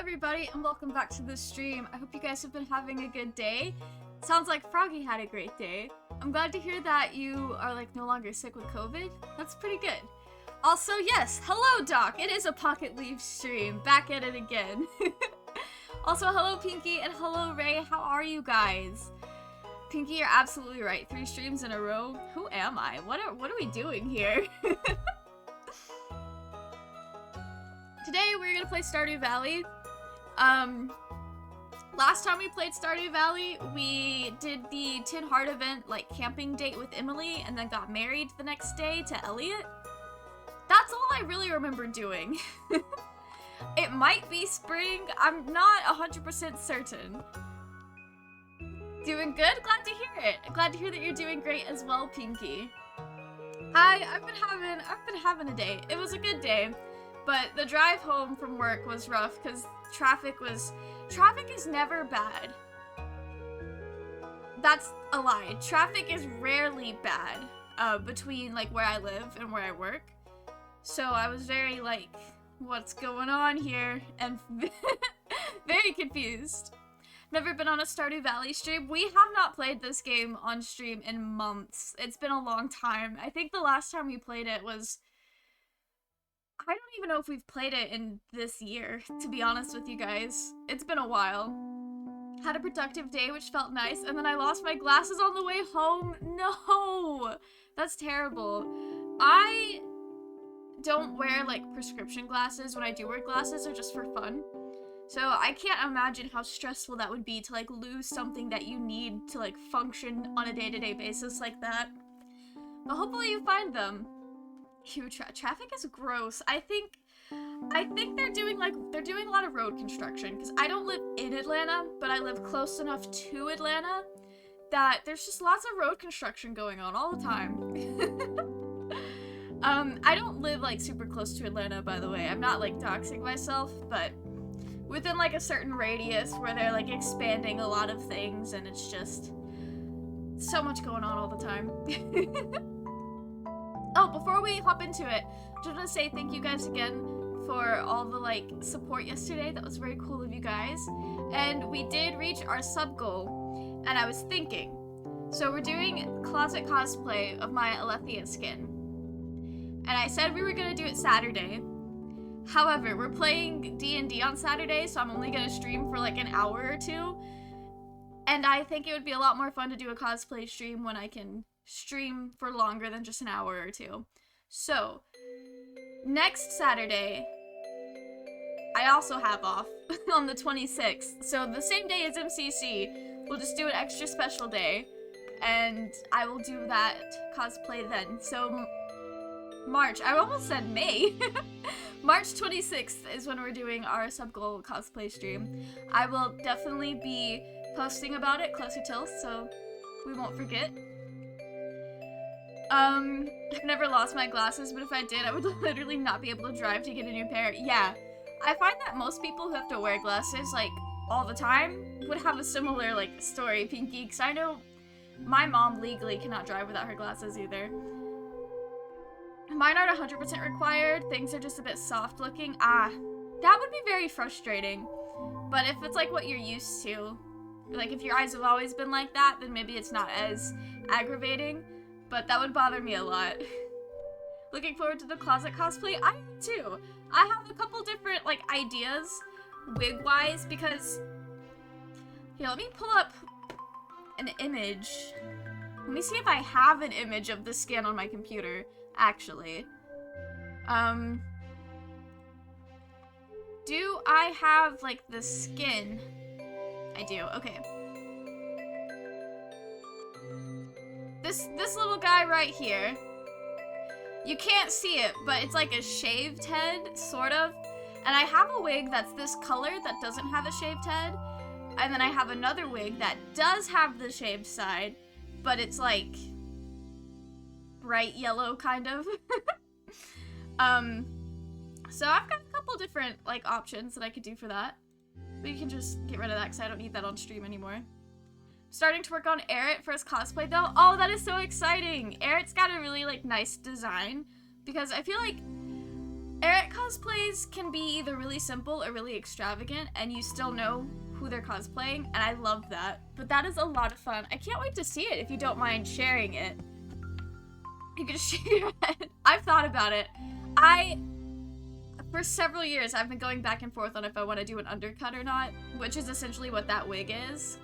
everybody, and welcome back to the stream. I hope you guys have been having a good day. Sounds like Froggy had a great day. I'm glad to hear that you are like no longer sick with COVID. That's pretty good. Also, yes, hello Doc. It is a Pocket Leaf stream. Back at it again. Also, hello Pinky and hello Ray. How are you guys? Pinky, you're absolutely right. 3 streams in a row. Who am I? What are we doing here? Today we're gonna play Stardew Valley. Last time we played Stardew Valley, we did the Tin Heart event, like camping date with Emily, and then got married the next day to Elliott. That's all I really remember doing. It might be spring. I'm not 100% certain. Doing good? Glad to hear it. Glad to hear that you're doing great as well, Pinky. I've been having a day. It was a good day. But the drive home from work was rough because traffic is never bad. That's a lie. Traffic is rarely bad between like where I live and where I work. So I was very like, what's going on here? And very confused. Never been on a Stardew Valley stream. We have not played this game on stream in months. It's been a long time. I think the last time we played it was... I don't even know if we've played it in this year, to be honest with you guys. It's been a while. Had a productive day, which felt nice, and then I lost my glasses on the way home. No! That's terrible. I don't wear, like, prescription glasses. When I do wear glasses, they're just for fun. So I can't imagine how stressful that would be to, like, lose something that you need to, like, function on a day-to-day basis like that. But hopefully you find them. Traffic is gross. I think they're doing a lot of road construction because I don't live in Atlanta, but I live close enough to Atlanta that there's just lots of road construction going on all the time. I don't live like super close to Atlanta, by the way. I'm not like doxing myself, but within like a certain radius where they're like expanding a lot of things and it's just so much going on all the time. Oh, before we hop into it, I just want to say thank you guys again for all the, like, support yesterday. That was very cool of you guys. And we did reach our sub goal, and I was thinking. So we're doing closet cosplay of my Elliott skin. And I said we were going to do it Saturday. However, we're playing D&D on Saturday, so I'm only going to stream for, like, an hour or two. And I think it would be a lot more fun to do a cosplay stream when I can stream for longer than just an hour or two. So, next Saturday, I also have off on the 26th. So the same day as MCC, we'll just do an extra special day, and I will do that cosplay then. So, March, I almost said May. March 26th is when we're doing our sub-goal cosplay stream. I will definitely be posting about it closer till, so we won't forget. I've never lost my glasses, but if I did, I would literally not be able to drive to get a new pair. Yeah, I find that most people who have to wear glasses, like, all the time would have a similar, like, story, Pinky, because I know my mom legally cannot drive without her glasses either. Mine aren't 100% required, things are just a bit soft looking. That would be very frustrating. But if it's, like, what you're used to, like, if your eyes have always been like that, then maybe it's not as aggravating. But that would bother me a lot. Looking forward to the closet cosplay? I am too. I have a couple different, like, ideas, wig-wise, because... Here, let me pull up an image. Let me see if I have an image of the skin on my computer, actually. Do I have, like, the skin? I do, okay. This little guy right here, you can't see it, but it's like a shaved head, sort of. And I have a wig that's this color that doesn't have a shaved head. And then I have another wig that does have the shaved side, but it's like bright yellow, kind of. So I've got a couple different like options that I could do for that. But you can just get rid of that because I don't need that on stream anymore. Starting to work on Elliott for his cosplay though. Oh, that is so exciting! Elliott's got a really like nice design because I feel like Eric cosplays can be either really simple or really extravagant, and you still know who they're cosplaying, and I love that. But that is a lot of fun. I can't wait to see it if you don't mind sharing it. You can shake your head. I've thought about it. For several years, I've been going back and forth on if I want to do an undercut or not, which is essentially what that wig is.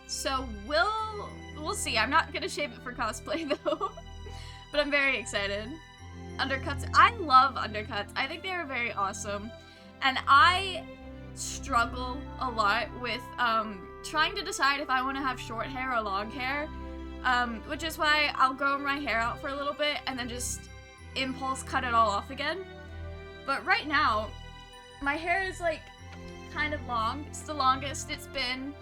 So we'll see. I'm not gonna shave it for cosplay though, but I'm very excited. Undercuts. I love undercuts. I think they are very awesome, and I struggle a lot with trying to decide if I want to have short hair or long hair, which is why I'll grow my hair out for a little bit and then just impulse cut it all off again. But right now, my hair is like kind of long. It's the longest it's been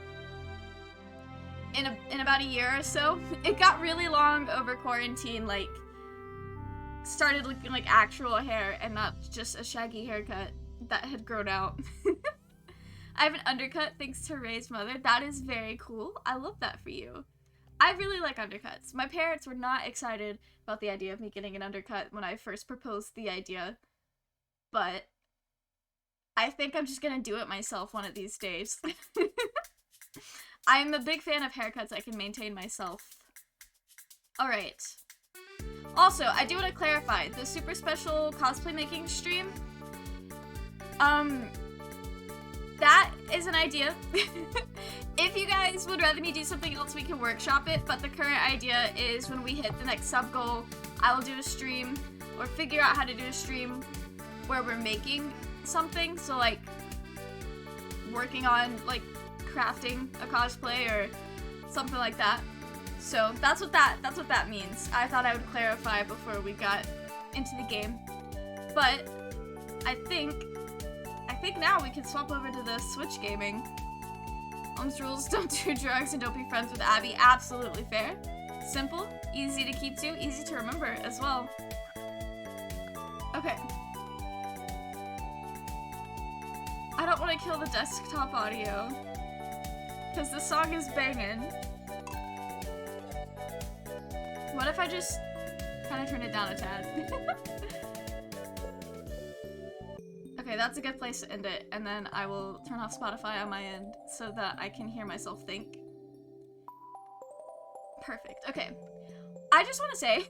in about a year or so. It got really long over quarantine, like started looking like actual hair and not just a shaggy haircut that had grown out. I have an undercut thanks to Ray's mother. That is very cool. I love that for you. I really like undercuts. My parents were not excited about the idea of me getting an undercut when I first proposed the idea, but I think I'm just gonna do it myself one of these days. I'm a big fan of haircuts I can maintain myself. Alright. Also, I do want to clarify, the super special cosplay making stream, that is an idea. If you guys would rather me do something else, we can workshop it, but the current idea is when we hit the next sub goal, I will do a stream, or figure out how to do a stream where we're making something, so like, working on, like, crafting a cosplay or something like that. So that's what that means. I thought I would clarify before we got into the game. But I think now we can swap over to the Switch gaming. Mom's rules: don't do drugs and don't be friends with Abby. Absolutely fair. Simple, easy to keep to, easy to remember as well. Okay. I don't want to kill the desktop audio, because the song is banging. What if I just kind of turn it down a tad? Okay, that's a good place to end it, and then I will turn off Spotify on my end so that I can hear myself think. Perfect. Okay. I just want to say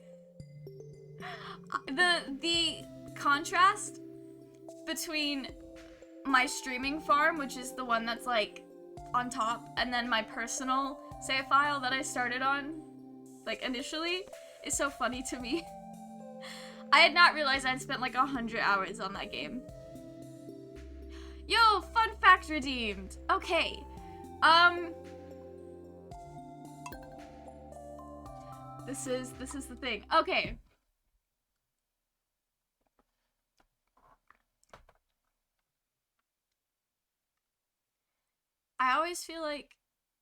the contrast between my streaming farm, which is the one that's like on top, and then my personal save file that I started on like initially, is so funny to me. I had not realized I'd spent like 100 hours on that game. Yo, fun fact redeemed. Okay. This is the thing. Okay. I always feel like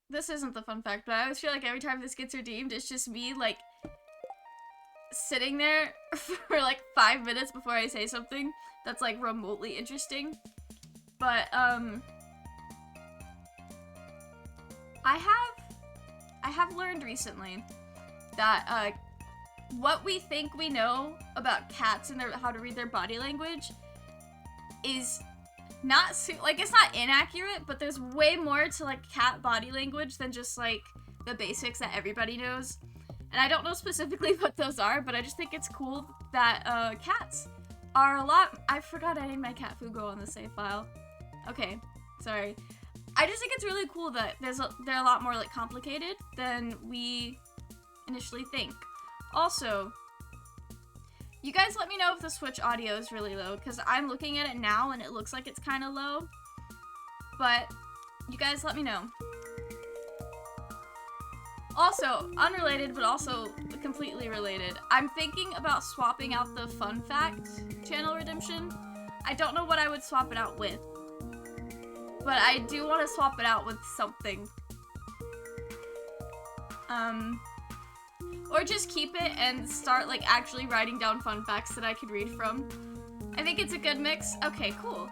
this isn't the fun fact, but I always feel like every time this gets redeemed, it's just me like sitting there for like 5 minutes before I say something that's like remotely interesting. But I have learned recently that what we think we know about cats and how to read their body language is not like, it's not inaccurate, but there's way more to like cat body language than just like the basics that everybody knows. And I don't know specifically what those are, but I just think it's cool that cats are a lot. I forgot I named my cat Fugo on the save file. Okay, sorry. I just think it's really cool that they're a lot more like complicated than we initially think. Also, you guys let me know if the Switch audio is really low, because I'm looking at it now and it looks like it's kind of low. But you guys let me know. Also, unrelated, but also completely related, I'm thinking about swapping out the Fun Fact channel redemption. I don't know what I would swap it out with, but I do want to swap it out with something. Or just keep it and start like actually writing down fun facts that I could read from. I think it's a good mix. Okay, cool.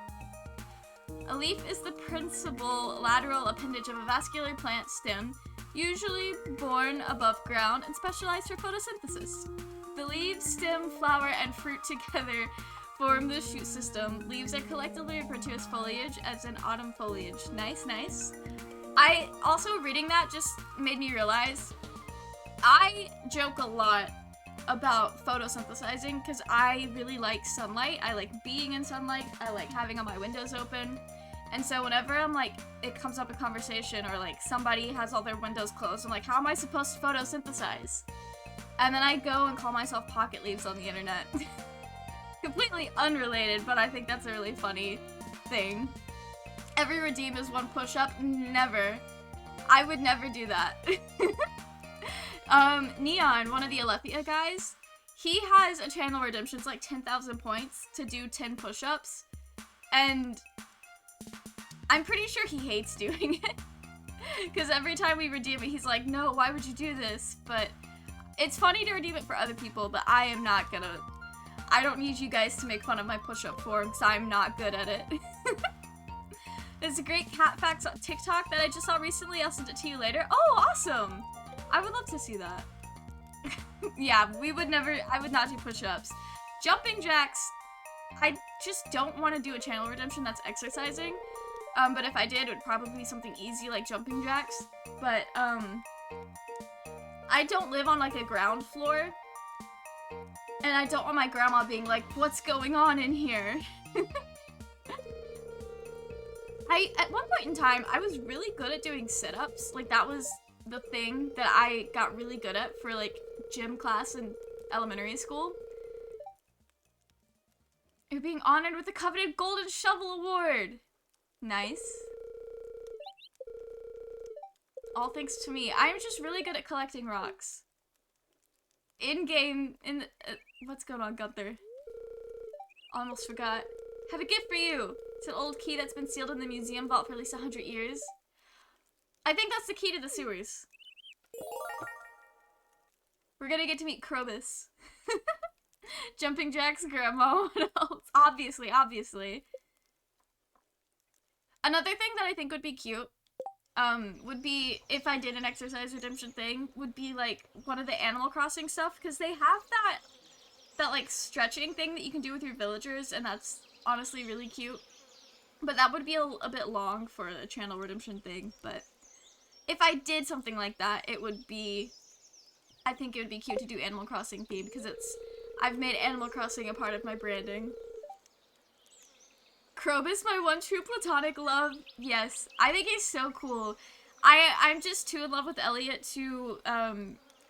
A leaf is the principal lateral appendage of a vascular plant stem, usually born above ground and specialized for photosynthesis. The leaves, stem, flower, and fruit together form the shoot system. Leaves are collectively referred to as foliage, as in autumn foliage. Nice, nice. I also, reading that just made me realize I joke a lot about photosynthesizing because I really like sunlight. I like being in sunlight. I like having all my windows open. And so whenever I'm like, it comes up in conversation or like somebody has all their windows closed, I'm like, how am I supposed to photosynthesize? And then I go and call myself pocket leaves on the internet. Completely unrelated, but I think that's a really funny thing. Every redeem is one push-up. Never. I would never do that. Neon, one of the Alethea guys, he has a channel redemption. It's like 10,000 points to do 10 push-ups. And I'm pretty sure he hates doing it. Because every time we redeem it, he's like, no, why would you do this? But it's funny to redeem it for other people, but I am not gonna... I don't need you guys to make fun of my push-up form, because I'm not good at it. There's a great cat facts on TikTok that I just saw recently. I'll send it to you later. Oh, awesome! I would love to see that. Yeah, I would not do push-ups. Jumping jacks, I just don't want to do a channel redemption that's exercising. But if I did, it would probably be something easy like jumping jacks. But, I don't live on like a ground floor. And I don't want my grandma being like, what's going on in here? At one point in time, I was really good at doing sit-ups. Like, that was the thing that I got really good at for, like, gym class in elementary school. You're being honored with the coveted Golden Shovel Award! Nice. All thanks to me. I'm just really good at collecting rocks. In-game, what's going on, Gunther? Almost forgot. Have a gift for you! It's an old key that's been sealed in the museum vault for at least 100 years. I think that's the key to the sewers. We're gonna get to meet Krobus. Jumping jacks, grandma, what else? Obviously. Another thing that I think would be cute, would be, if I did an exercise redemption thing, would be, like, one of the Animal Crossing stuff, because they have that, like, stretching thing that you can do with your villagers, and that's honestly really cute. But that would be a bit long for a channel redemption thing, but if I did something like that, it would be, I think it would be cute to do Animal Crossing themed, because I've made Animal Crossing a part of my branding. Krobus, my one true platonic love. Yes, I think he's so cool. I'm just too in love with Elliott to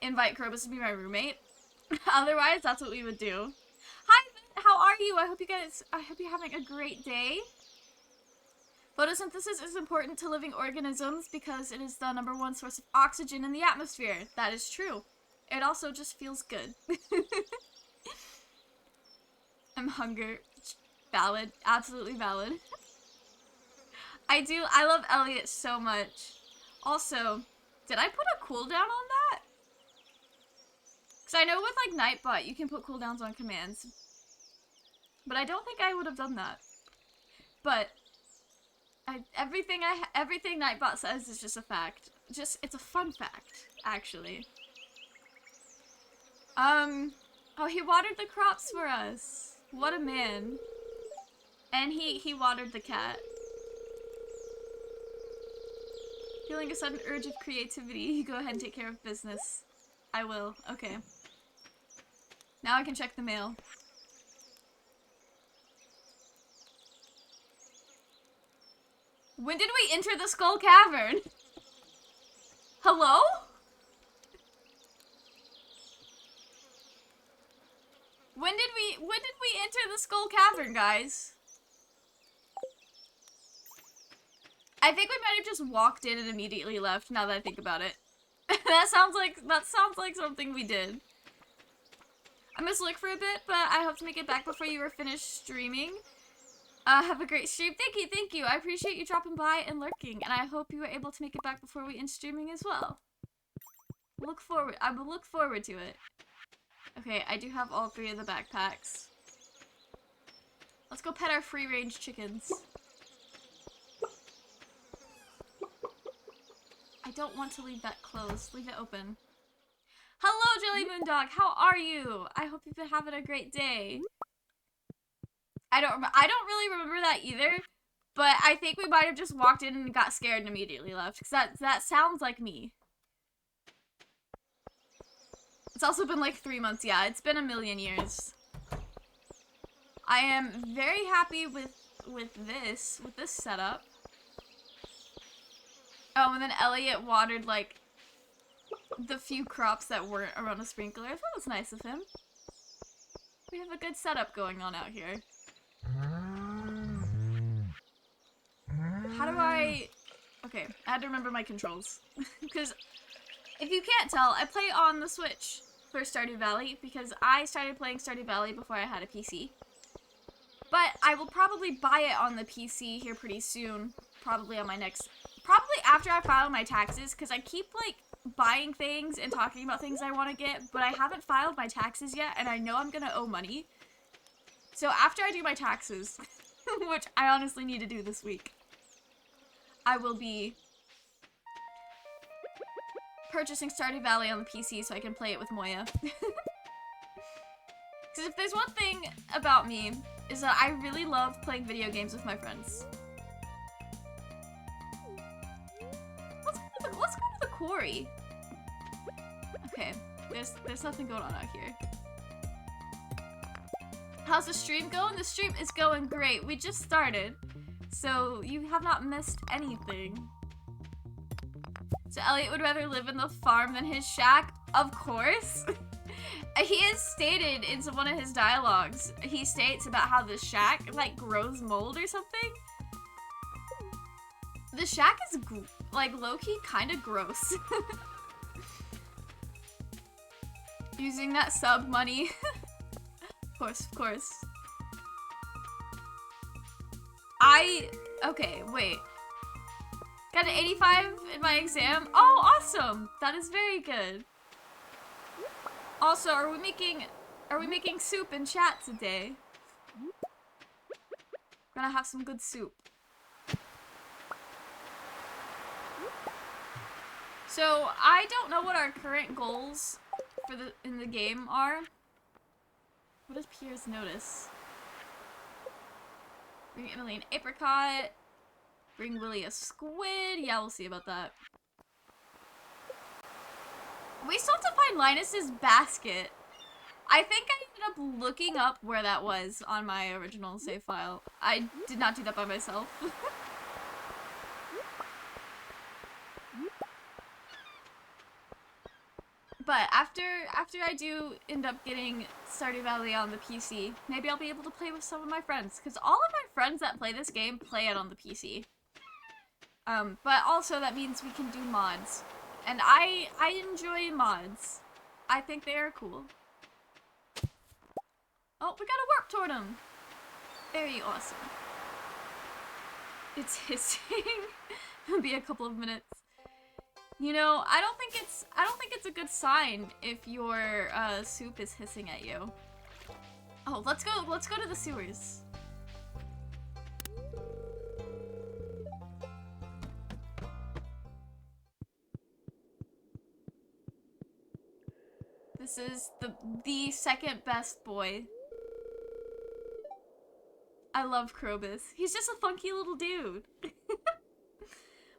invite Krobus to be my roommate. Otherwise, that's what we would do. Hi, how are you? I hope you're having a great day. Photosynthesis is important to living organisms because it is the #1 source of oxygen in the atmosphere. That is true. It also just feels good. I'm hungry. Valid. Absolutely valid. I love Elliott so much. Also, did I put a cooldown on that? Because I know with, like, Nightbot, you can put cooldowns on commands. But I don't think I would have done that. But, everything Nightbot says is just a fact. It's a fun fact, actually. Oh, he watered the crops for us. What a man. And he watered the cat. Feeling a sudden urge of creativity. Go ahead and take care of business. I will. Okay. Now I can check the mail. When did we enter the Skull Cavern? Hello? When did we enter the Skull Cavern, guys? I think we might have just walked in and immediately left, now that I think about it. that sounds like something we did. I must look for a bit, but I hope to make it back before you are finished streaming. Have a great stream. Thank you. I appreciate you dropping by and lurking, and I hope you were able to make it back before we end streaming as well. I will look forward to it. Okay, I do have all 3 of the backpacks. Let's go pet our free-range chickens. I don't want to leave that closed. Leave it open. Hello, Jelly Moondog. How are you? I hope you've been having a great day. I don't really remember that either, but I think we might have just walked in and got scared and immediately left, because that sounds like me. It's also been like 3 months. Yeah, it's been a million years. I am very happy with this setup. Oh, and then Elliott watered like the few crops that weren't around a sprinkler. That was nice of him. We have a good setup going on out here. How do I... Okay, I had to remember my controls. Because if you can't tell, I play on the Switch for Stardew Valley because I started playing Stardew Valley before I had a PC. But I will probably buy it on the PC here pretty soon. Probably on my next... Probably after I file my taxes, because I keep, like, buying things and talking about things I want to get, but I haven't filed my taxes yet, and I know I'm gonna owe money. So after I do my taxes, which I honestly need to do this week, I will be purchasing Stardew Valley on the PC so I can play it with Moya. Because if there's one thing about me, is that I really love playing video games with my friends. Let's go to the quarry. Okay, there's nothing going on out here. How's the stream going? The stream is going great. We just started, so you have not missed anything. So Elliott would rather live in the farm than his shack? Of course. He has stated in one of his dialogues, he states about how the shack, like, grows mold or something. The shack is, like, low-key kind of gross. Using that sub money. Of course, of course. Okay, wait. Got an 85 in my exam? Oh, awesome! That is very good. Also, are we making soup in chat today? We're gonna have some good soup. So, I don't know what our current goals for in the game are. What does Pierre's notice? Bring Emily an apricot. Bring Willie a squid. Yeah, we'll see about that. We still have to find Linus's basket. I think I ended up looking up where that was on my original save file. I did not do that by myself. But after I do end up getting Stardew Valley on the PC, maybe I'll be able to play with some of my friends. Because all of my friends that play this game play it on the PC. But also that means we can do mods. And I enjoy mods. I think they are cool. Oh, we got a warp totem! Very awesome. It's hissing. It'll be a couple of minutes. You know, I don't think it's a good sign if your soup is hissing at you. Oh, let's go to the sewers. This is the second best boy. I love Krobus. He's just a funky little dude.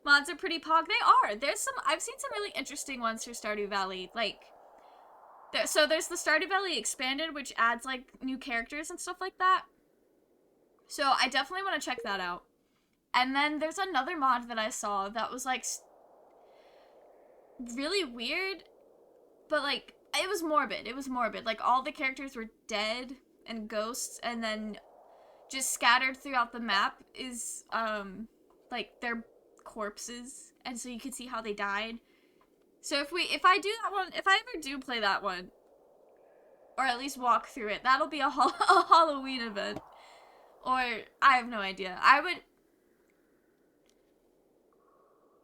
Mods are pretty pog. They are. I've seen some really interesting ones for Stardew Valley. Like, so there's the Stardew Valley Expanded, which adds, like, new characters and stuff like that. So I definitely want to check that out. And then there's another mod that I saw that was, like, really weird, but, like, it was morbid. It was morbid. Like, all the characters were dead and ghosts, and then just scattered throughout the map is, like, their corpses, and so you can see how they died. So if I do that one, if I ever do play that one, or at least walk through it, that'll be a Halloween event. Or, I have no idea.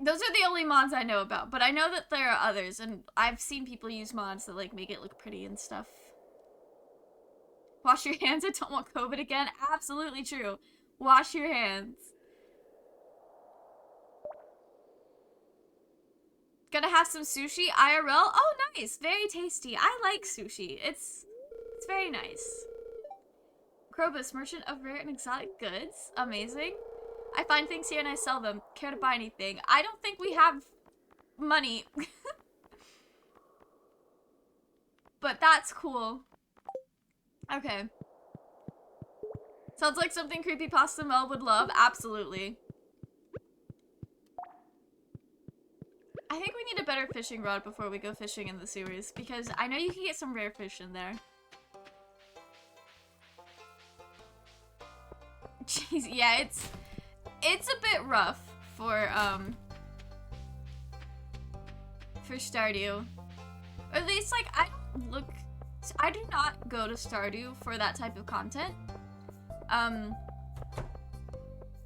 Those are the only mods I know about, but I know that there are others, and I've seen people use mods that, like, make it look pretty and stuff. Wash your hands, I don't want COVID again. Absolutely true. Wash your hands. Gonna have some sushi IRL. Oh, nice. Very tasty. I like sushi. It's very nice. Krobus, merchant of rare and exotic goods. Amazing. I find things here and I sell them. Care to buy anything? I don't think we have money. But that's cool. Okay. Sounds like something Creepypasta Mel would love. Absolutely. I think we need a better fishing rod before we go fishing in the sewers, because I know you can get some rare fish in there. Jeez, yeah, it's a bit rough for Stardew. Or at least, like, I do not go to Stardew for that type of content.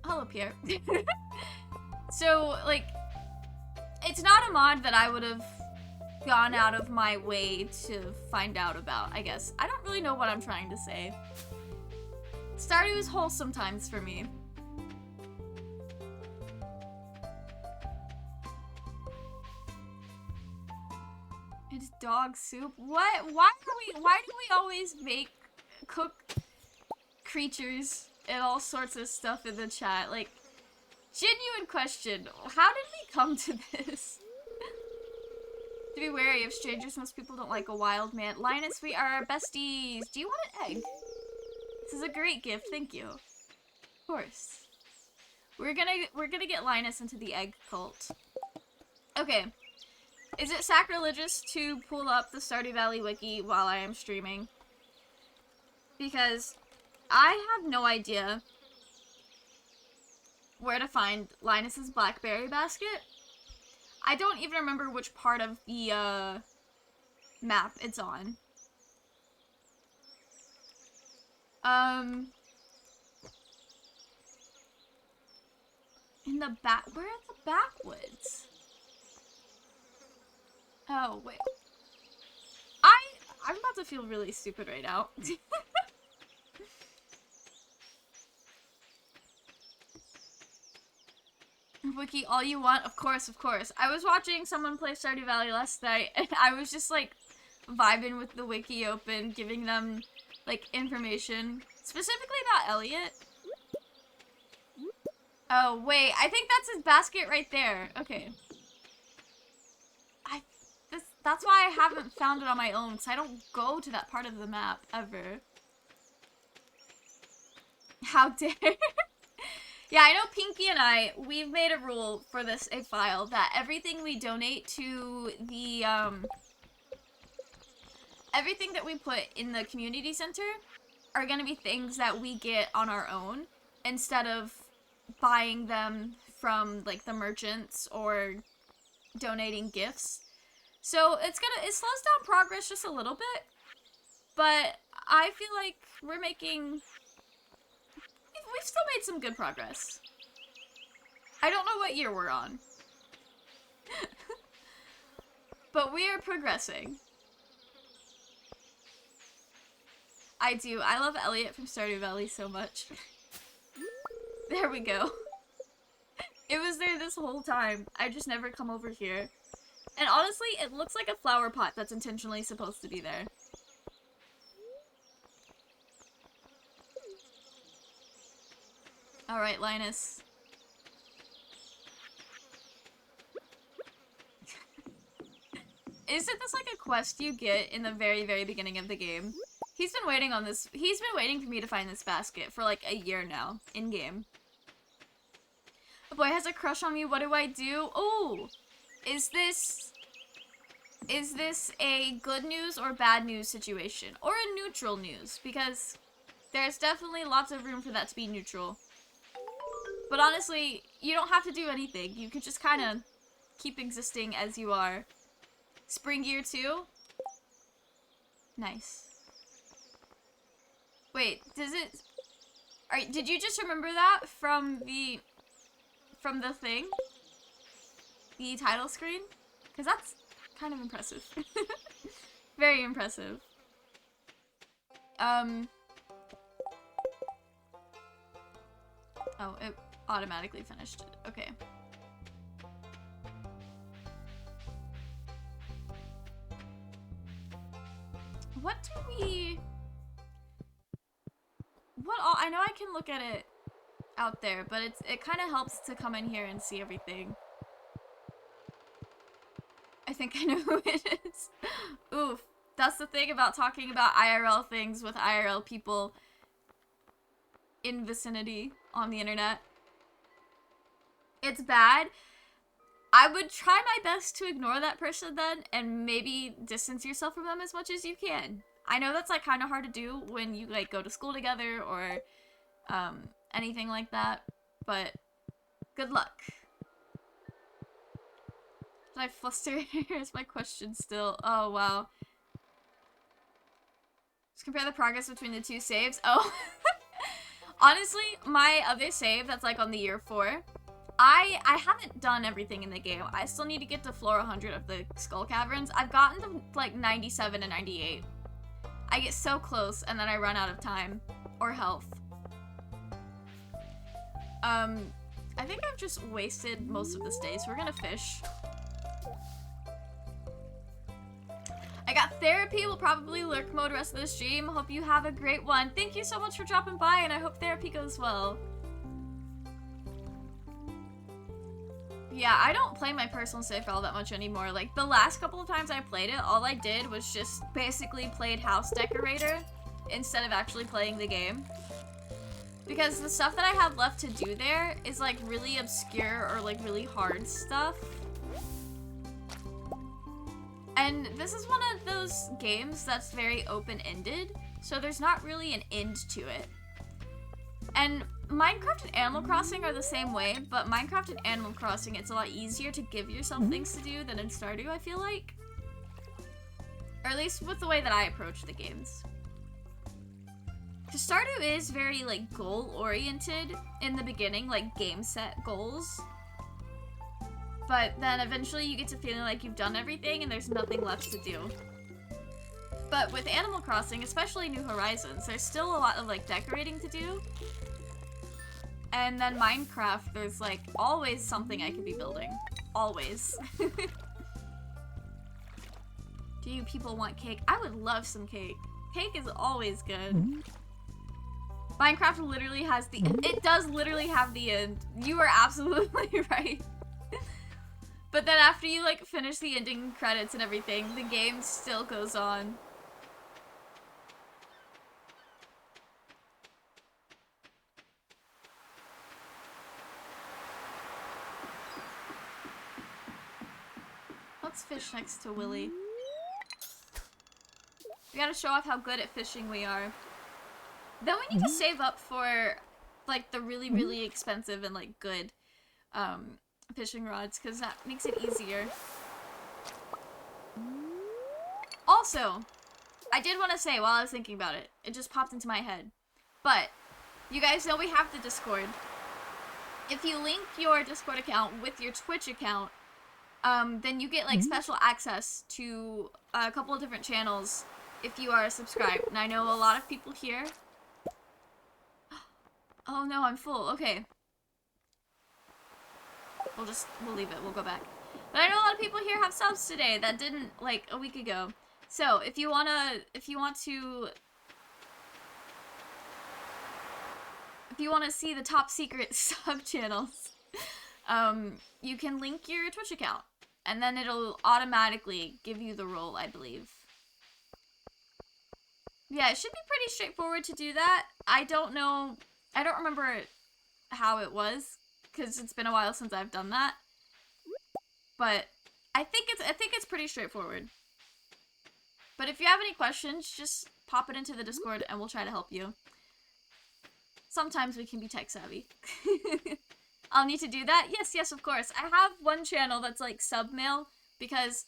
Hello, Pierre. So, like, it's not a mod that I would have gone out of my way to find out about, I guess. I don't really know what I'm trying to say. Stardew is wholesome times for me. It's dog soup? What? Why do we always cook creatures and all sorts of stuff in the chat? Like, genuine question. How did we come to this? To be wary of strangers, most people don't like a wild man. Linus, we are besties. Do you want an egg? This is a great gift, thank you. Of course. We're gonna get Linus into the egg cult. Okay. Is it sacrilegious to pull up the Stardew Valley wiki while I am streaming? Because I have no idea where to find Linus's blackberry basket. I don't even remember which part of the map it's on. In the back, where are the backwoods? Oh, wait. I'm about to feel really stupid right now. Wiki, all you want? Of course, of course. I was watching someone play Stardew Valley last night, and I was just, like, vibing with the wiki open, giving them, like, information. Specifically about Elliott. Oh, wait. I think that's his basket right there. Okay. That's why I haven't found it on my own, because I don't go to that part of the map, ever. How dare... Yeah, I know Pinky and we've made a rule for this file that everything we donate to the, everything that we put in the community center are gonna be things that we get on our own, instead of buying them from, like, the merchants or donating gifts. So it slows down progress just a little bit, but I feel like we've still made some good progress. I don't know what year we're on. But we are progressing. I do. I love Elliott from Stardew Valley so much. There we go. It was there this whole time. I just never come over here. And honestly, it looks like a flower pot that's intentionally supposed to be there. Alright, Linus. Isn't this like a quest you get in the very, very beginning of the game? He's been waiting on this. He's been waiting for me to find this basket for like a year now, in-game. A boy has a crush on me, what do I do? Oh! Is this a good news or bad news situation? Or a neutral news? Because there's definitely lots of room for that to be neutral. But honestly, you don't have to do anything. You could just kind of keep existing as you are. Spring gear too? Nice. Wait, did you just remember that from the thing? The title screen? Because that's kind of impressive. Very impressive. Oh, it automatically finished it. Okay. What do we... What all... I know I can look at it out there, but it kind of helps to come in here and see everything. I think I know who it is. Oof. That's the thing about talking about IRL things with IRL people in vicinity on the internet. It's bad. I would try my best to ignore that person then and maybe distance yourself from them as much as you can. I know that's like kind of hard to do when you like go to school together or anything like that, but good luck. Did I fluster? Here's my question still. Oh, wow. Just compare the progress between the two saves. Oh. Honestly, my other save that's like on the year 4, I haven't done everything in the game. I still need to get to floor 100 of the Skull Caverns. I've gotten to like 97 and 98. I get so close and then I run out of time or health. I think I've just wasted most of this day, so we're gonna fish. I got therapy. Will probably lurk mode rest of the stream. Hope you have a great one. Thank you so much for dropping by, and I hope therapy goes well. Yeah, I don't play my personal save all that much anymore. Like, the last couple of times I played it, all I did was just basically played House Decorator instead of actually playing the game. Because the stuff that I have left to do there is, like, really obscure or, like, really hard stuff. And this is one of those games that's very open-ended, so there's not really an end to it. And Minecraft and Animal Crossing are the same way, but Minecraft and Animal Crossing, it's a lot easier to give yourself things to do than in Stardew, I feel like. Or at least with the way that I approach the games. Because Stardew is very, like, goal-oriented in the beginning, like, game set goals. But then eventually you get to feeling like you've done everything and there's nothing left to do. But with Animal Crossing, especially New Horizons, there's still a lot of, like, decorating to do. And then Minecraft, there's, like, always something I could be building. Always. Do you people want cake? I would love some cake. Cake is always good. Minecraft literally has the end. It does literally have the end. You are absolutely right. But then after you, like, finish the ending credits and everything, the game still goes on. Let's fish next to Willy. We gotta show off how good at fishing we are. Then we need to save up for, like, the really, really expensive and, like, good, fishing rods, because that makes it easier. Also, I did want to say while I was thinking about it, it just popped into my head, but you guys know we have the Discord. If you link your Discord account with your Twitch account, then you get, like, special access to a couple of different channels if you are subscribed. And I know a lot of people here... Oh no, I'm full. Okay. We'll leave it. We'll go back. But I know a lot of people here have subs today that didn't, like, a week ago. So, if you want to see the top secret sub channels, you can link your Twitch account. And then it'll automatically give you the role, I believe. Yeah, it should be pretty straightforward to do that. I don't know, I don't remember how it was, because it's been a while since I've done that. But I think it's pretty straightforward. But if you have any questions, just pop it into the Discord and we'll try to help you. Sometimes we can be tech savvy. I'll need to do that? Yes, of course. I have one channel that's like sub-mail because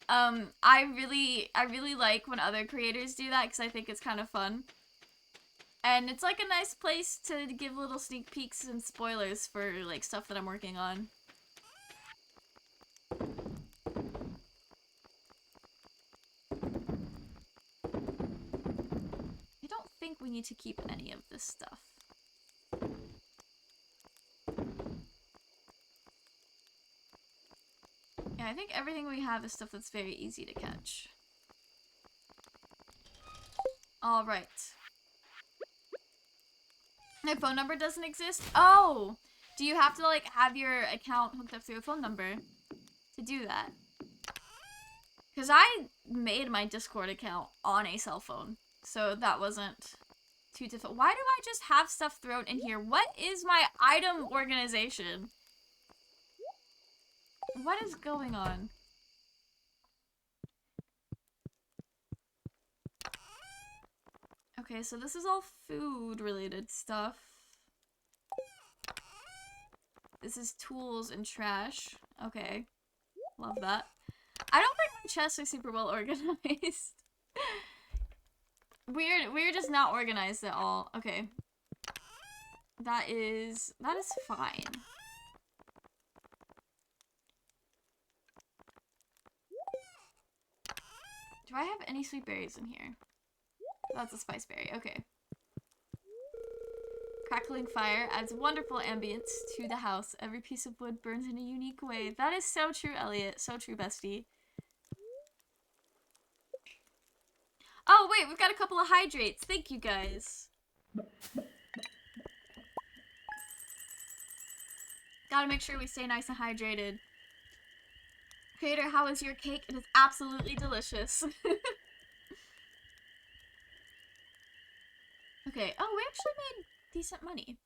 I really like when other creators do that because I think it's kind of fun. And it's like a nice place to give little sneak peeks and spoilers for like stuff that I'm working on. I don't think we need to keep any of this stuff. Yeah, I think everything we have is stuff that's very easy to catch. All right. My phone number doesn't exist? Oh! Do you have to, like, have your account hooked up through a phone number to do that? Because I made my Discord account on a cell phone, so that wasn't too difficult. Why do I just have stuff thrown in here? What is my item organization? What is going on? Okay, so this is all food-related stuff. This is tools and trash. Okay. Love that. I don't think my chests are super well organized. We're just not organized at all. Okay. That is fine. Do I have any sweet berries in here? That's a spice berry. Okay. Crackling fire adds wonderful ambience to the house. Every piece of wood burns in a unique way. That is so true, Elliott. So true, bestie. Oh, wait, we've got a couple of hydrates. Thank you, guys. Gotta make sure we stay nice and hydrated. Creator, how is your cake? It is absolutely delicious. Okay. Oh, we actually made decent money.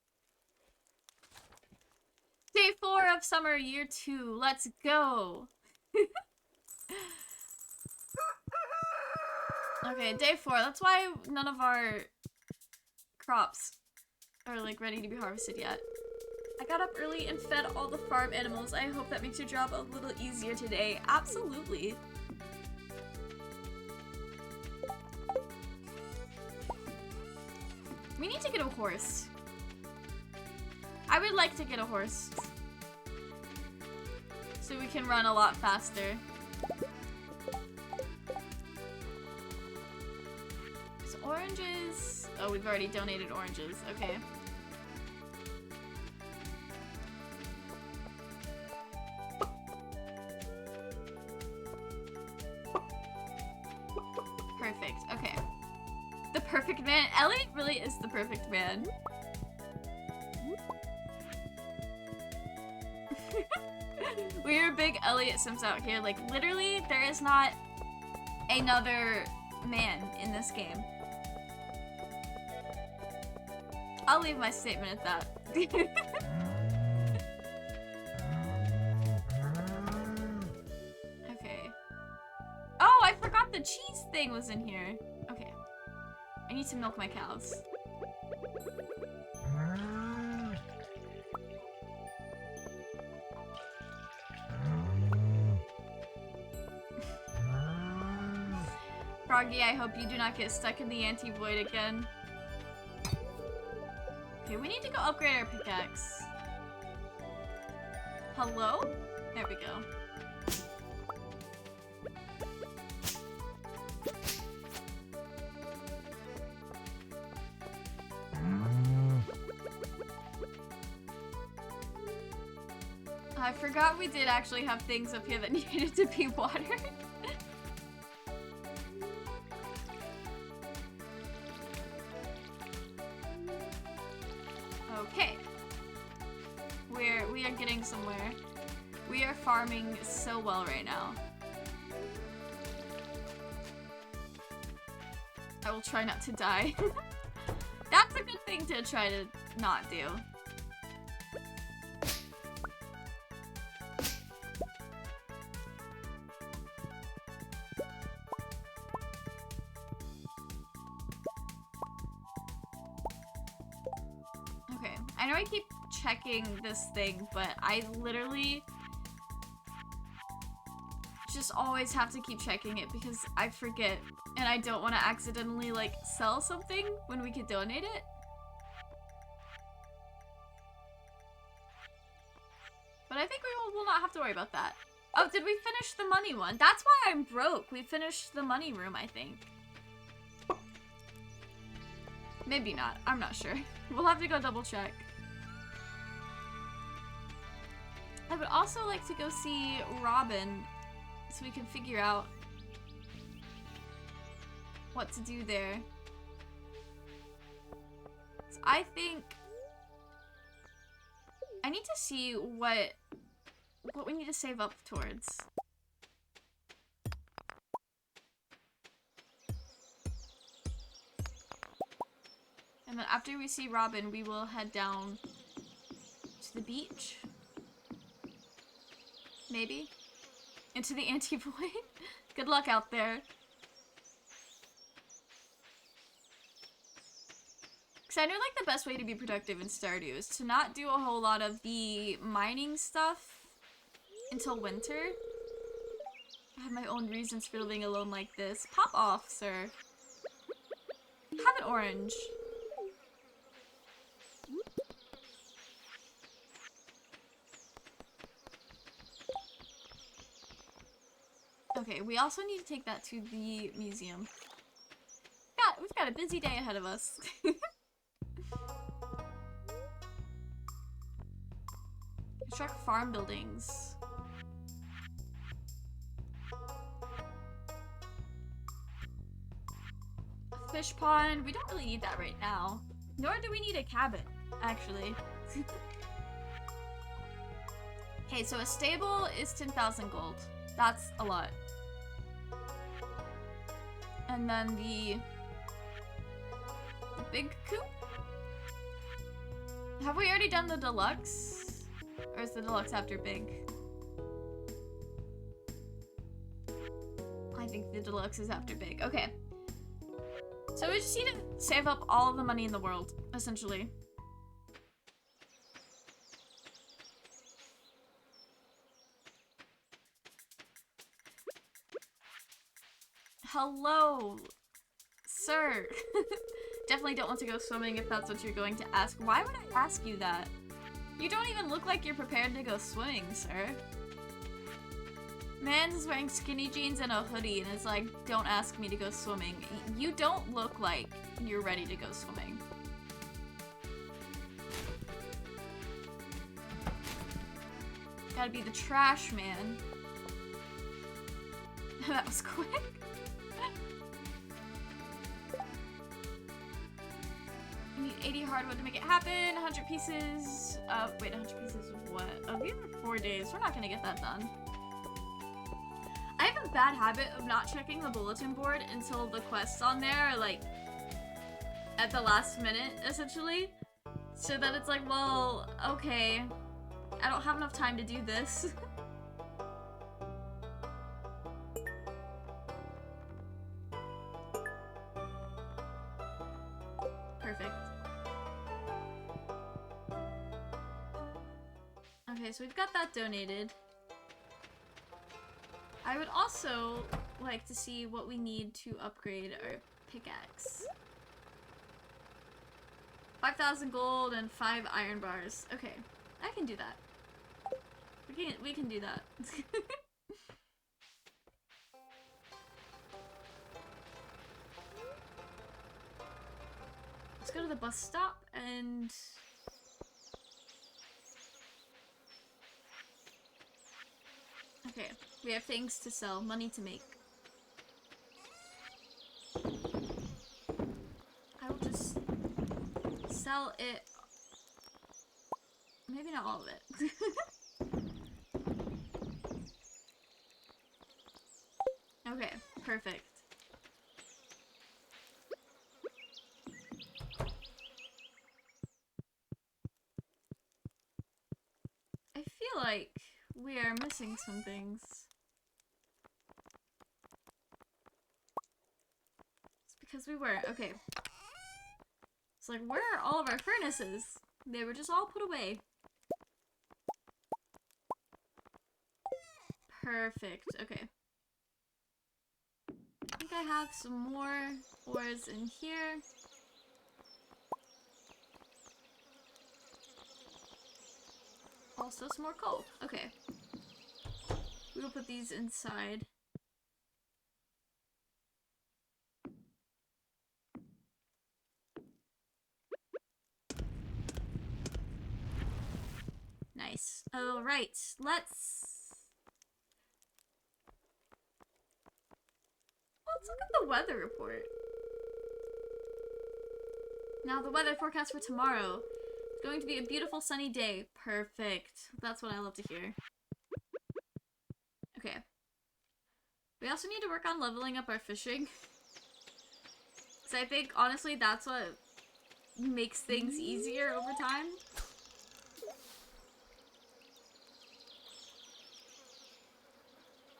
Day 4 of summer, year 2. Let's go. Okay, day 4. That's why none of our crops are, like, ready to be harvested yet. I got up early and fed all the farm animals. I hope that makes your job a little easier today. Absolutely. We need to get a horse. I would like to get a horse. So we can run a lot faster. So oranges. Oh, we've already donated oranges. Okay. Perfect. Okay. The perfect man. Elliott really is the perfect man. We are big Elliott sims out here. Like, literally, there is not another man in this game. I'll leave my statement at that. Okay. Oh, I forgot the cheese thing was in here. Okay. I need to milk my cows. Froggy, I hope you do not get stuck in the anti-void again. Okay, we need to go upgrade our pickaxe. Hello? There we go. I forgot we did actually have things up here that needed to be watered. Okay. We are getting somewhere. We are farming so well right now. I will try not to die. That's a good thing to try to not do. Okay, I know I keep checking this thing, but I literally just always have to keep checking it because I forget and I don't want to accidentally like sell something when we could donate it. But I think we will not have to worry about that. Oh, did we finish the money one? That's why I'm broke. We finished the money room, I think. Maybe not. I'm not sure. We'll have to go double check. I would also like to go see Robin so we can figure out what to do there. I think I need to see what we need to save up towards. And then after we see Robin, we will head down to the beach. Maybe? Into the anti-void? Good luck out there. Because I know, like, the best way to be productive in Stardew is to not do a whole lot of the mining stuff until winter. I have my own reasons for living alone like this. Pop off, sir. Have an orange. Okay, we also need to take that to the museum. Yeah, we've got a busy day ahead of us. Construct farm buildings. A fish pond. We don't really need that right now. Nor do we need a cabin, actually. Okay, so a stable is 10,000 gold. That's a lot. And then the big coop? Have we already done the deluxe? Or is the deluxe after big? I think the deluxe is after big. Okay. So we just need to save up all of the money in the world, essentially. Hello, sir. Definitely don't want to go swimming if that's what you're going to ask. Why would I ask you that? You don't even look like you're prepared to go swimming, sir. Man is wearing skinny jeans and a hoodie and is like, don't ask me to go swimming. You don't look like you're ready to go swimming. Gotta be the trash man. That was quick. We need 80 hardwood to make it happen. 100 pieces. Wait, 100 pieces of what? Oh, we have 4 days. We're not gonna get that done. I have a bad habit of not checking the bulletin board until the quests on there are like at the last minute, essentially. So that it's like, well, okay, I don't have enough time to do this. Perfect. Okay, so we've got that donated. I would also like to see what we need to upgrade our pickaxe. 5,000 gold and 5 iron bars. Okay, I can do that. We can do that. Let's go to the bus stop and okay, we have things to sell, money to make. I will just sell it. Maybe not all of it. Okay, perfect. I feel like we are missing some things. It's because we were. Okay. It's like, where are all of our furnaces? They were just all put away. Perfect. Okay. I think I have some more ores in here. Also some more coal. Okay. We will put these inside. Nice. Alright, let's look at the weather report. Now the weather forecast for tomorrow. It's going to be a beautiful sunny day. Perfect. That's what I love to hear. Okay. We also need to work on leveling up our fishing. So I think, honestly, that's what makes things easier over time.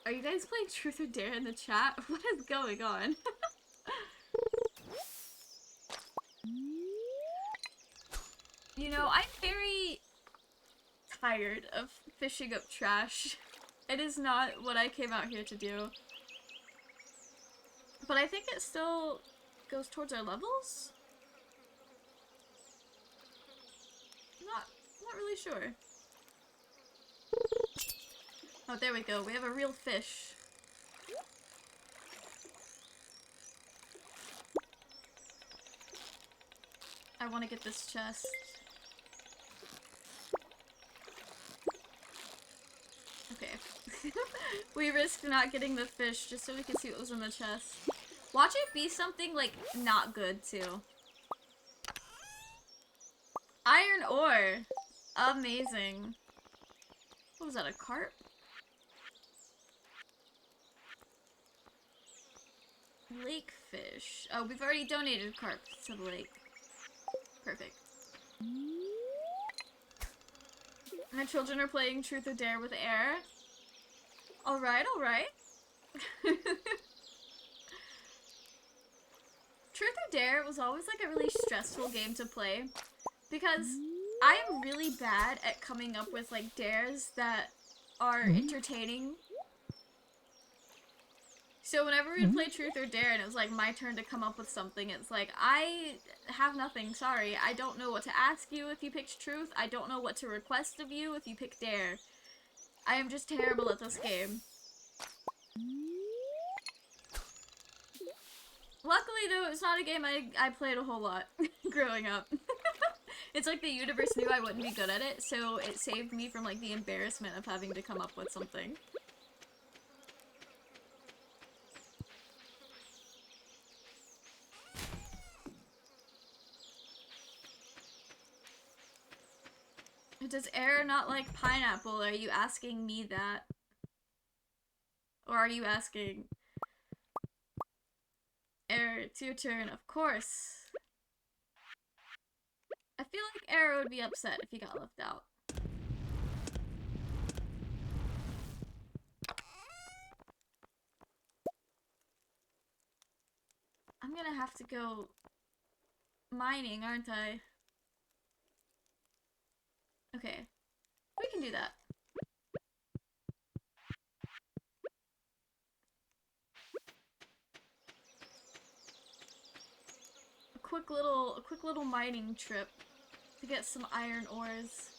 Are you guys playing Truth or Dare in the chat? What is going on? You know, I'm very tired of fishing up trash. It is not what I came out here to do. But I think it still goes towards our levels? Not really sure. Oh, there we go. We have a real fish. I want to get this chest. Okay. We risked not getting the fish just so we could see what was in the chest. Watch it be something, like, not good, too. Iron ore! Amazing. What was that, a carp? Lake fish. Oh, we've already donated carp to the lake. Perfect. My children are playing Truth or Dare with air. Alright, alright. Truth or Dare was always like a really stressful game to play because I am really bad at coming up with like dares that are entertaining. So whenever we'd play Truth or Dare and it was like my turn to come up with something, it's like, I have nothing, sorry. I don't know what to ask you if you picked Truth. I don't know what to request of you if you pick Dare. I am just terrible at this game. Luckily though, it's not a game I played a whole lot growing up. It's like the universe knew I wouldn't be good at it, so it saved me from like the embarrassment of having to come up with something. Does air not like pineapple? Are you asking me that? Or are you asking... Air, it's your turn, of course. I feel like Air would be upset if he got left out. I'm gonna have to go mining, aren't I? Okay. We can do that. A quick little mining trip to get some iron ores.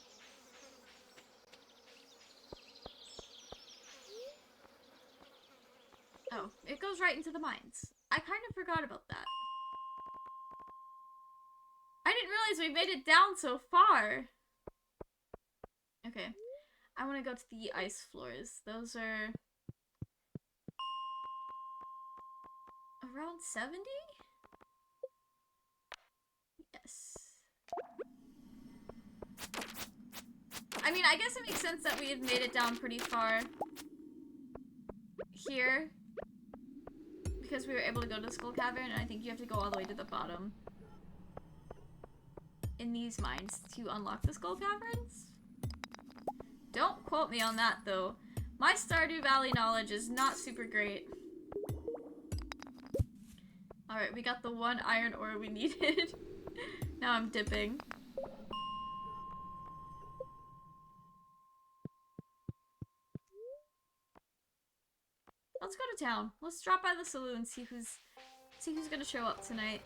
Oh, it goes right into the mines. I kind of forgot about that. I didn't realize we made it down so far. Okay. I want to go to the ice floors. Those are... around 70? Yes. I mean, I guess it makes sense that we had made it down pretty far here. Because we were able to go to the Skull Cavern, and I think you have to go all the way to the bottom in these mines to unlock the Skull Caverns. Don't quote me on that, though. My Stardew Valley knowledge is not super great. Alright, we got the one iron ore we needed. Now I'm dipping. Let's go to town. Let's drop by the saloon, see who's gonna show up tonight.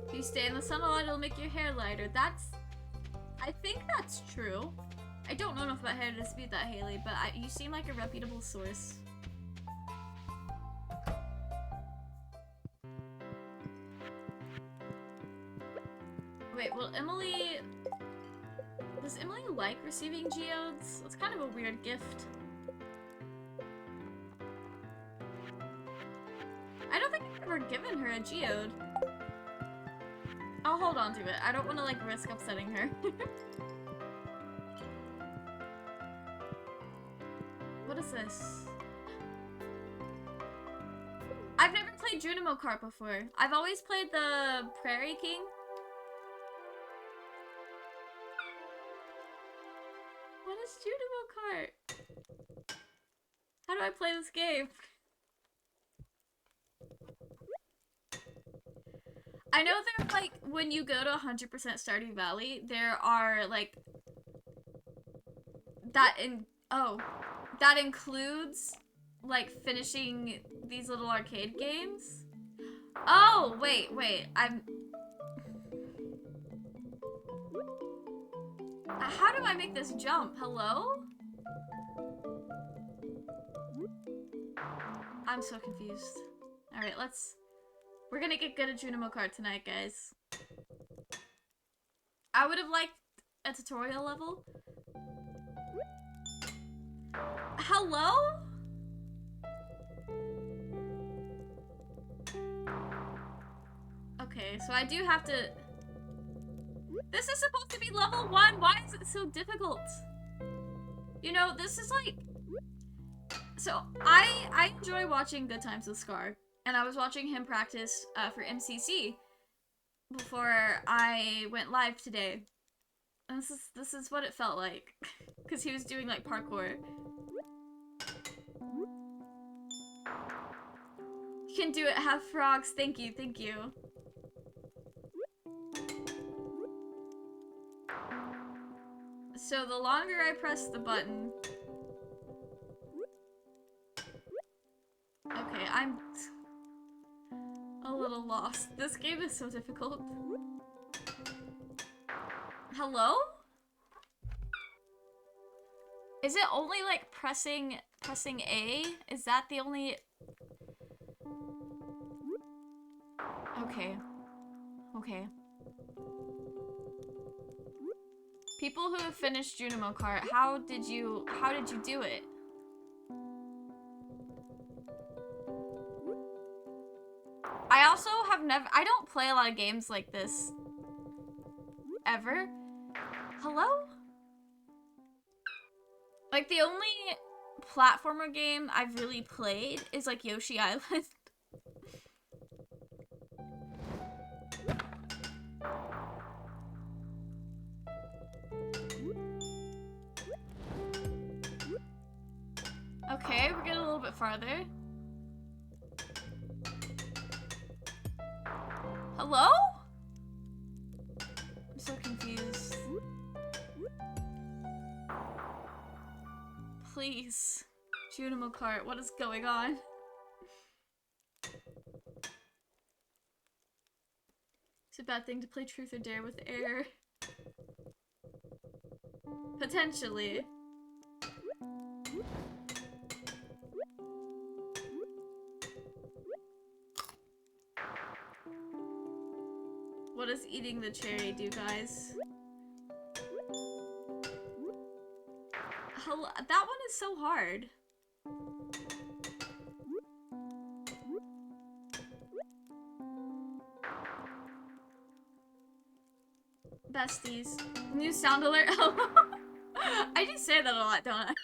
If you stay in the sun a lot, it'll make your hair lighter. I think that's true. I don't know enough about hair to dispute that, Haley, but you seem like a reputable source. Wait, will Emily... Does Emily like receiving geodes? It's kind of a weird gift. I don't think I've ever given her a geode. I'll hold on to it. I don't want to like risk upsetting her. What is this? I've never played Junimo Kart before. I've always played the Prairie King. What is Junimo Kart? How do I play this game? I know there's like, when you go to 100% Stardew Valley, there are like, that includes like finishing these little arcade games. Oh, wait, how do I make this jump? Hello? I'm so confused. Alright, we're gonna get good at Junimo Kart tonight, guys. I would have liked a tutorial level. Hello? Okay, so I do have to... This is supposed to be level 1! Why is it so difficult? You know, this is like... So, I enjoy watching Good Times with Scar. And I was watching him practice for MCC before I went live today. And this is what it felt like. Because he was doing like parkour. You can do it, have frogs. Thank you, thank you. So the longer I press the button... Okay, I'm a little lost. This game is so difficult. Hello? Is it only like pressing A? Is that the only... Okay. Okay. People who have finished Junimo Kart, how did you do it? I also have I don't play a lot of games like this. Ever. Hello? Like, the only platformer game I've really played is, like, Yoshi Island. Okay, we're getting a little bit farther. Hello? I'm so confused. Please. Junimo Kart, what is going on? It's a bad thing to play Truth or Dare with air. Potentially. What does eating the cherry do, guys? Hello, that one is so hard. Besties. New sound alert. I do say that a lot, don't I?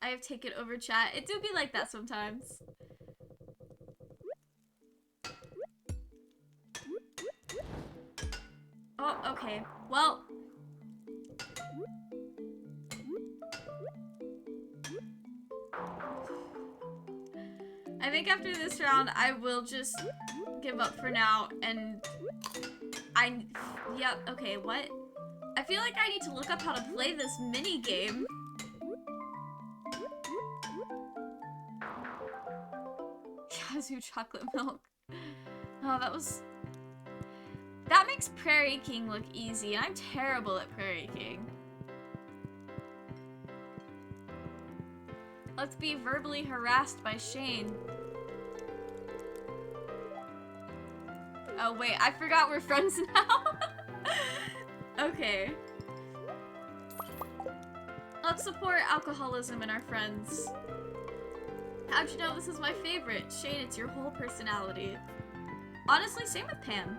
I have taken over chat. It do be like that sometimes. Oh, okay. Well. I think after this round, I will just give up for now, and yep, okay, what? I feel like I need to look up how to play this mini game. Yazoo chocolate milk. Oh, that makes Prairie King look easy, and I'm terrible at Prairie King. Let's be verbally harassed by Shane. Oh wait, I forgot we're friends now. Okay. Let's support alcoholism in our friends. How'd you know this is my favorite? Shade, it's your whole personality. Honestly, same with Pam.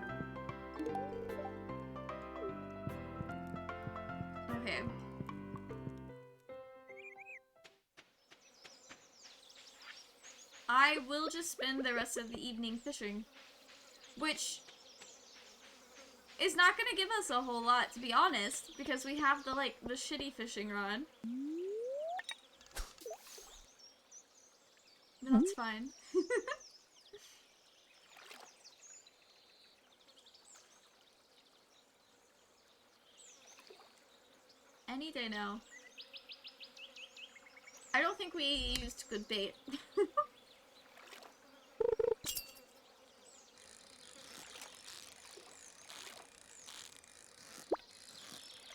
Okay. I will just spend the rest of the evening fishing. Which is not gonna give us a whole lot, to be honest, because we have the, like, the shitty fishing rod. That's fine. Any day now. I don't think we used good bait.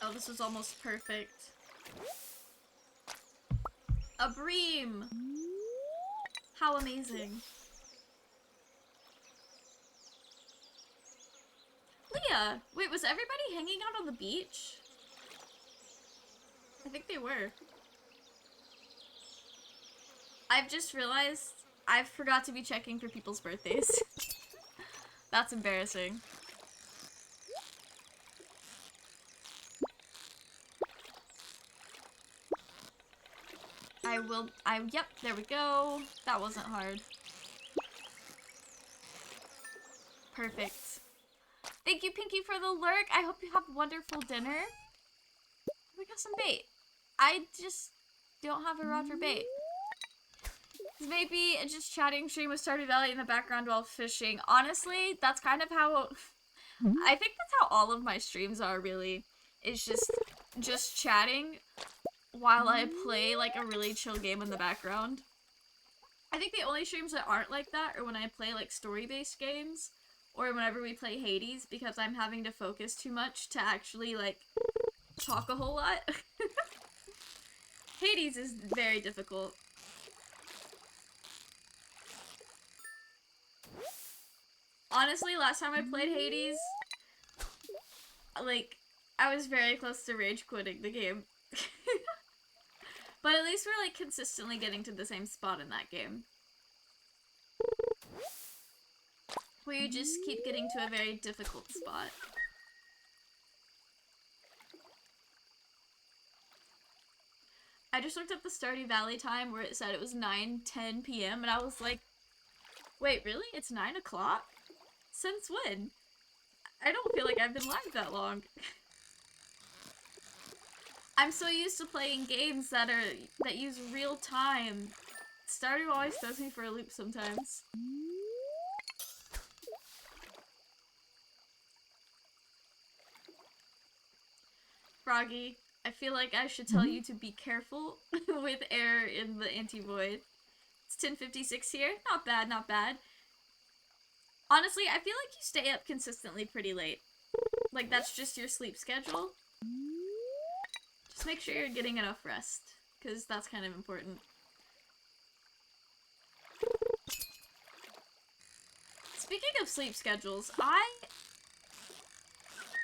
Oh, this was almost perfect. A bream! How amazing. Leah! Wait, was everybody hanging out on the beach? I think they were. I've just realized I forgot to be checking for people's birthdays. That's embarrassing. Yep, there we go. That wasn't hard. Perfect. Thank you, Pinky, for the lurk. I hope you have a wonderful dinner. We got some bait. I just don't have a rod for bait. Maybe just chatting stream with Stardew Valley in the background while fishing. Honestly, that's kind of how... I think that's how all of my streams are, really. It's just chatting while I play, like, a really chill game in the background. I think the only streams that aren't like that are when I play, like, story-based games, or whenever we play Hades, because I'm having to focus too much to actually, like, talk a whole lot. Hades is very difficult. Honestly, last time I played Hades, like, I was very close to rage quitting the game. But at least we're, like, consistently getting to the same spot in that game. Where you just keep getting to a very difficult spot. I just looked up the Stardew Valley time where it said it was 9:10 p.m. and I was like, wait, really? It's 9 o'clock? Since when? I don't feel like I've been live that long. I'm so used to playing games that use real time. Stardew always throws me for a loop sometimes. Froggy, I feel like I should tell you to be careful with air in the anti-void. It's 10:56 here. Not bad, not bad. Honestly, I feel like you stay up consistently pretty late. Like, that's just your sleep schedule. Just make sure you're getting enough rest, because that's kind of important. Speaking of sleep schedules, I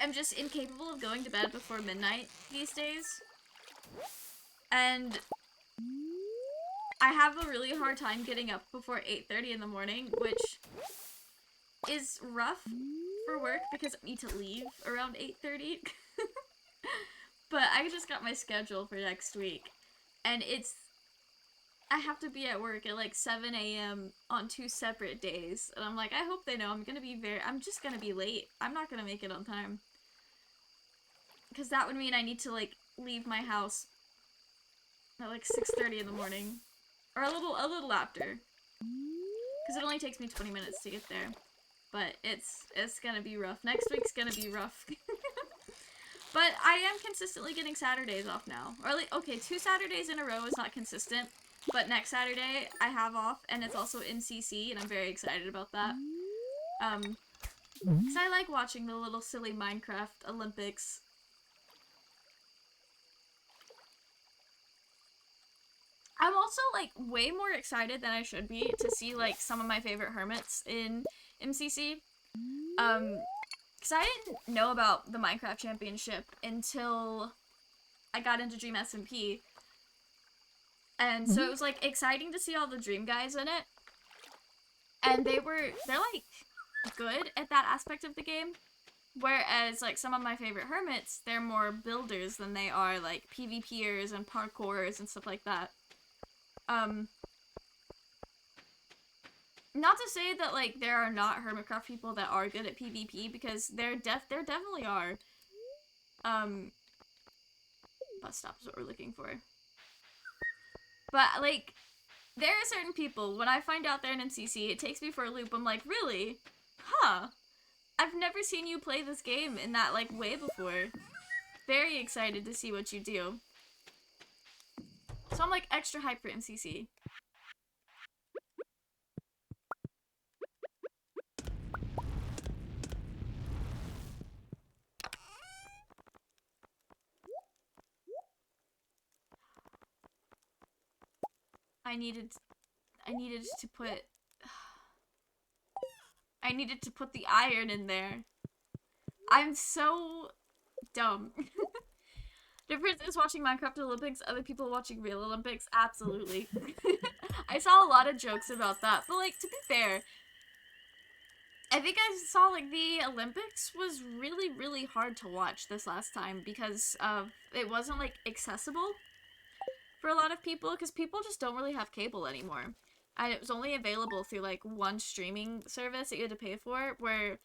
am just incapable of going to bed before midnight these days. And I have a really hard time getting up before 8:30 in the morning, which is rough for work because I need to leave around 8:30. But I just got my schedule for next week, and I have to be at work at like 7 a.m. on 2 separate days, and I'm like, I hope they know I'm just gonna be late. I'm not gonna make it on time. Because that would mean I need to, like, leave my house at like 6:30 in the morning. Or a little after. Because it only takes me 20 minutes to get there. But it's gonna be rough. Next week's gonna be rough. But I am consistently getting Saturdays off now. Or like, okay, 2 Saturdays in a row is not consistent. But next Saturday I have off, and it's also in CC, and I'm very excited about that. Because I like watching the little silly Minecraft Olympics. I'm also, like, way more excited than I should be to see, like, some of my favorite hermits in MCC. Because I didn't know about the Minecraft Championship until I got into Dream SMP. And so it was, like, exciting to see all the Dream guys in it. And they're, like, good at that aspect of the game. Whereas, like, some of my favorite hermits, they're more builders than they are, like, PvPers and parkourers and stuff like that. Not to say that, like, there are not Hermitcraft people that are good at PvP, because there definitely are. Bus stop is what we're looking for. But, like, there are certain people, when I find out they're in MCC, it takes me for a loop. I'm like, really? Huh. I've never seen you play this game in that, like, way before. Very excited to see what you do. So I'm, like, extra hyped for MCC. I needed to put the iron in there. I'm so dumb. Difference is watching Minecraft Olympics, other people watching real Olympics, absolutely. I saw a lot of jokes about that, but, like, to be fair, I think I saw, like, the Olympics was really, really hard to watch this last time because it wasn't, like, accessible for a lot of people, because people just don't really have cable anymore. And it was only available through, like, one streaming service that you had to pay for, where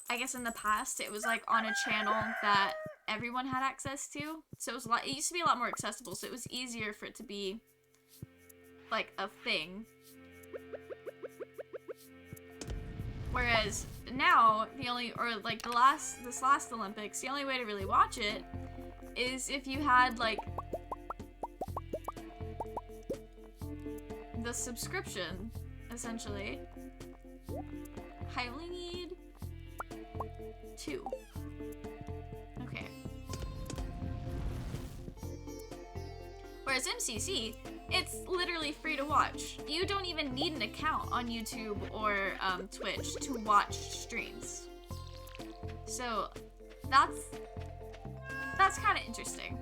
I guess in the past it was, like, on a channel that everyone had access to. So it used to be a lot more accessible, so it was easier for it to be, like, a thing. Whereas now, this last Olympics, the only way to really watch it is if you had, like, the subscription, essentially. I only need 2. Okay. Whereas MCC, it's literally free to watch. You don't even need an account on YouTube or Twitch to watch streams. So that's kind of interesting.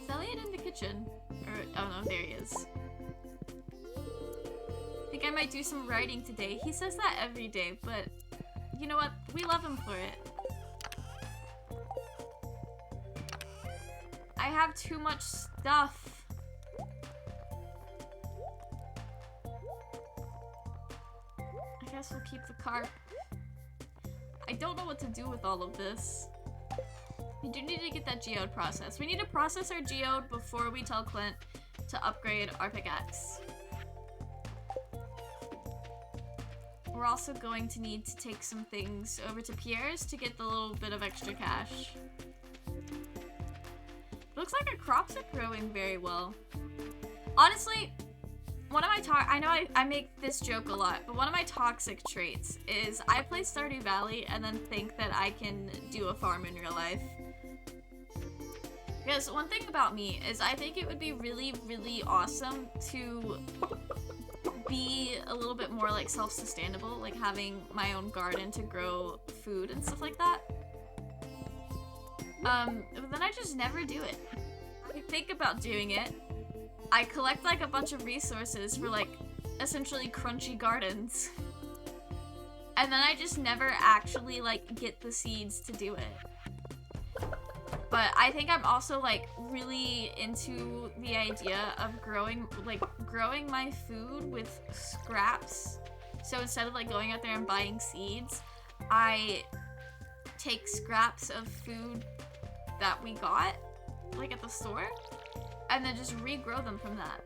Is Elliott in the kitchen? Or, oh no, there he is. I think I might do some writing today. He says that every day, but you know what? We love him for it. I have too much stuff. I guess we'll keep the carp. I don't know what to do with all of this. We do need to get that geode processed. We need to process our geode before we tell Clint to upgrade our pickaxe. We're also going to need to take some things over to Pierre's to get the little bit of extra cash. Looks like our crops are growing very well. Honestly, one of my I know I make this joke a lot, but one of my toxic traits is I play Stardew Valley and then think that I can do a farm in real life. Because one thing about me is I think it would be really, really awesome to be a little bit more, like, self-sustainable, like having my own garden to grow food and stuff like that. But then I just never do it. I think about doing it. I collect, like, a bunch of resources for, like, essentially crunchy gardens. And then I just never actually, like, get the seeds to do it. But I think I'm also, like, really into the idea of growing my food with scraps. So instead of, like, going out there and buying seeds, I take scraps of food that we got, like, at the store, and then just regrow them from that.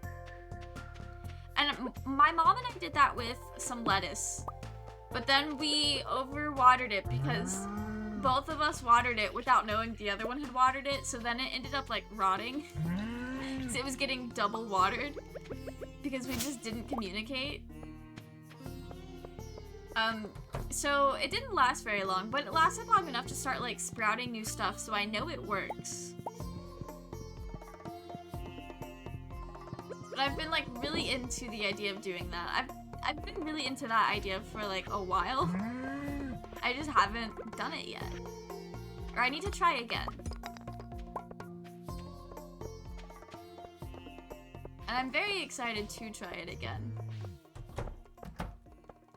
And my mom and I did that with some lettuce, but then we overwatered it because both of us watered it without knowing the other one had watered it, so then it ended up, like, rotting because it was getting double watered because we just didn't communicate. So it didn't last very long, but it lasted long enough to start, like, sprouting new stuff, so I know it works. But I've been like really into the idea of doing that. I've been really into that idea for like a while. I just haven't done it yet. Or I need to try again. And I'm very excited to try it again.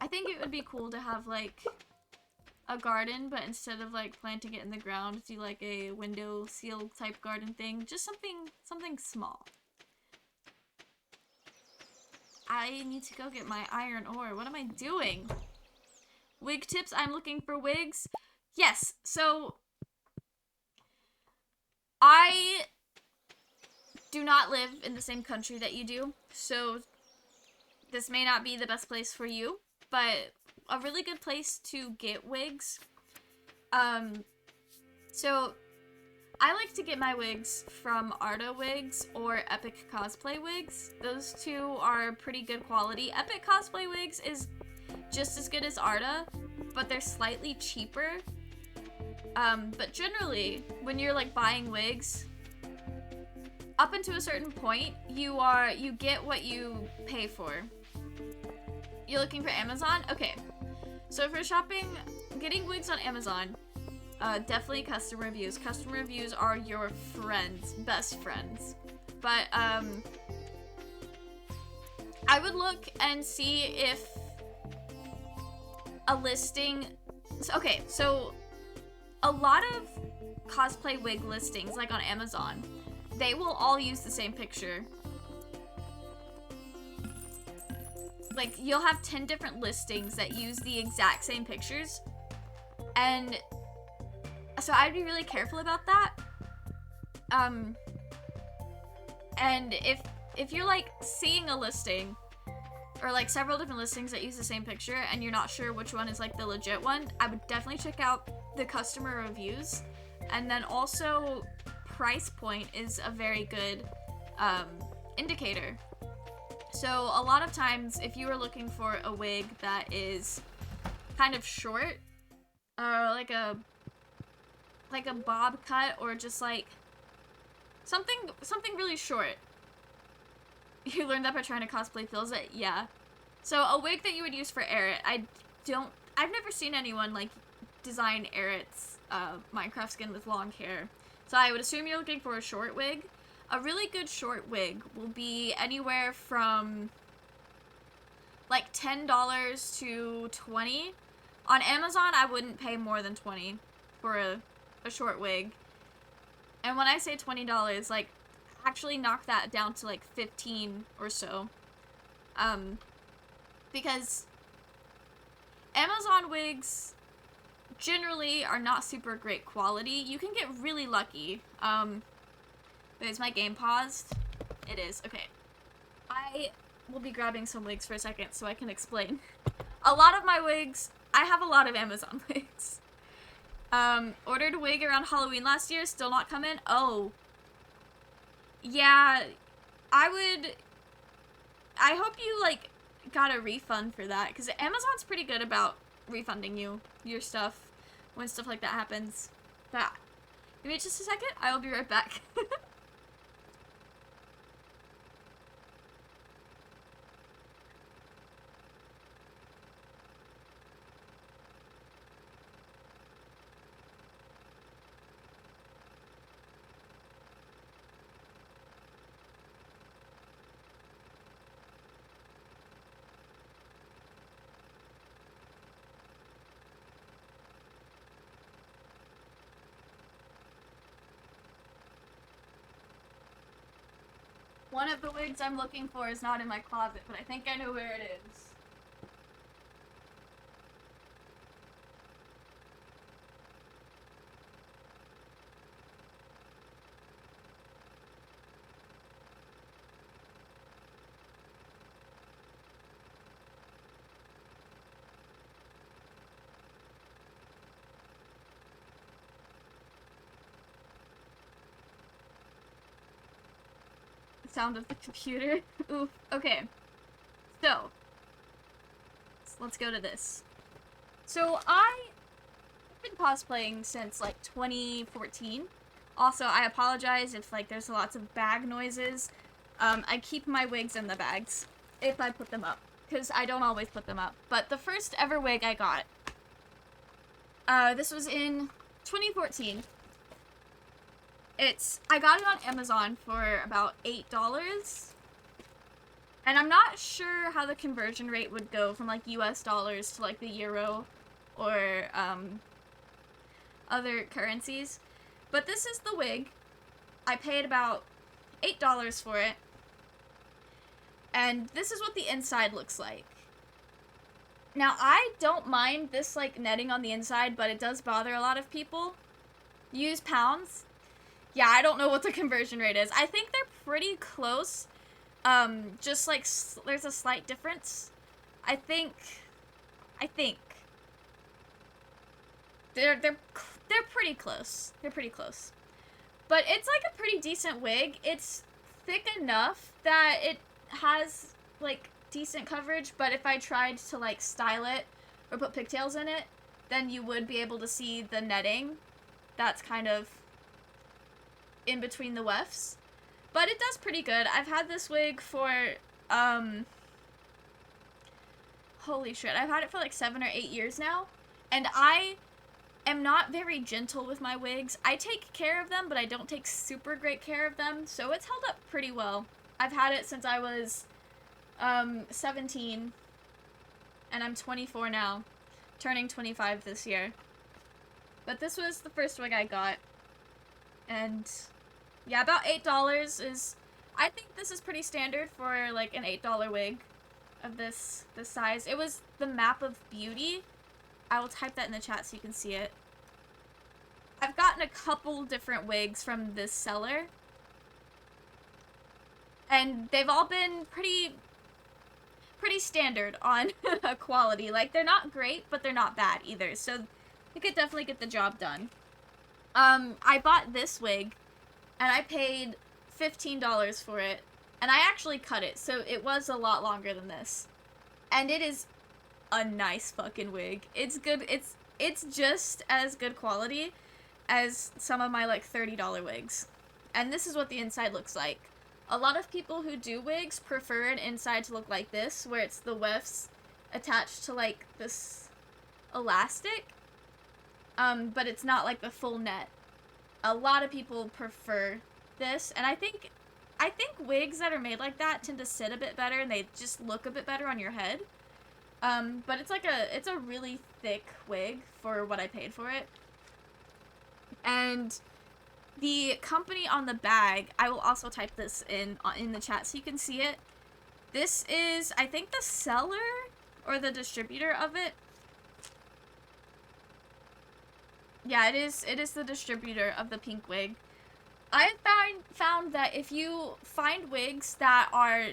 I think it would be cool to have like a garden, but instead of like planting it in the ground, do like a window seal type garden thing. Just something small. I need to go get my iron ore. What am I doing? Wig tips, I'm looking for wigs. Yes, so I do not live in the same country that you do, so this may not be the best place for you, but a really good place to get wigs. So I like to get my wigs from Arta Wigs or Epic Cosplay Wigs. Those two are pretty good quality. Epic Cosplay Wigs is just as good as Arta, but they're slightly cheaper. But generally, when you're like buying wigs, up until a certain point, you get what you pay for. You're looking for Amazon? Okay. So for shopping, getting wigs on Amazon, definitely custom reviews. Custom reviews are your friends, best friends. But, I would look and see if a listing... Okay, so a lot of cosplay wig listings, like on Amazon, they will all use the same picture. Like, you'll have 10 different listings that use the exact same pictures. And so I'd be really careful about that. And if you're like seeing a listing or like several different listings that use the same picture and you're not sure which one is like the legit one, I would definitely check out the customer reviews. And then also price point is a very good indicator. So a lot of times if you are looking for a wig that is kind of short, like a bob cut, or just like something really short. You learned that by trying to cosplay Phil's it? Yeah. So a wig that you would use for Elliott, I've never seen anyone like design Elliott's Minecraft skin with long hair. So I would assume you're looking for a short wig. A really good short wig will be anywhere from like $10 to $20. On Amazon, I wouldn't pay more than $20 for a short wig. And when I say $20, like, actually knock that down to like 15 or so. Because Amazon wigs generally are not super great quality. You can get really lucky. Wait, is my game paused? It is. Okay. I will be grabbing some wigs for a second so I can explain. A lot of my wigs, I have a lot of Amazon wigs. Ordered a wig around Halloween last year, still not come in? Oh. Yeah, I hope you, like, got a refund for that, because Amazon's pretty good about refunding you your stuff when stuff like that happens. But, give me just a second, I will be right back. One of the wigs I'm looking for is not in my closet, but I think I know where it is. Sound of the computer. Ooh, okay. So, let's go to this. So, I've been cosplaying since, like, 2014. Also, I apologize if, like, there's lots of bag noises. I keep my wigs in the bags if I put them up, because I don't always put them up. But the first ever wig I got, this was in 2014. I got it on Amazon for about $8. And I'm not sure how the conversion rate would go from, like, US dollars to, like, the euro or, other currencies. But this is the wig. I paid about $8 for it. And this is what the inside looks like. Now, I don't mind this, like, netting on the inside, but it does bother a lot of people. Use pounds. Yeah, I don't know what the conversion rate is. I think they're pretty close. Just, like, there's a slight difference. I think they're pretty close. They're pretty close. But it's, like, a pretty decent wig. It's thick enough that it has, like, decent coverage, but if I tried to, like, style it or put pigtails in it, then you would be able to see the netting that's kind of in between the wefts. But it does pretty good. I've had this wig for, holy shit, I've had it for like 7 or 8 years now, and I am not very gentle with my wigs. I take care of them, but I don't take super great care of them, so it's held up pretty well. I've had it since I was, 17, and I'm 24 now, turning 25 this year. But this was the first wig I got, and yeah, about $8 is, I think this is pretty standard for, like, an $8 wig of this size. It was the Map of Beauty. I will type that in the chat so you can see it. I've gotten a couple different wigs from this seller, and they've all been pretty standard on quality. Like, they're not great, but they're not bad either, so they could definitely get the job done. I bought this wig, and I paid $15 for it, and I actually cut it, so it was a lot longer than this. And it is a nice fucking wig. It's good. It's just as good quality as some of my, like, $30 wigs. And this is what the inside looks like. A lot of people who do wigs prefer an inside to look like this, where it's the wefts attached to, like, this elastic, but it's not, like, the full net. A lot of people prefer this, and I think wigs that are made like that tend to sit a bit better, and they just look a bit better on your head. But it's a really thick wig for what I paid for it. And the company on the bag, I will also type this in the chat so you can see it. This is, I think, the seller or the distributor of it. Yeah, it is the distributor of the pink wig. I found that if you find wigs that are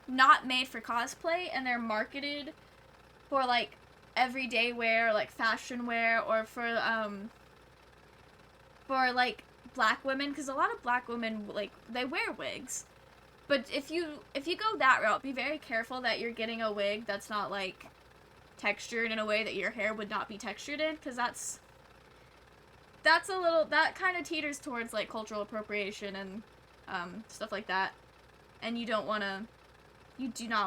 not made for cosplay and they're marketed for, like, everyday wear, like fashion wear, or for like black women, because a lot of black women, like, they wear wigs. But if you go that route, be very careful that you're getting a wig that's not, like, textured in a way that your hair would not be textured in, because that kind of teeters towards, like, cultural appropriation and stuff like that, and you do not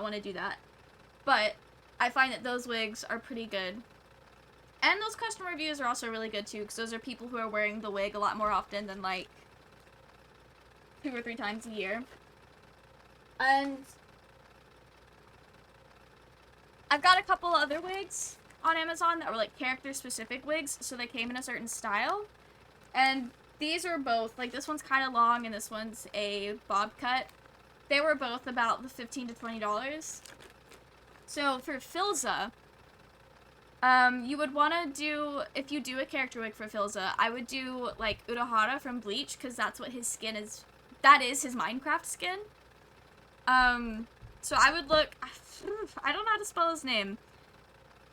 want to do that. But I find that those wigs are pretty good, and those customer reviews are also really good too, because those are people who are wearing the wig a lot more often than, like, 2 or 3 times a year. And I've got a couple other wigs on Amazon that were, like, character-specific wigs, so they came in a certain style. And these are both, like, this one's kind of long and this one's a bob cut. They were both about the $15 to $20. So for Philza, you would want to do, if you do a character wig for Philza, I would do, like, Urahara from Bleach, because that's what his skin is. That is his Minecraft skin. So I would look, I don't know how to spell his name,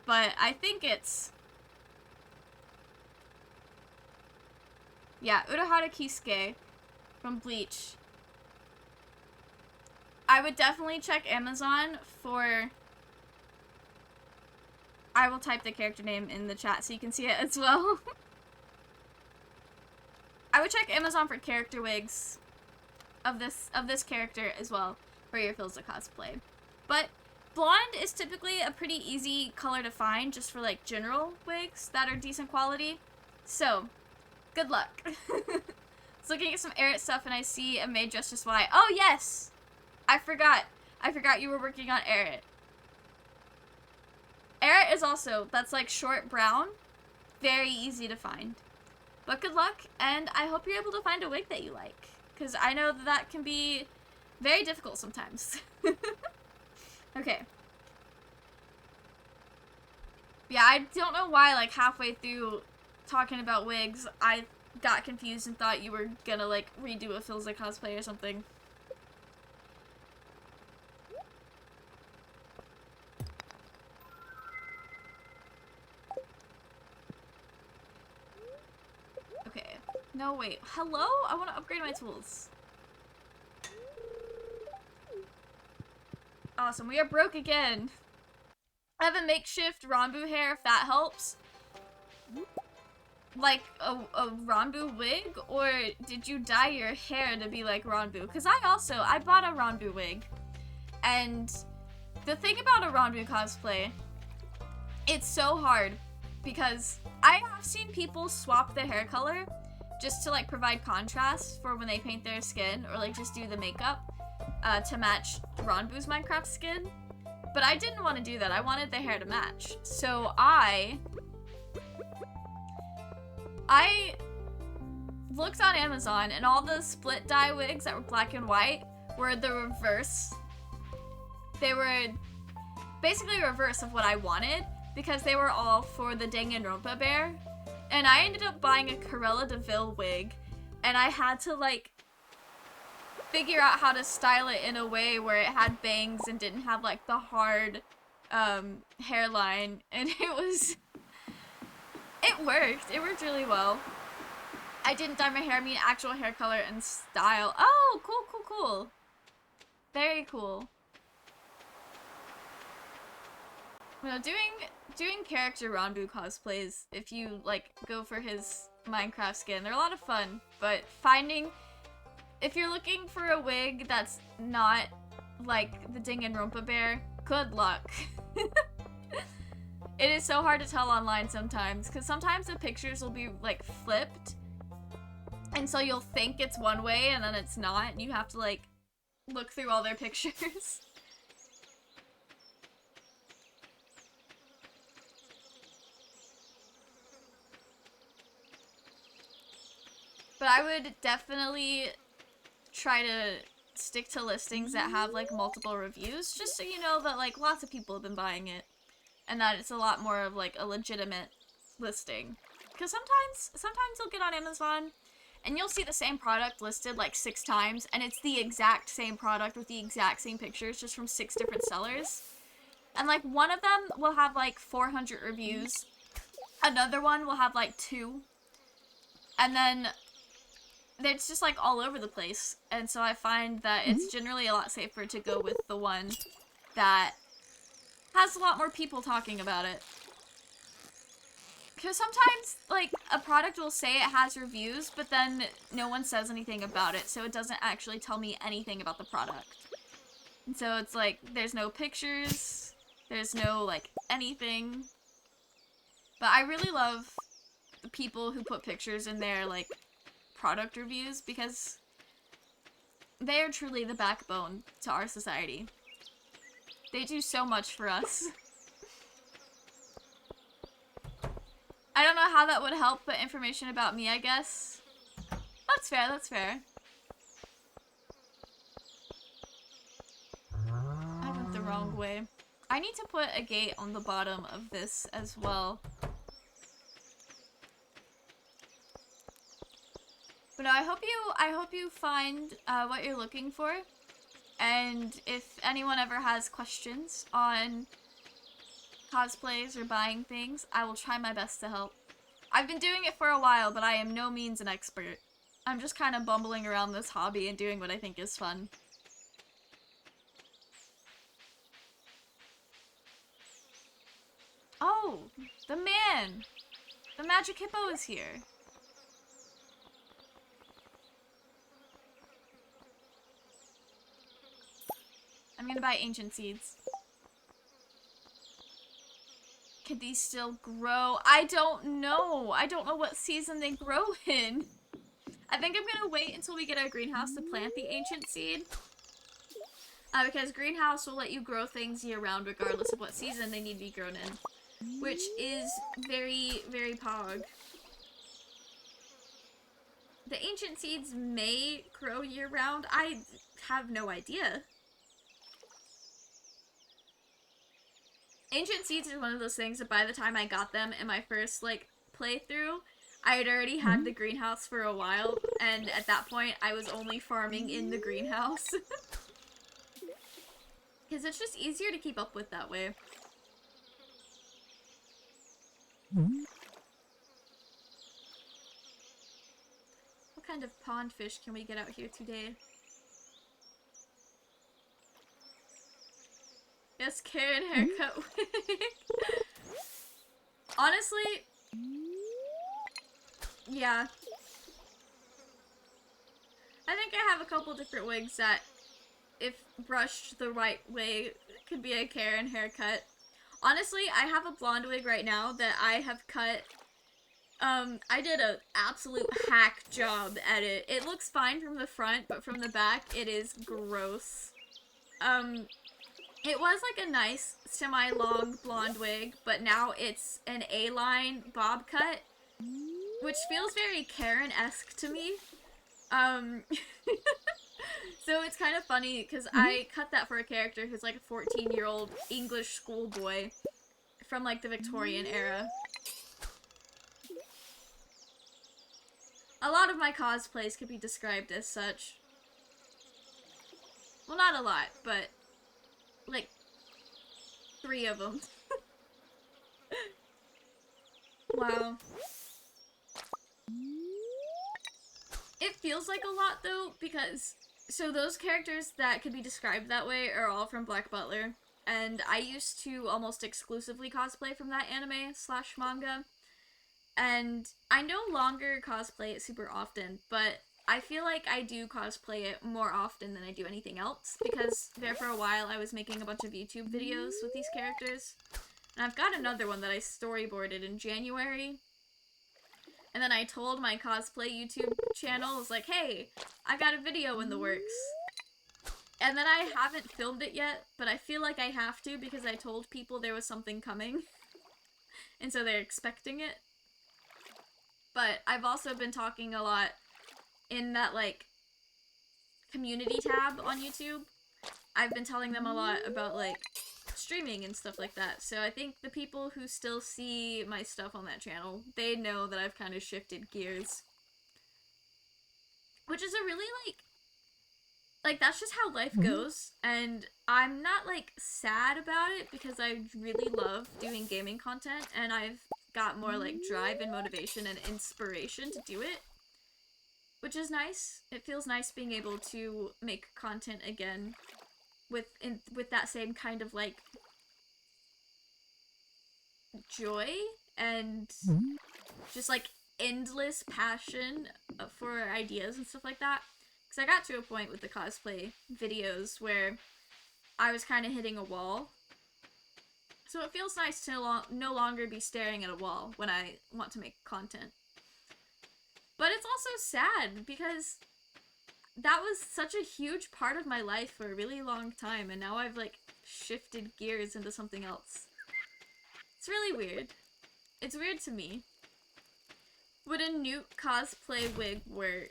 but I think it's, yeah, Urahara Kisuke from Bleach. I would definitely check Amazon for, I will type the character name in the chat so you can see it as well. I would check Amazon for character wigs of this character as well for your Philza cosplay. But blonde is typically a pretty easy color to find just for like general wigs that are decent quality. So, good luck. I was looking at some Elliott stuff and I see a maid dressed as Y. Oh yes! I forgot you were working on Elliott. Elliott is also, that's like short brown. Very easy to find. But good luck, and I hope you're able to find a wig that you like. Because I know that can be very difficult sometimes. Okay. Yeah, I don't know why, like, halfway through talking about wigs, I got confused and thought you were gonna, like, redo a Philza cosplay or something. Okay. No, wait. Hello? I want to upgrade my tools. Awesome. We are broke again. I have a makeshift Ranbu hair if that helps. Like a Ranbu wig? Or did you dye your hair to be like Ranbu? Because I bought a Ranbu wig. And the thing about a Ranbu cosplay, it's so hard. Because I have seen people swap their hair color just to like provide contrast for when they paint their skin or like just do the makeup to match Ranbu's Minecraft skin. But I didn't want to do that. I wanted the hair to match. So I looked on Amazon and all the split dye wigs that were black and white were the reverse. They were basically a reverse of what I wanted because they were all for the Danganronpa bear. And I ended up buying a Cruella de Vil wig and I had to like figure out how to style it in a way where it had bangs and didn't have like the hard hairline, and it worked really well. I didn't dye my hair, I mean actual hair color and style. Oh, cool. Very cool. You know, doing character Ranbu cosplays, if you like go for his Minecraft skin, they're a lot of fun, but if you're looking for a wig that's not like the Danganronpa bear, good luck. It is so hard to tell online sometimes, because sometimes the pictures will be like flipped, and so you'll think it's one way and then it's not, and you have to like look through all their pictures. But I would definitely try to stick to listings that have like multiple reviews, just so you know that like lots of people have been buying it and that it's a lot more of like a legitimate listing. Because sometimes you'll get on Amazon and you'll see the same product listed like 6 times and it's the exact same product with the exact same pictures just from 6 different sellers. And like one of them will have like 400 reviews, another one will have like 2, and then it's just like all over the place, and so I find that it's generally a lot safer to go with the one that has a lot more people talking about it. Because sometimes, like, a product will say it has reviews, but then no one says anything about it, so it doesn't actually tell me anything about the product. And so it's like, there's no pictures, there's no, like, anything. But I really love the people who put pictures in their, like, product reviews, because they are truly the backbone to our society. They do so much for us. I don't know how that would help, but information about me, I guess. That's fair, that's fair. I went the wrong way. I need to put a gate on the bottom of this as well. But no, I hope you find what you're looking for. And if anyone ever has questions on cosplays or buying things, I will try my best to help. I've been doing it for a while, but I am no means an expert. I'm just kind of bumbling around this hobby and doing what I think is fun. Oh, the man! The magic hippo is here. I'm gonna buy ancient seeds. Can these still grow? I don't know. I don't know what season they grow in. I think I'm gonna wait until we get our greenhouse to plant the ancient seed. Because greenhouse will let you grow things year-round regardless of what season they need to be grown in. Which is very, very pog. The ancient seeds may grow year-round. I have no idea. Ancient seeds is one of those things that by the time I got them in my first, like, playthrough, I had already had the greenhouse for a while, and at that point, I was only farming in the greenhouse. Because it's just easier to keep up with that way. What kind of pond fish can we get out here today? Yes, Karen haircut wig. Honestly, yeah. I think I have a couple different wigs that, if brushed the right way, could be a Karen haircut. Honestly, I have a blonde wig right now that I have cut. I did an absolute hack job at it. It looks fine from the front, but from the back, it is gross. It was like a nice semi-long blonde wig, but now it's an A-line bob cut, which feels very Karen-esque to me. So it's kind of funny because I cut that for a character who's like a 14-year-old English schoolboy from like the Victorian era. A lot of my cosplays could be described as such. Well, not a lot, but like 3 of them. Wow. It feels like a lot though, because so those characters that could be described that way are all from Black Butler, and I used to almost exclusively cosplay from that anime slash manga, and I no longer cosplay it super often, but I feel like I do cosplay it more often than I do anything else, because there for a while I was making a bunch of YouTube videos with these characters, and I've got another one that I storyboarded in January. And then I told my cosplay YouTube channel, I was like, hey, I got a video in the works. And then I haven't filmed it yet, but I feel like I have to because I told people there was something coming. And so they're expecting it. But I've also been talking a lot in that, like, community tab on YouTube. I've been telling them a lot about, like, streaming and stuff like that, so I think the people who still see my stuff on that channel, they know that I've kind of shifted gears. Which is a really, like, that's just how life goes, and I'm not, like, sad about it, because I really love doing gaming content, and I've got more, like, drive and motivation and inspiration to do it, which is nice. It feels nice being able to make content again with that same kind of, like, joy and just, like, endless passion for ideas and stuff like that. Because I got to a point with the cosplay videos where I was kind of hitting a wall. So it feels nice to no longer be staring at a wall when I want to make content. But it's also sad because that was such a huge part of my life for a really long time, and now I've, like, shifted gears into something else. It's really weird. It's weird to me. Would a Newt cosplay wig work?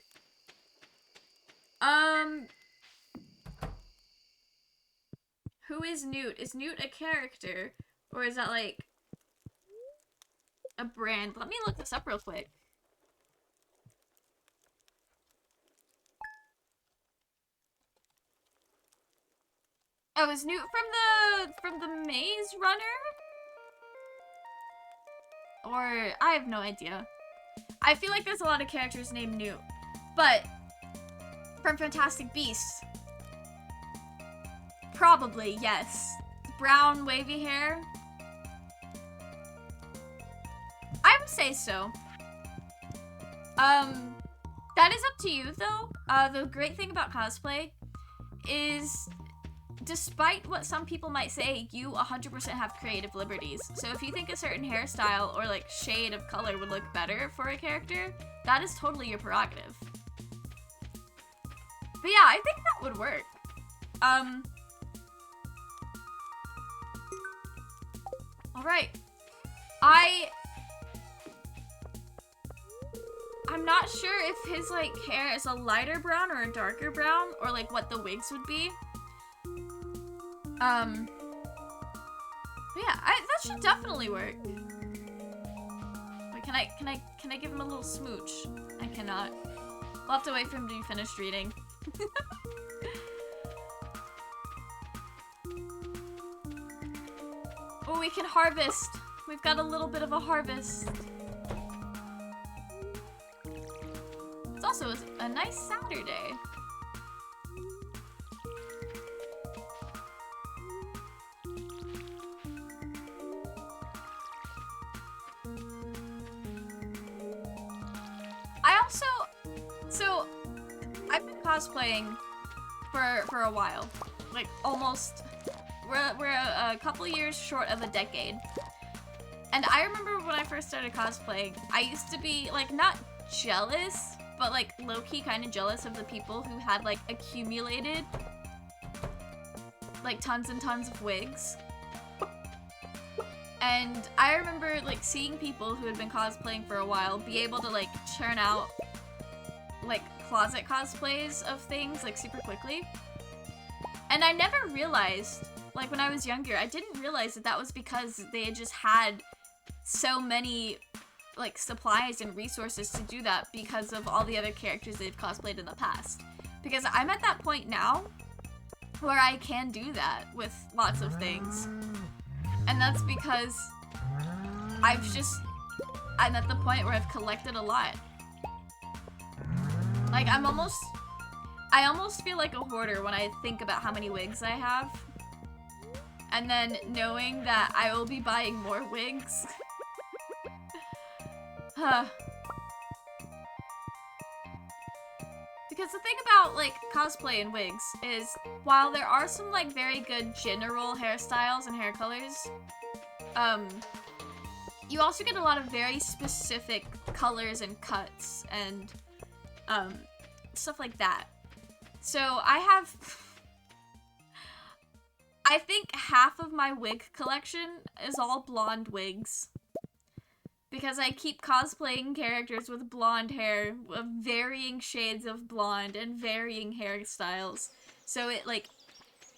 Who is Newt? Is Newt a character? Or is that, like, a brand? Let me look this up real quick. Oh, is Newt from the Maze Runner? Or, I have no idea. I feel like there's a lot of characters named Newt. But, from Fantastic Beasts. Probably, yes. Brown, wavy hair. I would say so. That is up to you, though. The great thing about cosplay is despite what some people might say, you 100% have creative liberties. So if you think a certain hairstyle or like shade of color would look better for a character, that is totally your prerogative. But yeah, I think that would work. Alright. I'm not sure if his like hair is a lighter brown or a darker brown, or like what the wigs would be. But yeah, that should definitely work. Wait, can I give him a little smooch? I cannot. We'll have to wait for him to be finished reading. Oh, we can harvest. We've got a little bit of a harvest. It's also a nice Saturday. So I've been cosplaying for a while, like almost. We're a couple years short of a decade. And I remember when I first started cosplaying, I used to be like not jealous, but like low-key kind of jealous of the people who had like accumulated like tons and tons of wigs. And I remember like seeing people who had been cosplaying for a while be able to like churn out like closet cosplays of things like super quickly. And I never realized, like when I was younger, I didn't realize that was because they had just had so many like supplies and resources to do that because of all the other characters they've cosplayed in the past. Because I'm at that point now where I can do that with lots of things. And that's because I'm at the point where I've collected a lot. Like I almost feel like a hoarder when I think about how many wigs I have. And then knowing that I will be buying more wigs. Because the thing about like cosplay and wigs is while there are some like very good general hairstyles and hair colors, you also get a lot of very specific colors and cuts and stuff like that. So I think half of my wig collection is all blonde wigs. Because I keep cosplaying characters with blonde hair, of varying shades of blonde and varying hairstyles. So it like,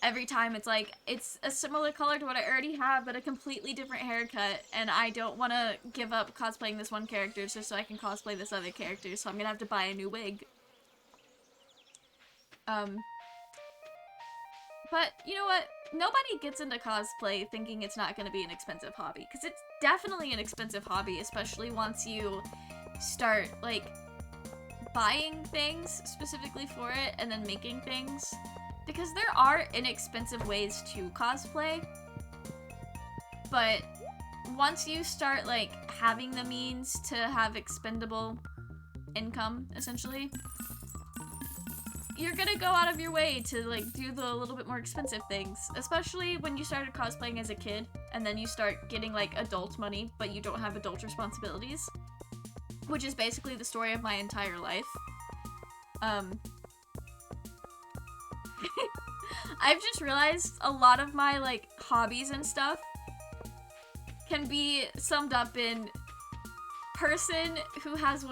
every time it's like, it's a similar color to what I already have, but a completely different haircut. And I don't want to give up cosplaying this one character just so I can cosplay this other character. So I'm gonna have to buy a new wig. But you know what? Nobody gets into cosplay thinking it's not going to be an expensive hobby, because it's definitely an expensive hobby, especially once you start, like, buying things specifically for it and then making things. Because there are inexpensive ways to cosplay, but once you start, like, having the means to have expendable income, essentially, you're gonna go out of your way to, like, do the little bit more expensive things. Especially when you started cosplaying as a kid, and then you start getting, like, adult money, but you don't have adult responsibilities. Which is basically the story of my entire life. I've just realized a lot of my, like, hobbies and stuff can be summed up in person who has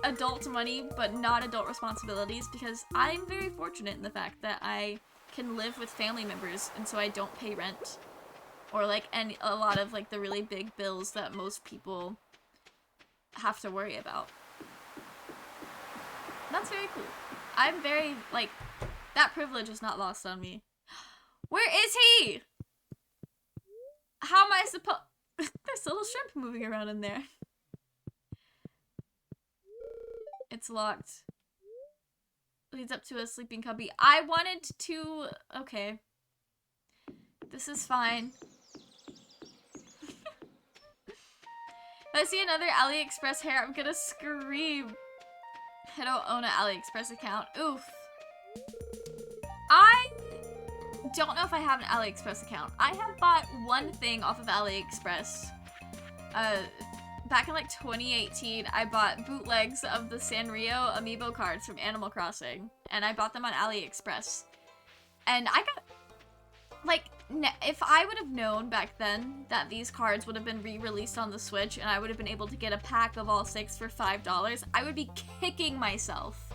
adult money but not adult responsibilities, because I'm very fortunate in the fact that I can live with family members and so I don't pay rent or like a lot of like the really big bills that most people have to worry about. That's very cool. I'm very like, that privilege is not lost on me. Where is he? How am I supposed? There's a little shrimp moving around in there. It's locked. Leads up to a sleeping cubby. I wanted to... Okay. This is fine. If I see another AliExpress hair, I'm gonna scream. I don't own an AliExpress account. Oof. I don't know if I have an AliExpress account. I have bought one thing off of AliExpress. Back in like 2018, I bought bootlegs of the Sanrio amiibo cards from Animal Crossing, and I bought them on AliExpress. And I got, like, if I would have known back then that these cards would have been re-released on the Switch and I would have been able to get a pack of all 6 for $5, I would be kicking myself.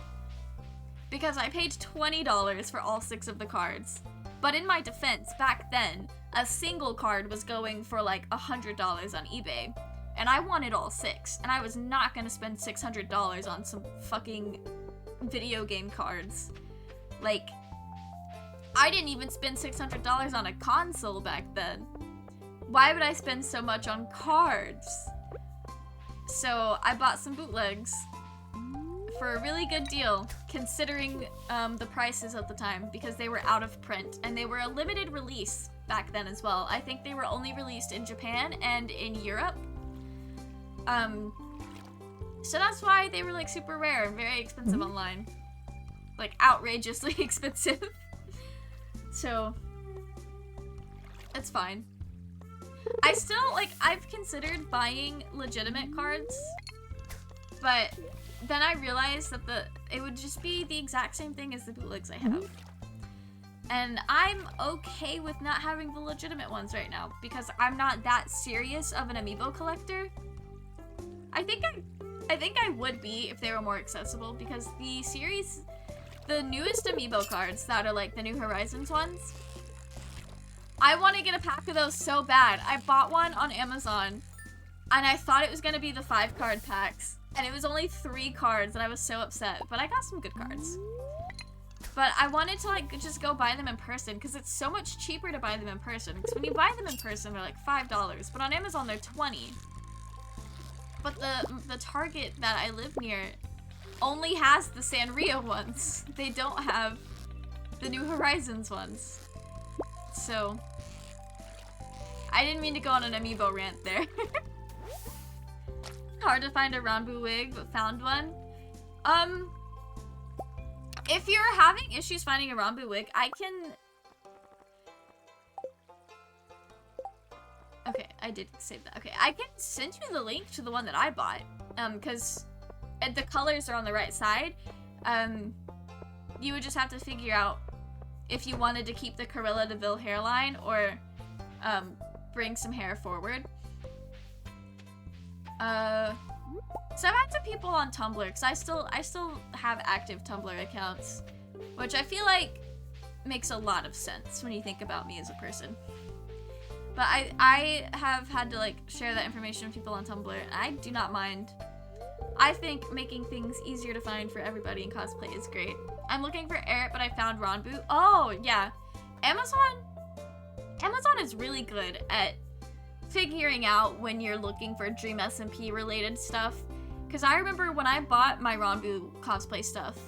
Because I paid $20 for all 6 of the cards. But in my defense, back then, a single card was going for like $100 on eBay. And I wanted all 6. And I was not gonna spend $600 on some fucking video game cards. Like, I didn't even spend $600 on a console back then. Why would I spend so much on cards? So I bought some bootlegs for a really good deal, considering the prices at the time, because they were out of print, and they were a limited release back then as well. I think they were only released in Japan and in Europe. So that's why they were like super rare and very expensive online. Like outrageously expensive. So, it's fine. I still, like, I've considered buying legitimate cards, but then I realized that it would just be the exact same thing as the bootlegs I have. And I'm okay with not having the legitimate ones right now, because I'm not that serious of an amiibo collector. I think I would be if they were more accessible, because the newest amiibo cards that are like the New Horizons ones, I want to get a pack of those so bad. I bought one on Amazon, and I thought it was going to be the 5 card packs, and it was only 3 cards, and I was so upset, but I got some good cards. But I wanted to like just go buy them in person, because it's so much cheaper to buy them in person, because when you buy them in person, they're like $5, but on Amazon, they're $20. But the Target that I live near only has the Sanrio ones. They don't have the New Horizons ones. So, I didn't mean to go on an amiibo rant there. Hard to find a Ranbu wig, but found one. If you're having issues finding a Ranbu wig, I can... Okay, I did save that. Okay, I can send you the link to the one that I bought. Because the colors are on the right side. You would just have to figure out if you wanted to keep the Cruella de Vil hairline or bring some hair forward. So I've had some people on Tumblr, because I still have active Tumblr accounts, which I feel like makes a lot of sense when you think about me as a person. But I have had to like share that information with people on Tumblr, and I do not mind. I think making things easier to find for everybody in cosplay is great. I'm looking for Elliott, but I found Ranbu. Oh, yeah. Amazon is really good at figuring out when you're looking for Dream SMP related stuff. Because I remember when I bought my Ranbu cosplay stuff,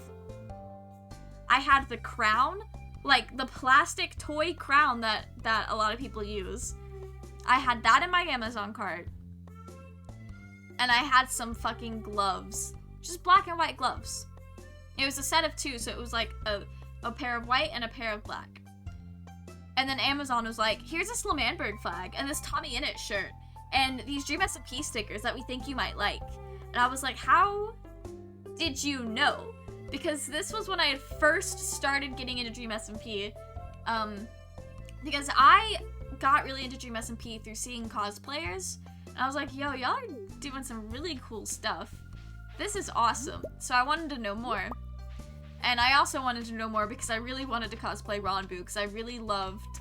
I had the crown, like the plastic toy crown that a lot of people use. I had that in my Amazon cart. And I had some fucking gloves. Just black and white gloves. It was a set of 2, so it was like a pair of white and a pair of black. And then Amazon was like, here's a Slamanberg flag and this Tommy Innit shirt and these Dream SMP stickers that we think you might like. And I was like, how did you know? Because this was when I had first started getting into Dream SMP. Because I got really into Dream SMP through seeing cosplayers. And I was like, yo, y'all are doing some really cool stuff. This is awesome. So I wanted to know more. And I also wanted to know more because I really wanted to cosplay Ranbu, because I really loved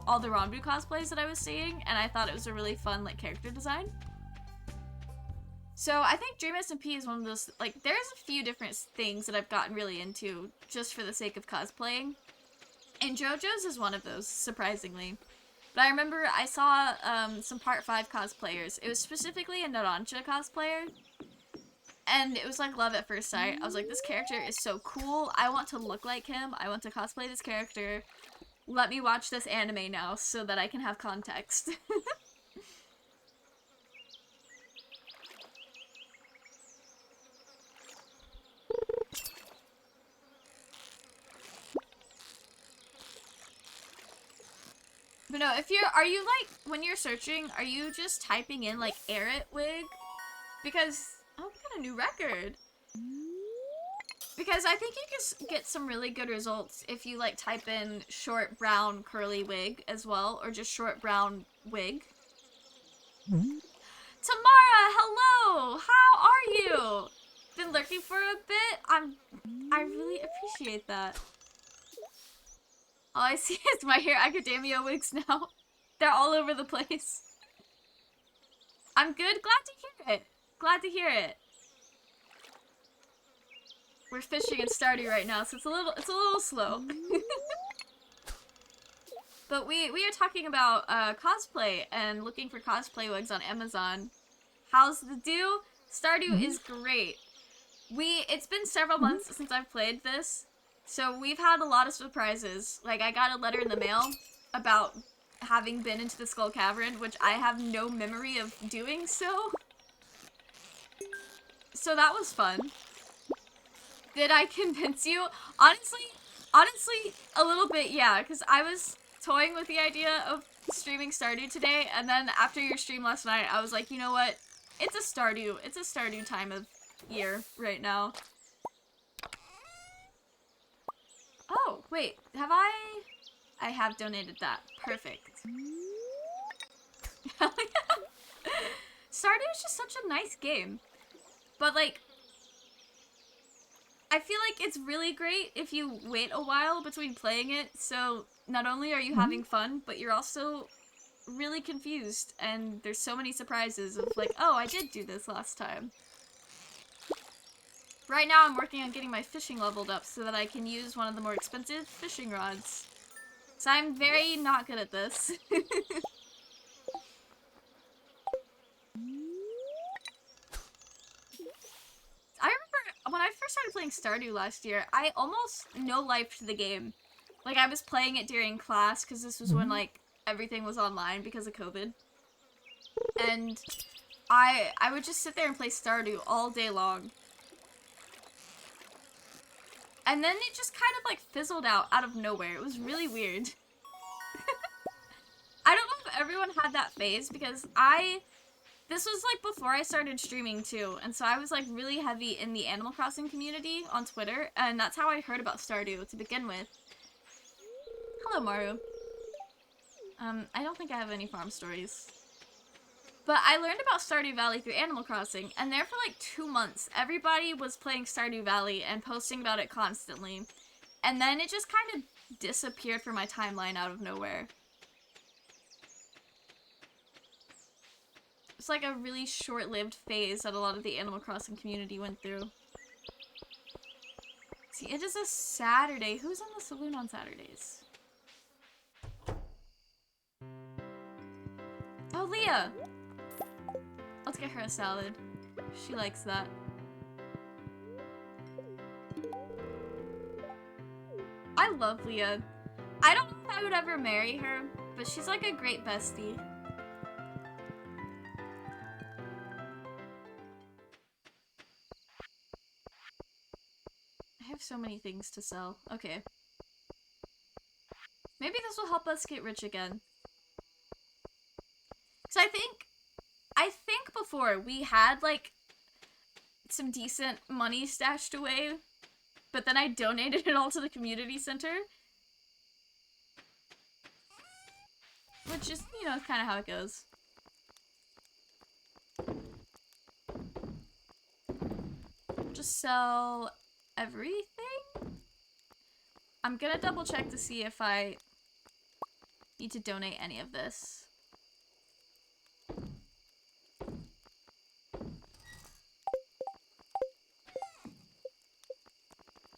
all the Ranbu cosplays that I was seeing, and I thought it was a really fun like character design. So I think Dream SMP is one of those, like, there's a few different things that I've gotten really into just for the sake of cosplaying. And JoJo's is one of those, surprisingly. But I remember I saw some Part 5 cosplayers. It was specifically a Narancia cosplayer. And it was like love at first sight. I was like, this character is so cool. I want to look like him. I want to cosplay this character. Let me watch this anime now so that I can have context. But no, if are you like, when you're searching, are you just typing in like Elliott wig? Because, oh, we got a new record. Because I think you can get some really good results if you like type in short brown curly wig as well, or just short brown wig. Tamara, hello! How are you? Been lurking for a bit? I really appreciate that. All I see is My Hero Academia wigs now. They're all over the place. I'm good. Glad to hear it. Glad to hear it. We're fishing in Stardew right now, so it's a little slow. But we are talking about cosplay and looking for cosplay wigs on Amazon. How's the do? Stardew is great. It's been several months since I've played this, so we've had a lot of surprises. Like, I got a letter in the mail about having been into the Skull Cavern, which I have no memory of doing so. So that was fun. Did I convince you? Honestly, a little bit, yeah, because I was toying with the idea of streaming Stardew today, and then after your stream last night, I was like, you know what? It's a Stardew time of year right now. Oh, wait, have I have donated that. Perfect. Hell yeah. Stardew is just such a nice game. But, like, I feel like it's really great if you wait a while between playing it, so not only are you having fun, but you're also really confused, and there's so many surprises of like, oh, I did do this last time. Right now I'm working on getting my fishing leveled up so that I can use one of the more expensive fishing rods. So I'm very not good at this. I remember when I first started playing Stardew last year, I almost no-lifed the game. Like, I was playing it during class, because this was when, like, everything was online because of COVID. And I would just sit there and play Stardew all day long. And then it just kind of, like, fizzled out of nowhere. It was really weird. I don't know if everyone had that phase, because this was, like, before I started streaming, too. And so I was, like, really heavy in the Animal Crossing community on Twitter. And that's how I heard about Stardew to begin with. Hello, Maru. I don't think I have any farm stories. But I learned about Stardew Valley through Animal Crossing, and there for like 2 months, everybody was playing Stardew Valley and posting about it constantly. And then it just kind of disappeared from my timeline out of nowhere. It's like a really short-lived phase that a lot of the Animal Crossing community went through. See, it is a Saturday. Who's in the saloon on Saturdays? Oh, Leah! Let's get her a salad. She likes that. I love Leah. I don't know if I would ever marry her, but she's like a great bestie. I have so many things to sell. Okay. Maybe this will help us get rich again. So I think before we had like some decent money stashed away, but then I donated it all to the community center. Which is, you know, kind of how it goes. Just sell everything? I'm gonna double check to see if I need to donate any of this.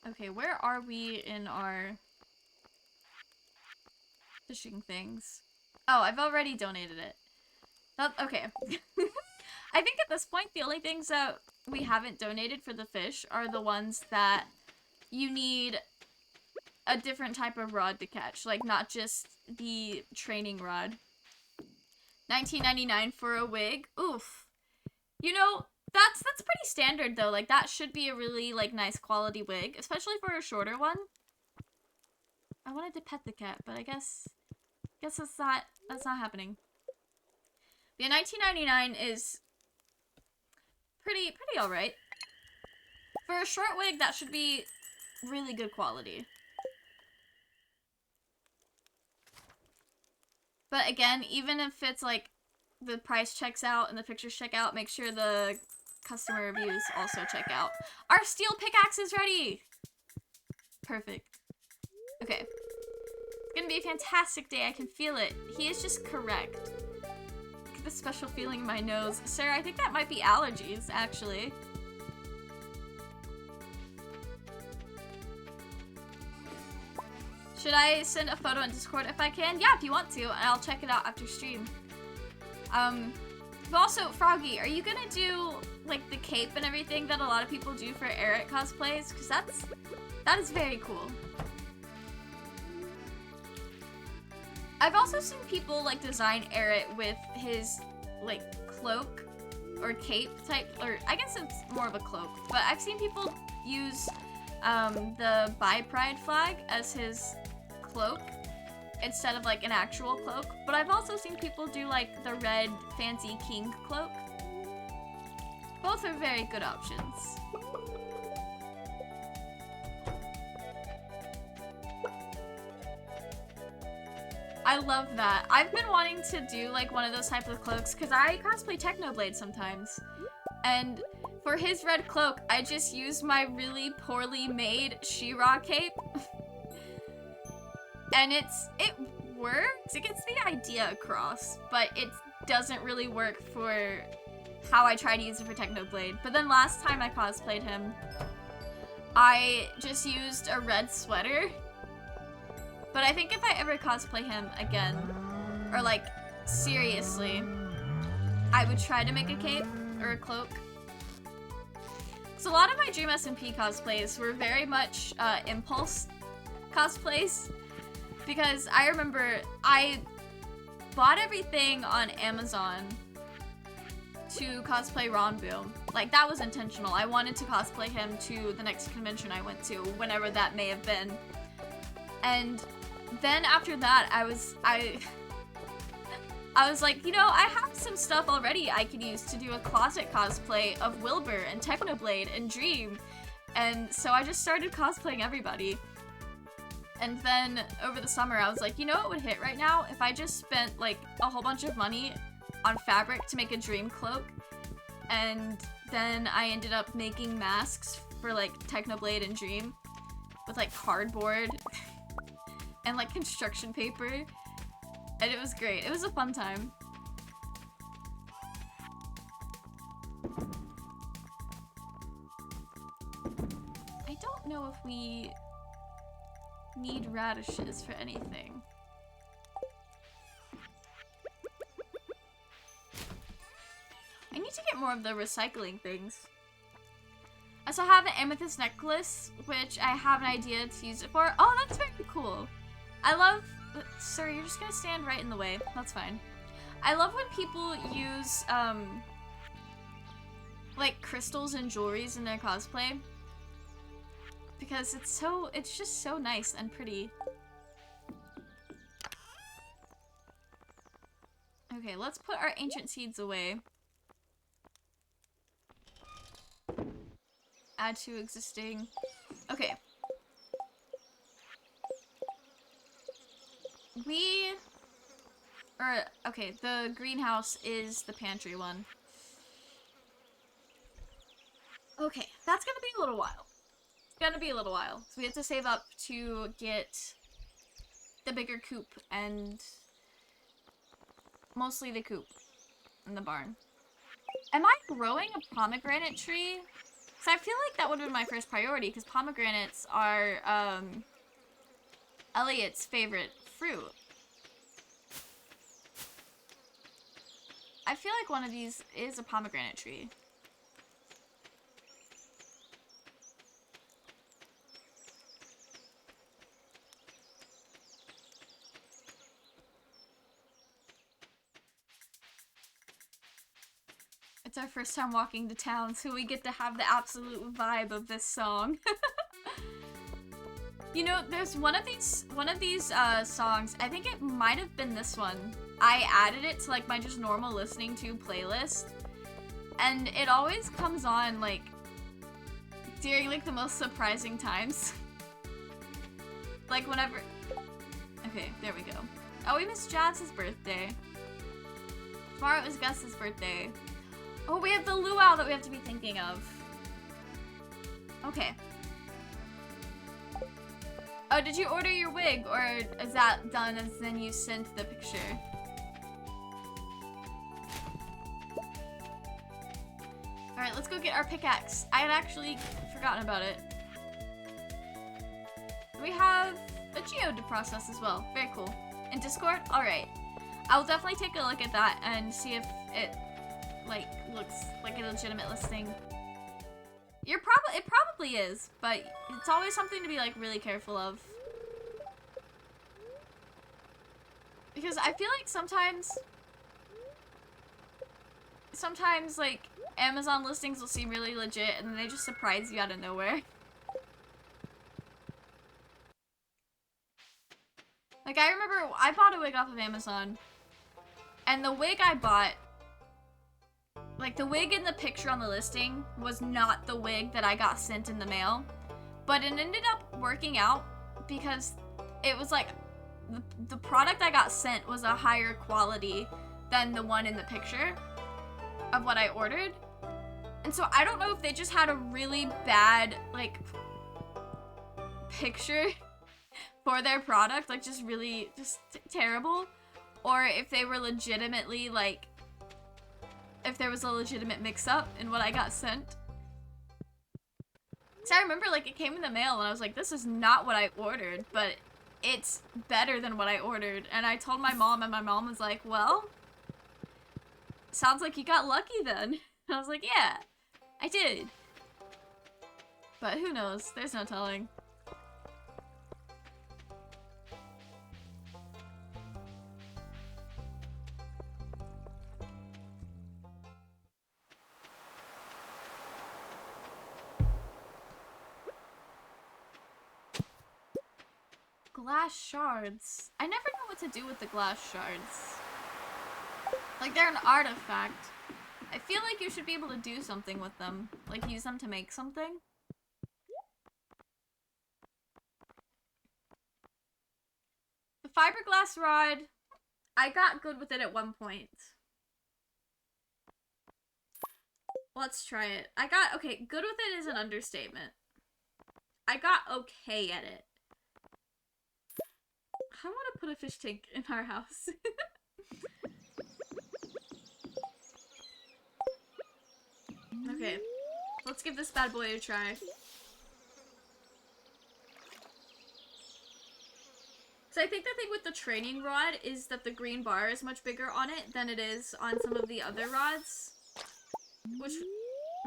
Okay, where are we in our fishing things? Oh, I've already donated it. Okay. I think at this point, the only things that we haven't donated for the fish are the ones that you need a different type of rod to catch. Like, not just the training rod. $19.99 for a wig. Oof. You know, that's pretty standard, though. Like, that should be a really, like, nice quality wig. Especially for a shorter one. I wanted to pet the cat, but I guess Guess that's not happening. The 1999 is pretty alright. For a short wig, that should be really good quality. But again, even if it's like the price checks out and the pictures check out, make sure the customer reviews also check out. Our steel pickaxe is ready! Perfect. Okay. It's gonna be a fantastic day, I can feel it. He is just correct. Get the special feeling in my nose. Sir, I think that might be allergies, actually. Should I send a photo in Discord if I can? Yeah, if you want to, and I'll check it out after stream. But also, Froggy, are you gonna do, like, the cape and everything that a lot of people do for Eric cosplays? Because that is very cool. I've also seen people, like, design Eric with his, like, cloak or cape type, or I guess it's more of a cloak, but I've seen people use, the Bi Pride flag as his cloak instead of like an actual cloak, but I've also seen people do like the red fancy king cloak. Both are very good options. I love that. I've been wanting to do like one of those type of cloaks because I cosplay Technoblade sometimes, and for his red cloak I just used my really poorly made She-Ra cape. And it works, it gets the idea across, but it doesn't really work for how I try to use it for Technoblade. But then last time I cosplayed him, I just used a red sweater. But I think if I ever cosplay him again, or like, seriously, I would try to make a cape or a cloak. So a lot of my Dream SMP cosplays were very much impulse cosplays. Because I remember I bought everything on Amazon to cosplay Ronbu. Like, that was intentional. I wanted to cosplay him to the next convention I went to, whenever that may have been. And then after that, I was like, you know, I have some stuff already I could use to do a closet cosplay of Wilbur and Technoblade and Dream. And so I just started cosplaying everybody. And then over the summer, I was like, you know what would hit right now? If I just spent like a whole bunch of money on fabric to make a Dream cloak, and then I ended up making masks for like Technoblade and Dream with like cardboard and like construction paper, and it was great. It was a fun time. I don't know if we need radishes for anything. I need to get more of the recycling things. I still have an amethyst necklace, which I have an idea to use it for. Oh, that's very cool. I love... Sir, you're just gonna stand right in the way. That's fine. I love when people use, like, crystals and jewelries in their cosplay. Because it's just so nice and pretty. Okay, let's put our ancient seeds away. Add to existing. Okay. Okay, the greenhouse is the pantry one. Okay, that's gonna be a little while. Gonna be a little while. So we have to save up to get the bigger coop, and mostly the coop in the barn. Am I growing a pomegranate tree? Because I feel like that would have been my first priority, because pomegranates are Elliott's favorite fruit. I feel like one of these is a pomegranate tree. It's our first time walking to town, so we get to have the absolute vibe of this song. You know, there's one of these songs, I think it might have been this one. I added it to like my just normal listening to playlist, and it always comes on like during like the most surprising times. Like whenever, okay, there we go. Oh, we missed Jazz's birthday. Tomorrow is Gus's birthday. Oh, we have the luau that we have to be thinking of. Okay. Oh, did you order your wig, or is that done and then you sent the picture? Alright, let's go get our pickaxe. I had actually forgotten about it. We have a geode to process as well. Very cool. In Discord? Alright. I'll definitely take a look at that and see if it, like, looks like a legitimate listing. It probably is, but it's always something to be like really careful of. Because I feel like sometimes like Amazon listings will seem really legit and then they just surprise you out of nowhere. Like I remember I bought a wig off of Amazon, and the wig I bought, like, the wig in the picture on the listing was not the wig that I got sent in the mail. But it ended up working out because it was like, the product I got sent was a higher quality than the one in the picture of what I ordered. And so I don't know if they just had a really bad, like, picture for their product, like, just really, terrible. Or if they were legitimately, like, if there was a legitimate mix-up in what I got sent. So I remember, like, it came in the mail and I was like, this is not what I ordered, but it's better than what I ordered. And I told my mom, and my mom was like, well, sounds like you got lucky then. And I was like, yeah, I did. But who knows? There's no telling. Glass shards. I never know what to do with the glass shards. Like, they're an artifact. I feel like you should be able to do something with them. Like, use them to make something. The fiberglass rod, I got good with it at one point. Let's try it. Okay, good with it is an understatement. I got okay at it. I want to put a fish tank in our house. Okay, let's give this bad boy a try. So I think the thing with the training rod is that the green bar is much bigger on it than it is on some of the other rods, which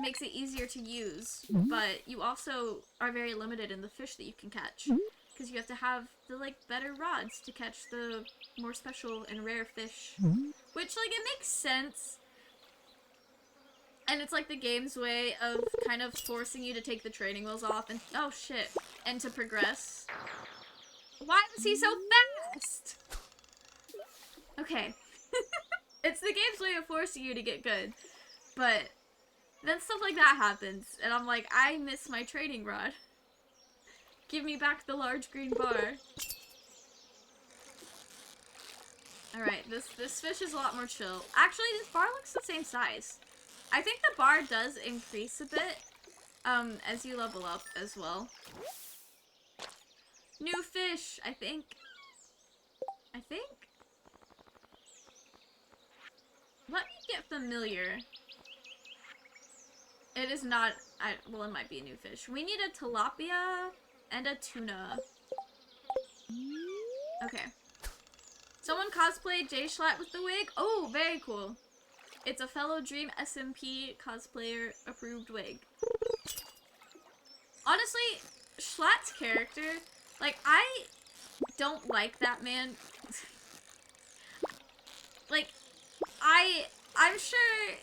makes it easier to use, but you also are very limited in the fish that you can catch. Because you have to have the, like, better rods to catch the more special and rare fish. Which, like, it makes sense. And it's, like, the game's way of kind of forcing you to take the training wheels off and- oh, shit. And to progress. Why was he so fast? Okay. It's the game's way of forcing you to get good. But then stuff like that happens, and I'm like, I miss my training rod. Give me back the large green bar. Alright, this fish is a lot more chill. Actually, this bar looks the same size. I think the bar does increase a bit, as you level up as well. New fish, I think. Let me get familiar. It is not, well, it might be a new fish. We need a tilapia and a tuna. Okay. Someone cosplayed Jay Schlatt with the wig. Oh, very cool. It's a fellow Dream SMP cosplayer approved wig. Honestly, Schlatt's character, like, I don't like that man. Like, I'm sure,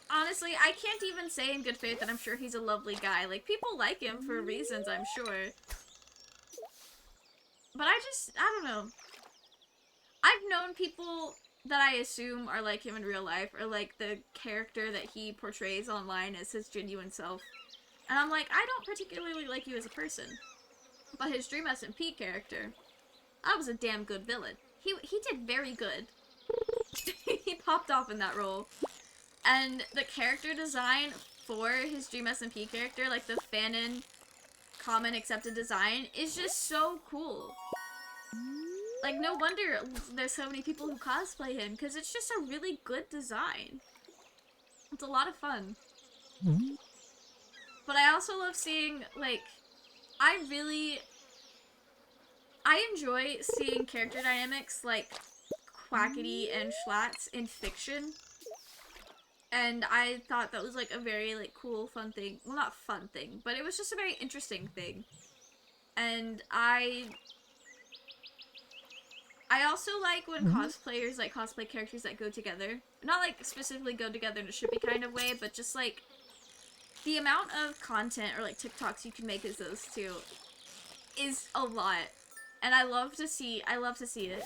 honestly, I can't even say in good faith that I'm sure he's a lovely guy. Like, people like him for reasons, I'm sure. But I don't know. I've known people that I assume are like him in real life, or like the character that he portrays online as his genuine self. And I'm like, I don't particularly like you as a person. But his Dream SMP character, that was a damn good villain. He did very good. He popped off in that role. And the character design for his Dream SMP character, like the fanon common accepted design, is just so cool. Like, no wonder there's so many people who cosplay him, because it's just a really good design. It's a lot of fun. But I also love seeing, like, I enjoy seeing character dynamics like Quackity and Schlatt's in fiction. And I thought that was, like, a very, like, cool, fun thing. Well, not fun thing, but it was just a very interesting thing. And I also like when cosplayers, like, cosplay characters that go together. Not, like, specifically go together in a shippy kind of way, but just, like, the amount of content or, like, TikToks you can make as those two is a lot. And I love to see it.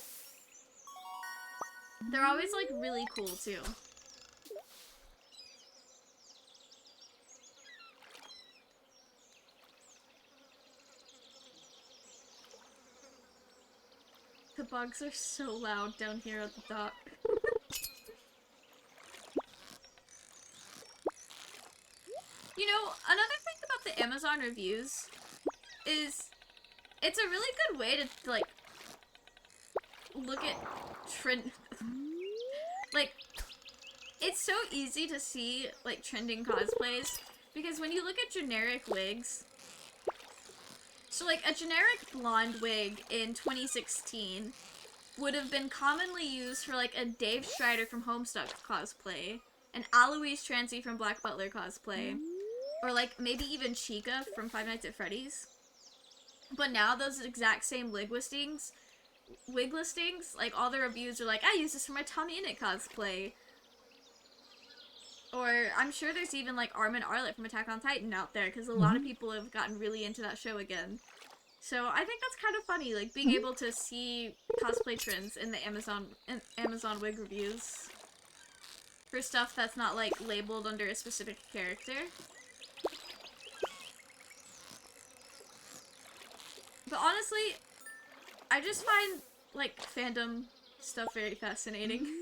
They're always, like, really cool, too. The bugs are so loud down here at the dock. You know, another thing about the Amazon reviews is it's a really good way to, like, look at trend. Like, it's so easy to see, like, trending cosplays, because when you look at generic wigs, so, like, a generic blonde wig in 2016 would have been commonly used for, like, a Dave Strider from Homestuck cosplay, an Aloise Trancy from Black Butler cosplay, or, like, maybe even Chica from Five Nights at Freddy's. But now those exact same wig listings, like, all the reviews are like, I use this for my Tommy Innit cosplay. Or I'm sure there's even, like, Armin Arlet from Attack on Titan out there, because a lot of people have gotten really into that show again. So I think that's kind of funny, like, being able to see cosplay trends in the Amazon wig reviews for stuff that's not, like, labeled under a specific character. But honestly, I just find, like, fandom stuff very fascinating.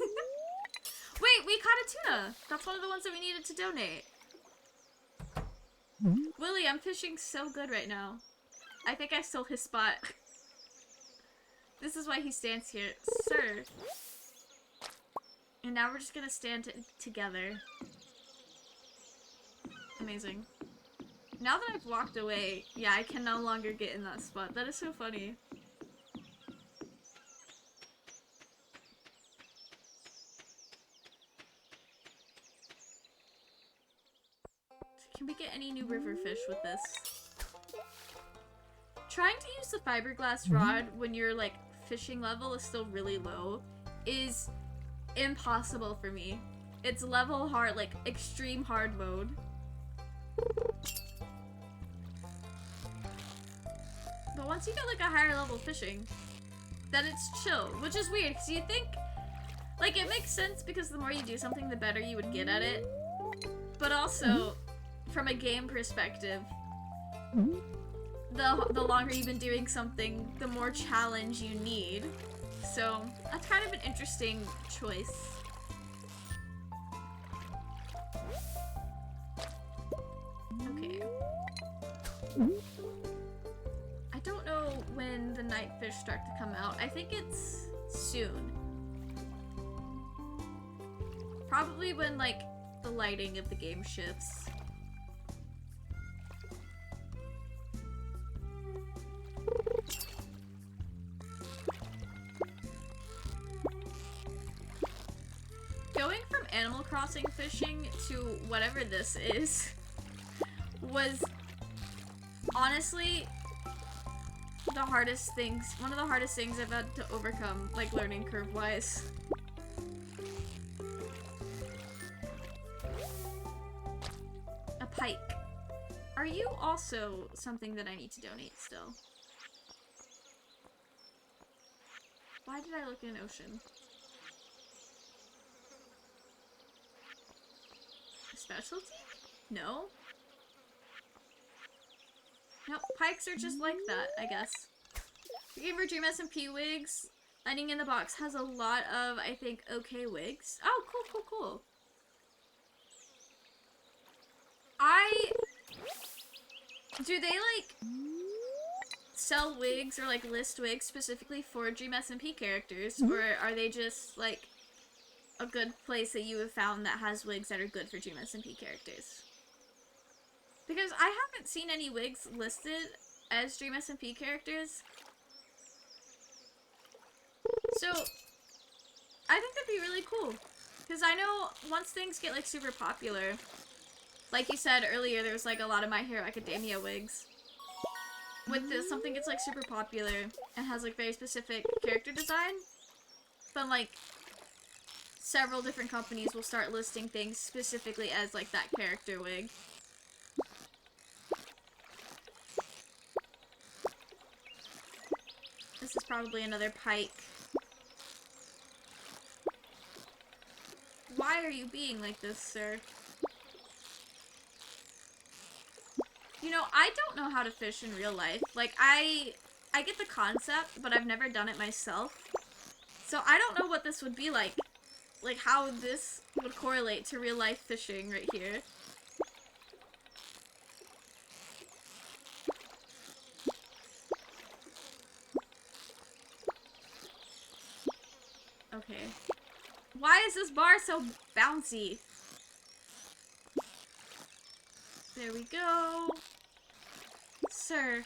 Wait, we caught a tuna! That's one of the ones that we needed to donate. Willie, I'm fishing so good right now. I think I stole his spot. This is why he stands here. Sir. And now we're just gonna stand together. Amazing. Now that I've walked away, yeah, I can no longer get in that spot. That is so funny. Can we get any new river fish with this? Trying to use the fiberglass rod when your, like, fishing level is still really low is impossible for me. It's level hard, like, extreme hard mode. But once you get, like, a higher level fishing, then it's chill, which is weird, because you think, like, it makes sense because the more you do something, the better you would get at it. But also, from a game perspective, the longer you've been doing something, the more challenge you need. So, that's kind of an interesting choice. Okay. I don't know when the night fish start to come out. I think it's soon. Probably when, like, the lighting of the game shifts. Going from Animal Crossing fishing to whatever this is was honestly one of the hardest things I've had to overcome, like, learning curve-wise. A pike. Are you also something that I need to donate still? Why did I look in an ocean? A specialty? No. Nope, pikes are just like that, I guess. The game for Dream SMP wigs. Lightning in the Box has a lot of, I think, okay wigs. Oh, cool. Do they, like, sell wigs or, like, list wigs specifically for Dream SMP characters? Or are they just, like, a good place that you have found that has wigs that are good for Dream SMP characters? Because I haven't seen any wigs listed as Dream SMP characters. So, I think that'd be really cool. Because I know once things get, like, super popular, like you said earlier, there's, like, a lot of My Hero Academia wigs. With this, something gets, like, super popular and has, like, very specific character design, then, like, several different companies will start listing things specifically as, like, that character wig. This is probably another pike. Why are you being like this, sir? You know, I don't know how to fish in real life. Like, I get the concept, but I've never done it myself. So I don't know what this would be like. Like, how this would correlate to real life fishing right here. Okay. Why is this bar so bouncy? There we go. Sir.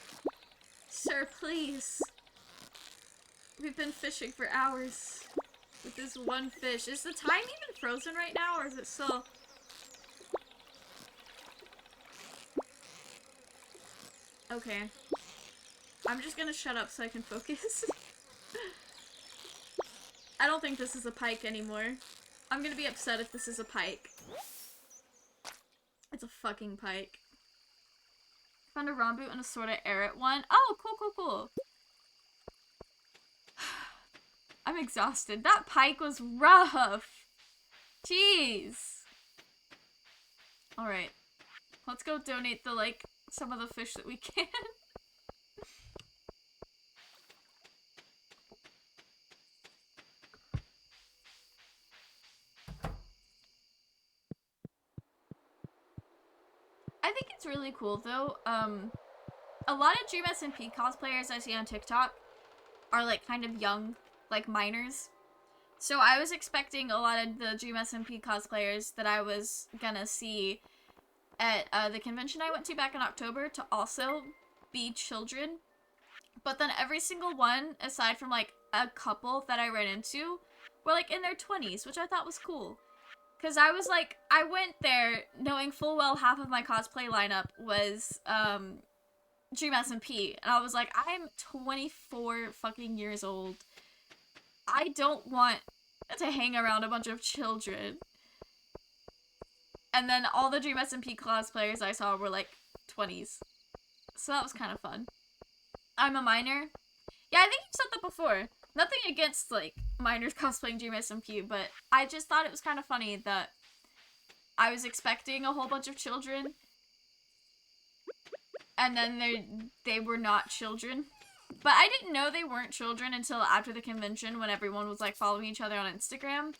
Sir, please. We've been fishing for hours with this one fish. Is the time even frozen right now, or is it still... Okay. I'm just gonna shut up so I can focus. I don't think this is a pike anymore. I'm gonna be upset if this is a pike. It's a fucking pike. Found a Ramboot and a sorta Errant one. Oh, cool. I'm exhausted. That pike was rough. Jeez. Alright. Let's go donate the, like, some of the fish that we can. I think it's really cool, though. A lot of Dream SMP cosplayers I see on TikTok are, like, kind of young, like, minors. So I was expecting a lot of the Dream SMP cosplayers that I was gonna see at the convention I went to back in October to also be children. But then every single one, aside from, like, a couple that I ran into, were, like, in their 20s, which I thought was cool. Because I was, like, I went there knowing full well half of my cosplay lineup was, Dream SMP, and I was like, I'm 24 fucking years old. I don't want to hang around a bunch of children. And then all the Dream SMP cosplayers I saw were like 20s. So that was kind of fun. I'm a minor. Yeah, I think you've said that before. Nothing against, like, minors cosplaying Dream SMP, but I just thought it was kind of funny that I was expecting a whole bunch of children, and then they were not children. But I didn't know they weren't children until after the convention when everyone was, like, following each other on Instagram.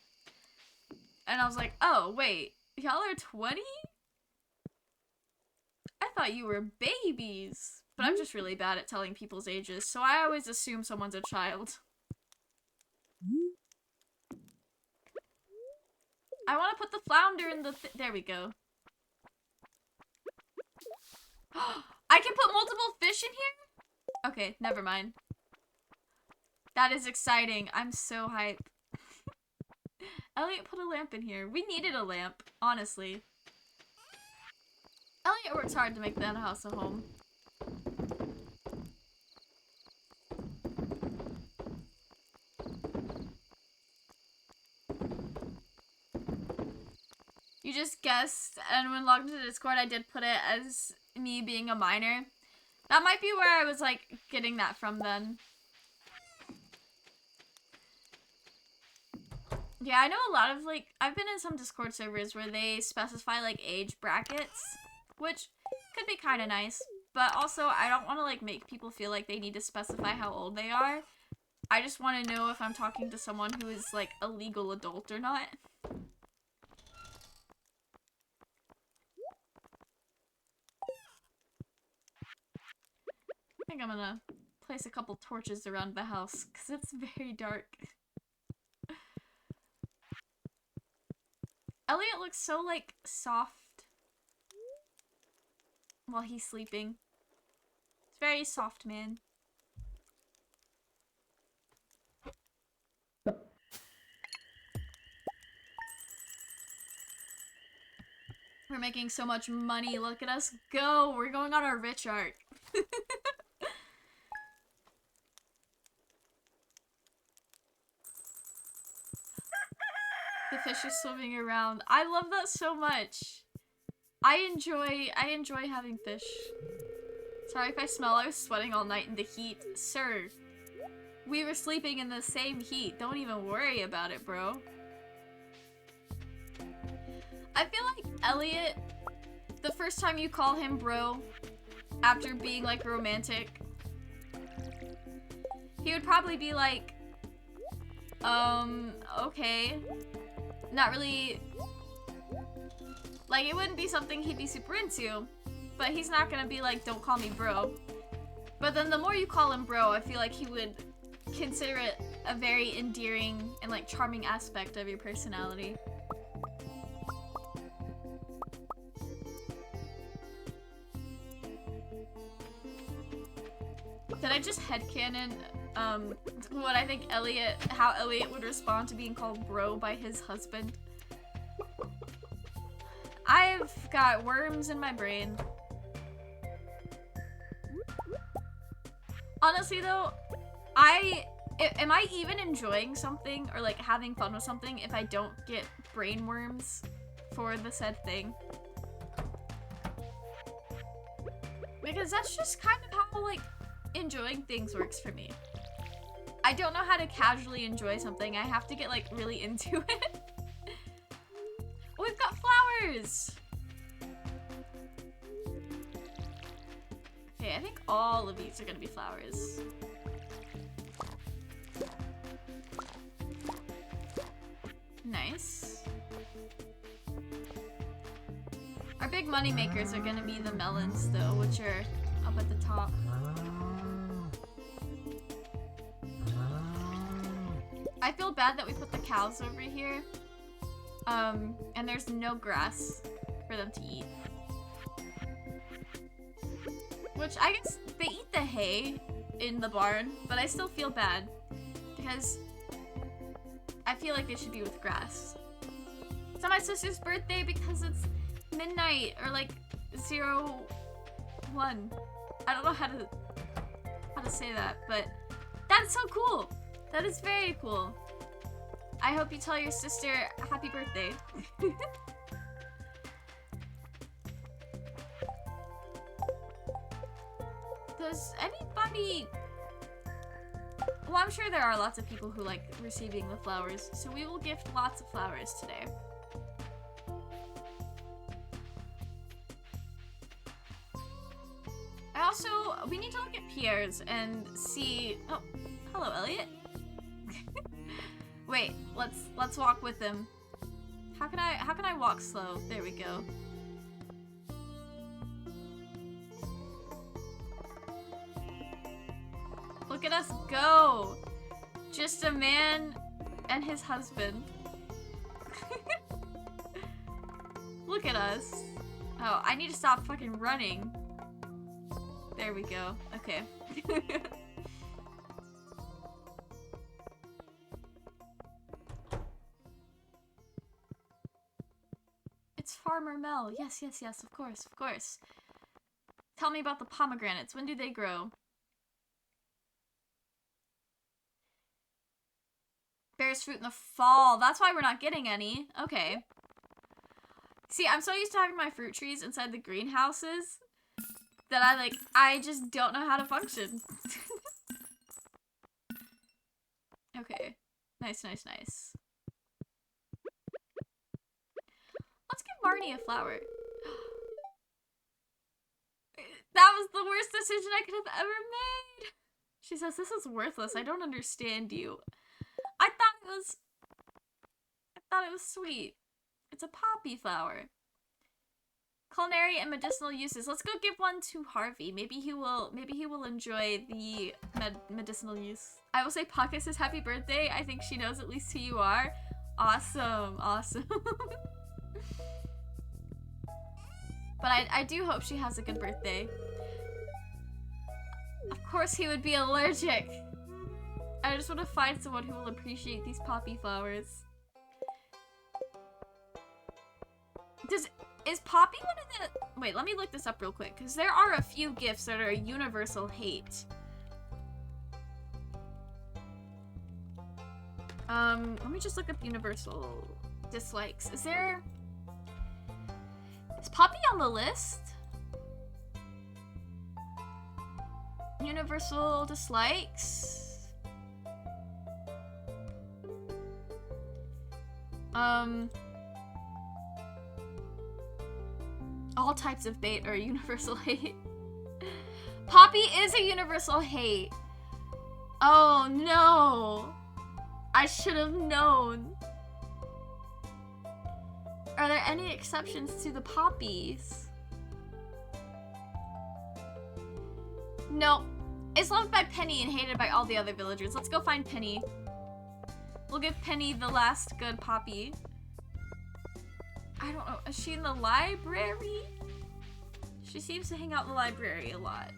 And I was like, oh, wait, y'all are 20? I thought you were babies. But I'm just really bad at telling people's ages, so I always assume someone's a child. I want to put the flounder in the there we go. I can put multiple fish in here? Okay, never mind. That is exciting. I'm so hyped. Elliott put a lamp in here. We needed a lamp, honestly. Elliott works hard to make that house a home. You just guessed, and when logged into Discord, I did put it as me being a minor. That might be where I was, like, getting that from then. Yeah, I know a lot of, like, I've been in some Discord servers where they specify, like, age brackets, which could be kind of nice, but also I don't want to, like, make people feel like they need to specify how old they are. I just want to know if I'm talking to someone who is, like, a legal adult or not. I think I'm gonna place a couple torches around the house, because it's very dark. Elliott looks so, like, soft while he's sleeping. It's very soft, man. We're making so much money. Look at us go. We're going on our rich arc. The fish is swimming around. I love that so much. I enjoy having fish. Sorry if I smell. I was sweating all night in the heat. Sir, we were sleeping in the same heat. Don't even worry about it, bro. I feel like Elliott, the first time you call him bro, after being, like, romantic, he would probably be like, okay. Not really, like, it wouldn't be something he'd be super into, but he's not gonna be like, don't call me bro. But then the more you call him bro, I feel like he would consider it a very endearing and, like, charming aspect of your personality. Did I just headcanon, what I think how Elliott would respond to being called bro by his husband? I've got worms in my brain. Honestly though, am I even enjoying something or, like, having fun with something if I don't get brain worms for the said thing? Because that's just kind of how, like, enjoying things works for me. I don't know how to casually enjoy something. I have to get, like, really into it. Oh, we've got flowers! Okay, I think all of these are gonna be flowers. Nice. Our big money makers are gonna be the melons, though, which are up at the top. I feel bad that we put the cows over here, and there's no grass for them to eat. Which, I guess they eat the hay in the barn, but I still feel bad, because I feel like they should be with grass. It's not my sister's birthday because it's midnight, or like 01. I don't know how to say that, but that's so cool. That is very cool. I hope you tell your sister happy birthday. Does anybody... Well, I'm sure there are lots of people who like receiving the flowers, so we will gift lots of flowers today. Also, we need to look at Pierre's and see... Oh, hello, Elliott. Wait, let's walk with him. How can I walk slow? There we go. Look at us go! Just a man and his husband. Look at us. Oh, I need to stop fucking running. There we go. Okay. It's Farmer Mel. Yes, yes, yes, of course, of course. Tell me about the pomegranates. When do they grow? Bears fruit in the fall. That's why we're not getting any. Okay. See, I'm so used to having my fruit trees inside the greenhouses that I just don't know how to function. Okay. Nice, nice, nice. Marnie a flower? That was the worst decision I could have ever made. She says, this is worthless. I don't understand you. I thought it was sweet. It's a poppy flower. Culinary and medicinal uses. Let's go give one to Harvey. Maybe he will enjoy the medicinal use. I will say Pocket says happy birthday. I think she knows at least who you are. Awesome, awesome. But I do hope she has a good birthday. Of course he would be allergic. I just want to find someone who will appreciate these poppy flowers. Is Poppy one of the... Wait, let me look this up real quick, because there are a few gifts that are a universal hate. Let me just look up universal dislikes. Is Poppy on the list? Universal dislikes? All types of bait are a universal hate. Poppy is a universal hate. Oh no. I should have known. Are there any exceptions to the poppies? No. It's loved by Penny and hated by all the other villagers. Let's go find Penny. We'll give Penny the last good poppy. I don't know. Is she in the library? She seems to hang out in the library a lot.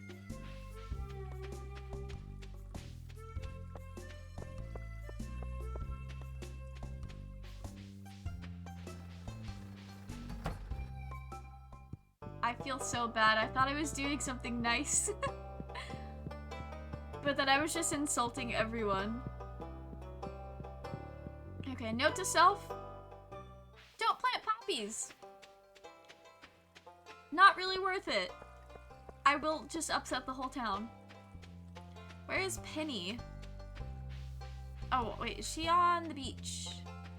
I feel so bad. I thought I was doing something nice. But then I was just insulting everyone. Okay, note to self. Don't plant poppies. Not really worth it. I will just upset the whole town. Where is Penny? Oh, wait, is she on the beach?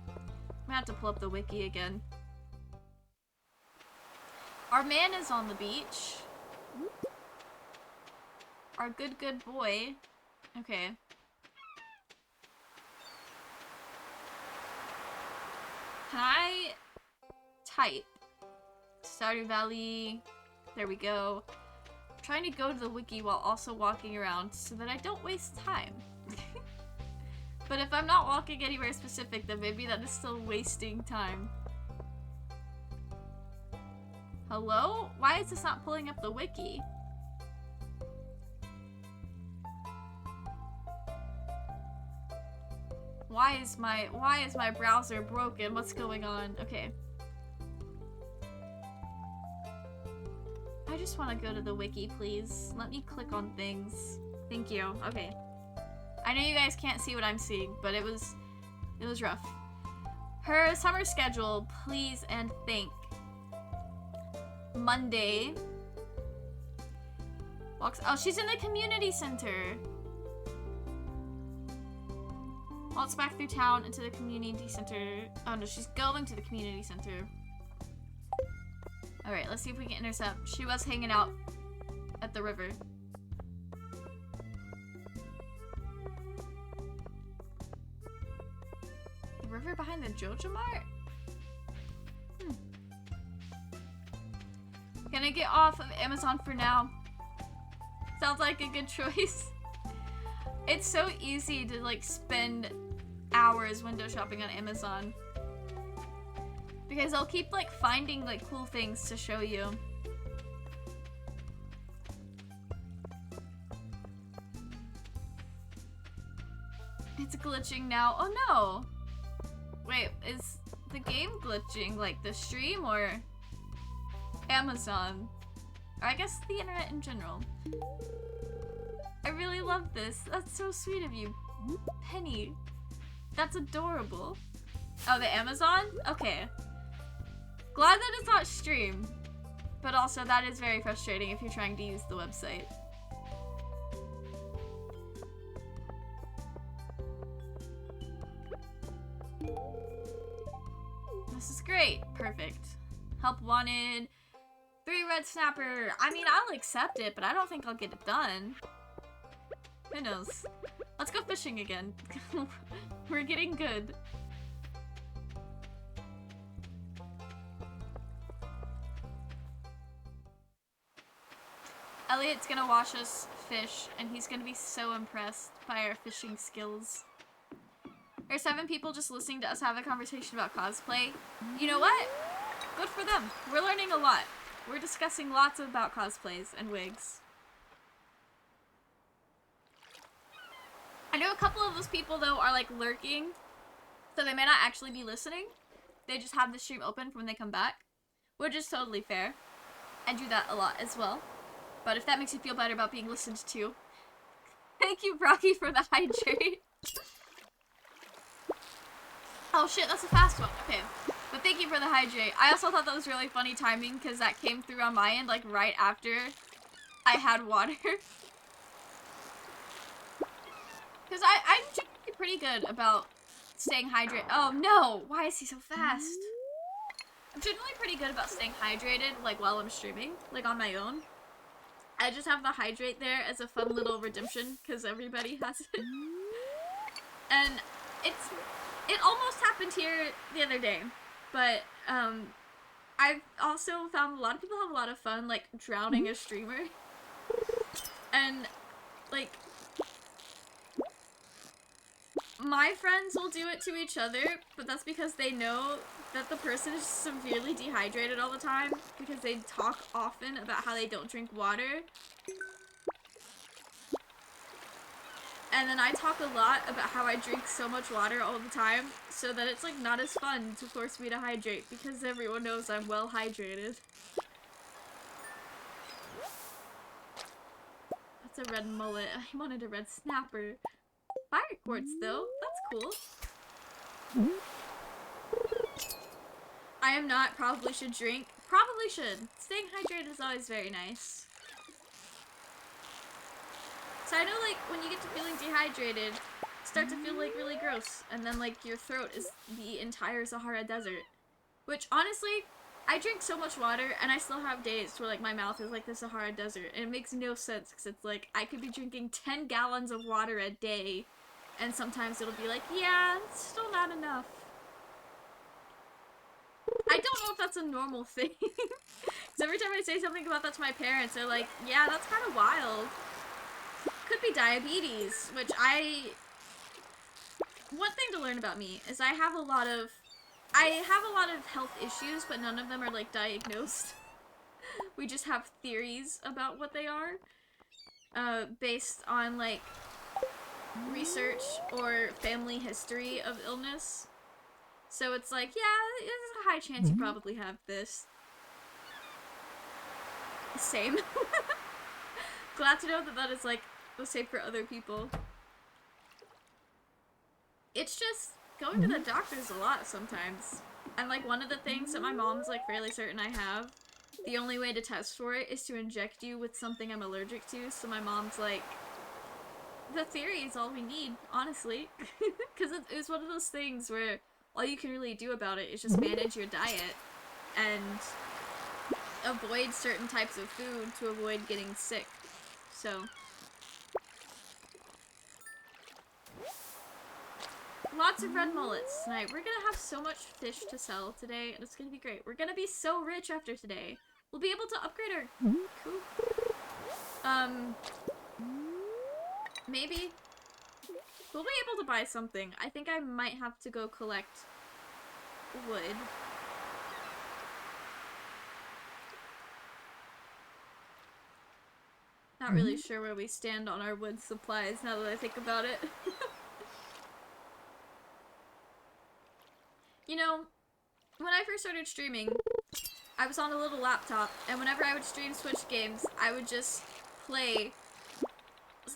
I'm gonna have to pull up the wiki again. Our man is on the beach. Our good boy. Okay. Can I type Stardew Valley? There we go. I'm trying to go to the wiki while also walking around so that I don't waste time. But if I'm not walking anywhere specific, then maybe that is still wasting time. Hello? Why is this not pulling up the wiki? Why is my browser broken? What's going on? Okay. I just want to go to the wiki, please. Let me click on things. Thank you. Okay. I know you guys can't see what I'm seeing, but it was rough. Her summer schedule, please and thank. Monday. Walks. Oh, she's in the community center. Walks back through town into the community center. Oh no, she's going to the community center. Alright, let's see if we can intercept. She was hanging out at the river. The river behind the Jojo Mart? Gonna get off of Amazon for now. Sounds like a good choice. It's so easy to like spend hours window shopping on Amazon. Because I'll keep like finding like cool things to show you. It's glitching now. Oh no! Wait, is the game glitching? Like the stream or Amazon? Or I guess the internet in general. I really love this. That's so sweet of you, Penny. That's adorable. Oh, the Amazon? Okay. Glad that it's not stream. But also that is very frustrating if you're trying to use the website. This is great. Perfect. Help wanted. 3 red snapper. I mean, I'll accept it, but I don't think I'll get it done. Who knows? Let's go fishing again. We're getting good. Elliott's gonna watch us fish, and he's gonna be so impressed by our fishing skills. There are 7 people just listening to us have a conversation about cosplay. You know what? Good for them. We're learning a lot. We're discussing lots about cosplays and wigs. I know a couple of those people, though, are, like, lurking, so they may not actually be listening. They just have the stream open for when they come back, which is totally fair. I do that a lot as well. But if that makes you feel better about being listened to, thank you, Brocky, for the hydrate. Oh shit, that's a fast one. Okay. But thank you for the hydrate. I also thought that was really funny timing, because that came through on my end, like, right after I had water. Because I'm generally pretty good about staying hydrated. Oh no! Why is he so fast? I'm generally pretty good about staying hydrated, like, while I'm streaming, like, on my own. I just have the hydrate there as a fun little redemption, because everybody has it. And it almost happened here the other day, but, I've also found a lot of people have a lot of fun, like, drowning a streamer. And, like, my friends will do it to each other, but that's because they know that the person is severely dehydrated all the time, because they talk often about how they don't drink water. And then I talk a lot about how I drink so much water all the time, so that it's, like, not as fun to force me to hydrate, because everyone knows I'm well hydrated. That's a red mullet. I wanted a red snapper. Fire quartz, though. That's cool. I am not. Probably should drink. Probably should. Staying hydrated is always very nice. So I know, like, when you get to feeling dehydrated, start to feel, like, really gross. And then, like, your throat is the entire Sahara Desert. Which, honestly, I drink so much water, and I still have days where, like, my mouth is like the Sahara Desert. And it makes no sense, because it's like, I could be drinking 10 gallons of water a day, and sometimes it'll be like, yeah, it's still not enough. I don't know if that's a normal thing. Because every time I say something about that to my parents, they're like, yeah, that's kind of wild. Could be diabetes, which one thing to learn about me is I have a lot of health issues, but none of them are, like, diagnosed. We just have theories about what they are, based on, like, research or family history of illness. So it's like, yeah, there's a high chance you probably have this. Same. Glad to know that that is, like, the same for other people. It's just going to the doctors a lot sometimes. And, like, one of the things that my mom's, like, fairly certain I have, the only way to test for it is to inject you with something I'm allergic to. So my mom's like, the theory is all we need, honestly. Because it was one of those things where all you can really do about it is just manage your diet and avoid certain types of food to avoid getting sick. So lots of red mullets tonight. We're gonna have so much fish to sell today, and it's gonna be great. We're gonna be so rich after today. We'll be able to upgrade our coop. Maybe. We'll be able to buy something. I think I might have to go collect wood. Not really sure where we stand on our wood supplies now that I think about it. You know, when I first started streaming, I was on a little laptop, and whenever I would stream Switch games, I would just play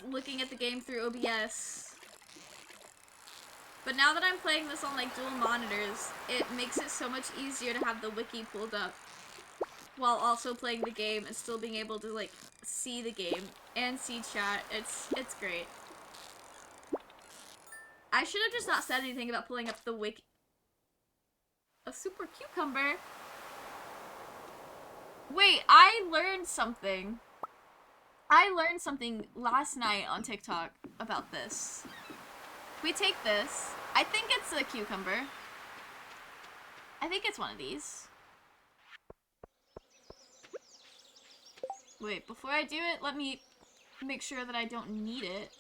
looking at the game through OBS. But now that I'm playing this on, like, dual monitors, it makes it so much easier to have the wiki pulled up while also playing the game and still being able to, like, see the game and see chat. It's great. I should have just not said anything about pulling up the wiki. A super cucumber? Wait, I learned something. I learned something last night on TikTok about this. We take this. I think it's a cucumber. I think it's one of these. Wait, before I do it, let me make sure that I don't need it.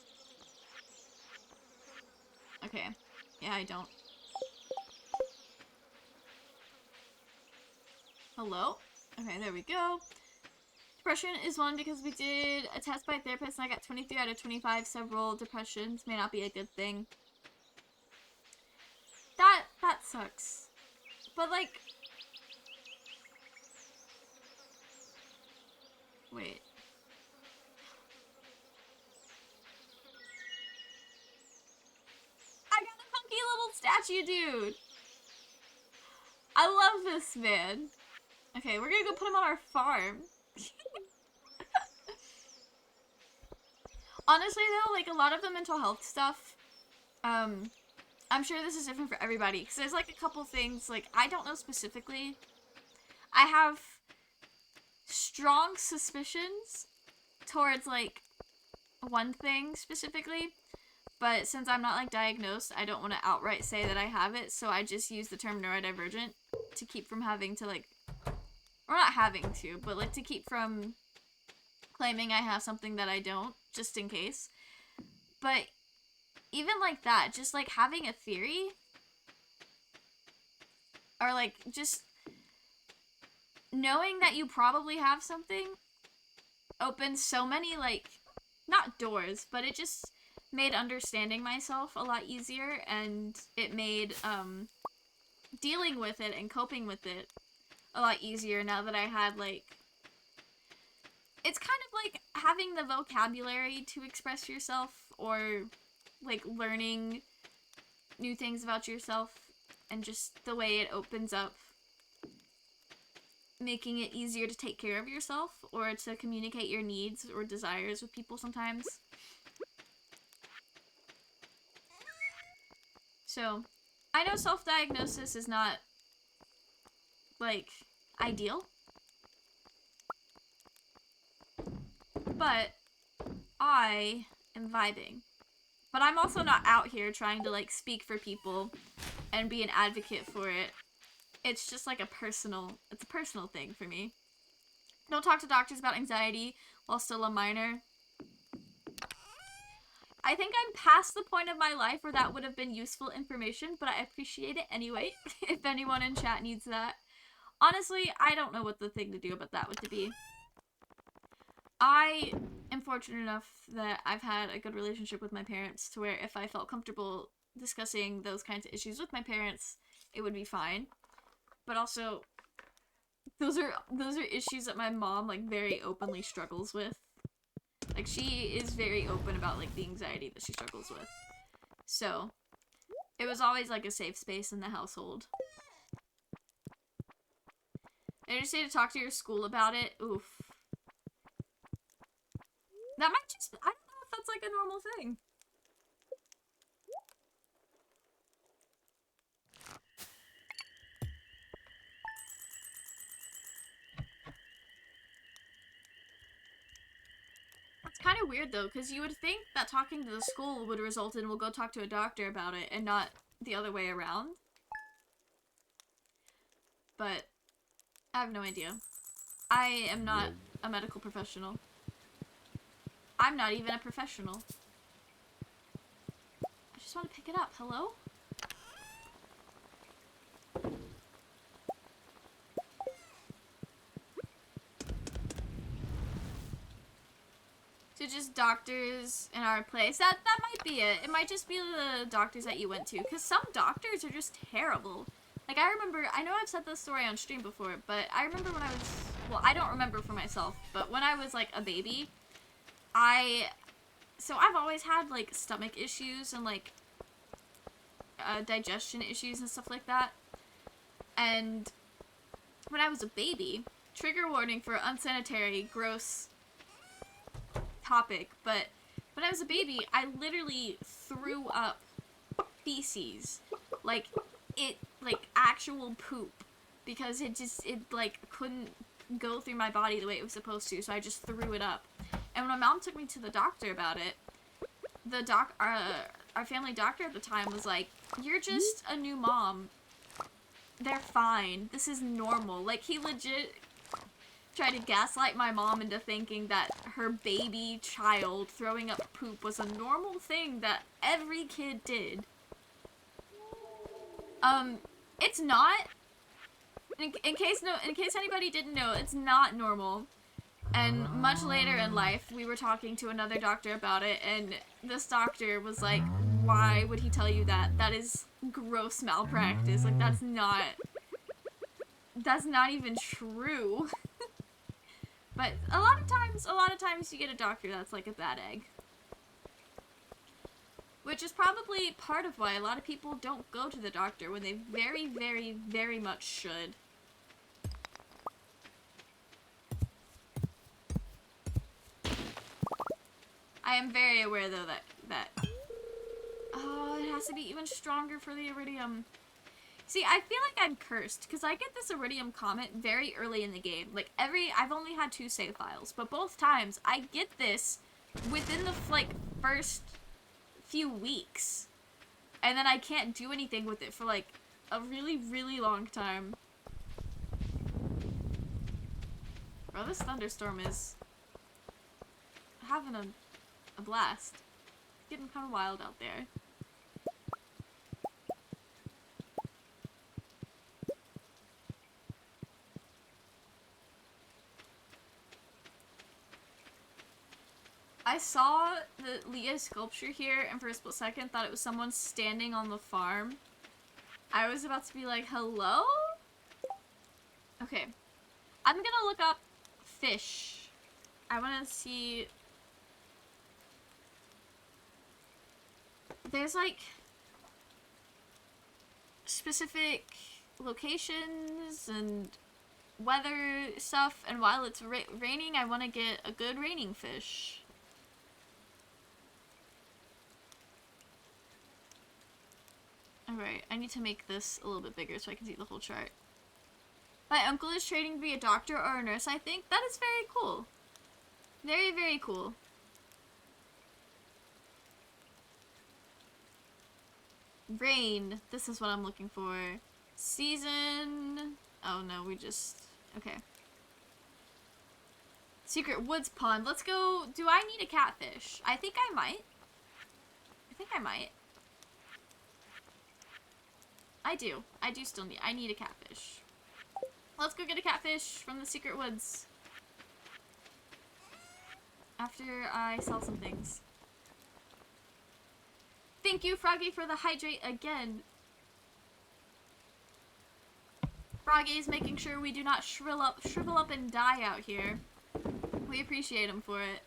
Okay. Yeah, I don't. Hello? Okay, there we go. Depression is one because we did a test by a therapist and I got 23 out of 25. Several depressions may not be a good thing. That sucks. But like... Wait. I got a funky little statue dude! I love this man. Okay, we're gonna go put him on our farm. Honestly though, like a lot of the mental health stuff, I'm sure this is different for everybody, because there's like a couple things, like I don't know specifically. I have strong suspicions towards like one thing specifically, but since I'm not like diagnosed, I don't want to outright say that I have it, so I just use the term neurodivergent to keep from having to like, or not having to, but like to keep from claiming I have something that I don't, just in case. But even like that, just like having a theory, or like just knowing that you probably have something opens so many like, not doors, but it just made understanding myself a lot easier, and it made dealing with it and coping with it a lot easier now that I had like, it's kind of like having the vocabulary to express yourself, or like learning new things about yourself, and just the way it opens up, making it easier to take care of yourself or to communicate your needs or desires with people sometimes. So, I know self-diagnosis is not like ideal, but I am vibing. But I'm also not out here trying to like speak for people and be an advocate for it. It's just like it's a personal thing for me. Don't talk to doctors about anxiety while still a minor. I think I'm past the point of my life where that would have been useful information, but I appreciate it anyway, if anyone in chat needs that. Honestly, I don't know what the thing to do about that would be. I am fortunate enough that I've had a good relationship with my parents to where if I felt comfortable discussing those kinds of issues with my parents, it would be fine. But also, those are issues that my mom like very openly struggles with. Like she is very open about like the anxiety that she struggles with. So, it was always like a safe space in the household. They just say to talk to your school about it. Oof. That might just, I don't know if that's like a normal thing. It's kind of weird though, because you would think that talking to the school would result in we'll go talk to a doctor about it and not the other way around. But I have no idea. I am not a medical professional. I'm not even a professional. I just want to pick it up. Hello? So just doctors in our place. That might be it. It might just be the doctors that you went to. Because some doctors are just terrible. Like, I know I've said this story on stream before, but I remember when I was, well, I don't remember for myself, but when I was, like, a baby, so I've always had, like, stomach issues and, like, digestion issues and stuff like that. And when I was a baby, trigger warning for unsanitary, gross topic, but when I was a baby, I literally threw up feces. Like, actual poop. Because it like, couldn't go through my body the way it was supposed to, so I just threw it up. And when my mom took me to the doctor about it, our family doctor at the time was like, "You're just a new mom. They're fine. This is normal." Like, he legit tried to gaslight my mom into thinking that her baby child throwing up poop was a normal thing that every kid did. It's not. In case anybody didn't know, it's not normal. And much later in life, we were talking to another doctor about it, and this doctor was like, "Why would he tell you that? That is gross malpractice. Like, that's not even true." But a lot of times you get a doctor that's like a bad egg. Which is probably part of why a lot of people don't go to the doctor when they very, very, very much should. I am very aware, though, that oh, it has to be even stronger for the iridium. See, I feel like I'm cursed, because I get this iridium comet very early in the game. Like, I've only had 2 save files, but both times, I get this within the, like, first few weeks. And then I can't do anything with it for, like, a really, really long time. Bro, this thunderstorm is having a blast. It's getting kind of wild out there. I saw the Leah sculpture here, and for a split second thought it was someone standing on the farm. I was about to be like, hello? Okay. I'm gonna look up fish. I wanna see... There's, like, specific locations and weather stuff, and while it's raining, I wanna get a good raining fish. Alright, I need to make this a little bit bigger so I can see the whole chart. My uncle is training to be a doctor or a nurse, I think. That is very cool. Very, very cool. Rain. This is what I'm looking for. Season. Oh no, we just... Okay. Secret Woods Pond. Let's go... Do I need a catfish? I think I might. I do. I do still need... I need a catfish. Let's go get a catfish from the Secret Woods. After I sell some things. Thank you, Froggy, for the hydrate again. Froggy is making sure we do not shrivel up and die out here. We appreciate him for it.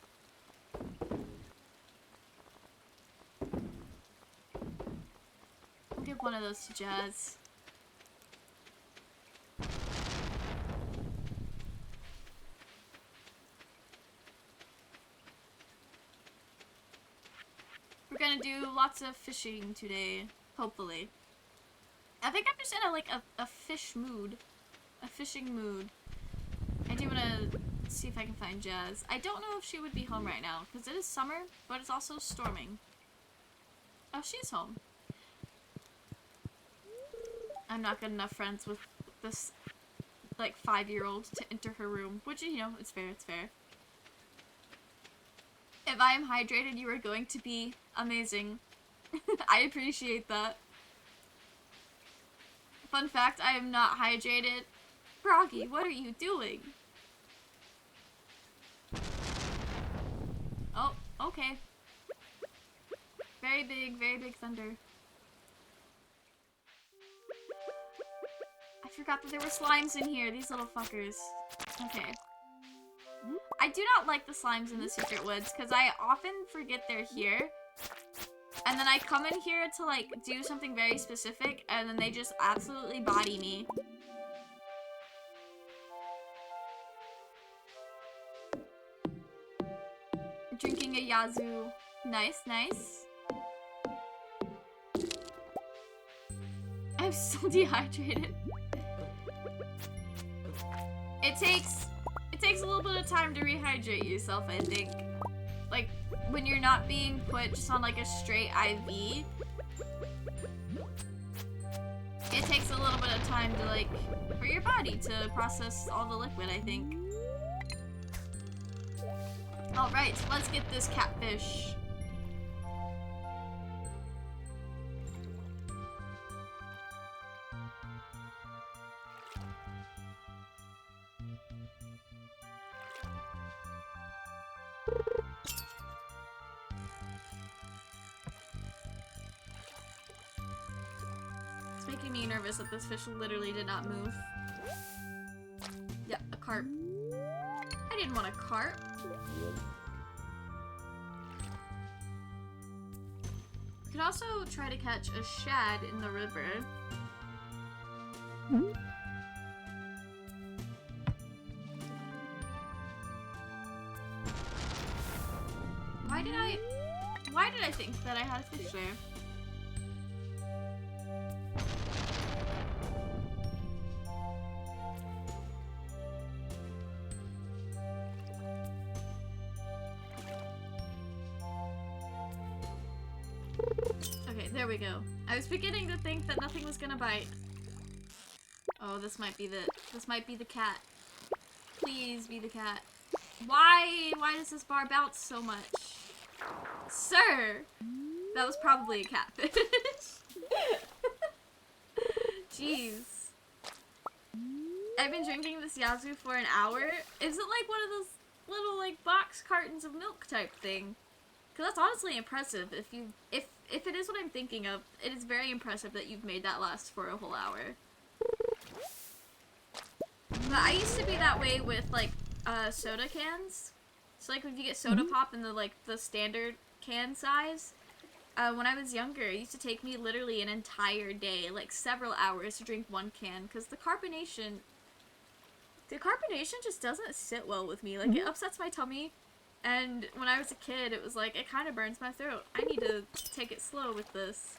I'll give one of those to Jazz. We're gonna do lots of fishing today, hopefully. I think I'm just in a fish mood. A fishing mood. I do wanna see if I can find Jazz. I don't know if she would be home right now, because it is summer, but it's also storming. Oh, she's home. I'm not good enough friends with this, like, 5-year-old to enter her room. Which, you know, it's fair, it's fair. If I am hydrated, you are going to be amazing. I appreciate that. Fun fact, I am not hydrated. Froggy, what are you doing? Oh, okay. Very big thunder. I forgot that there were slimes in here, these little fuckers. Okay. I do not like the slimes in the Secret Woods, because I often forget they're here. And then I come in here to, like, do something very specific, and then they just absolutely body me. Drinking a Yazoo. Nice, nice. I'm so dehydrated. It takes takes a little bit of time to rehydrate yourself, I think. Like, when you're not being put just on like a straight IV, it takes a little bit of time to like, for your body to process all the liquid, I think. Alright, let's get this catfish. It's making me nervous that this fish literally did not move. Yep, a carp. I didn't want a carp. We could also try to catch a shad in the river. Why did I think that I had a fish there? Okay, there we go. I was beginning to think that nothing was gonna bite. Oh, this might be the cat. Please be the cat. Why does this bar bounce so much? Sir! That was probably a catfish. Jeez. I've been drinking this Yazoo for an hour. Is it like one of those little like box cartons of milk type thing? Cause that's honestly impressive. If it is what I'm thinking of, it is very impressive that you've made that last for a whole hour. But I used to be that way with like soda cans. So like if you get soda pop in the standard can size, when I was younger, it used to take me literally an entire day, like several hours to drink one can, because the carbonation just doesn't sit well with me. Like it upsets my tummy, and when I was a kid, it was like, it kind of burns my throat. I need to take it slow with this.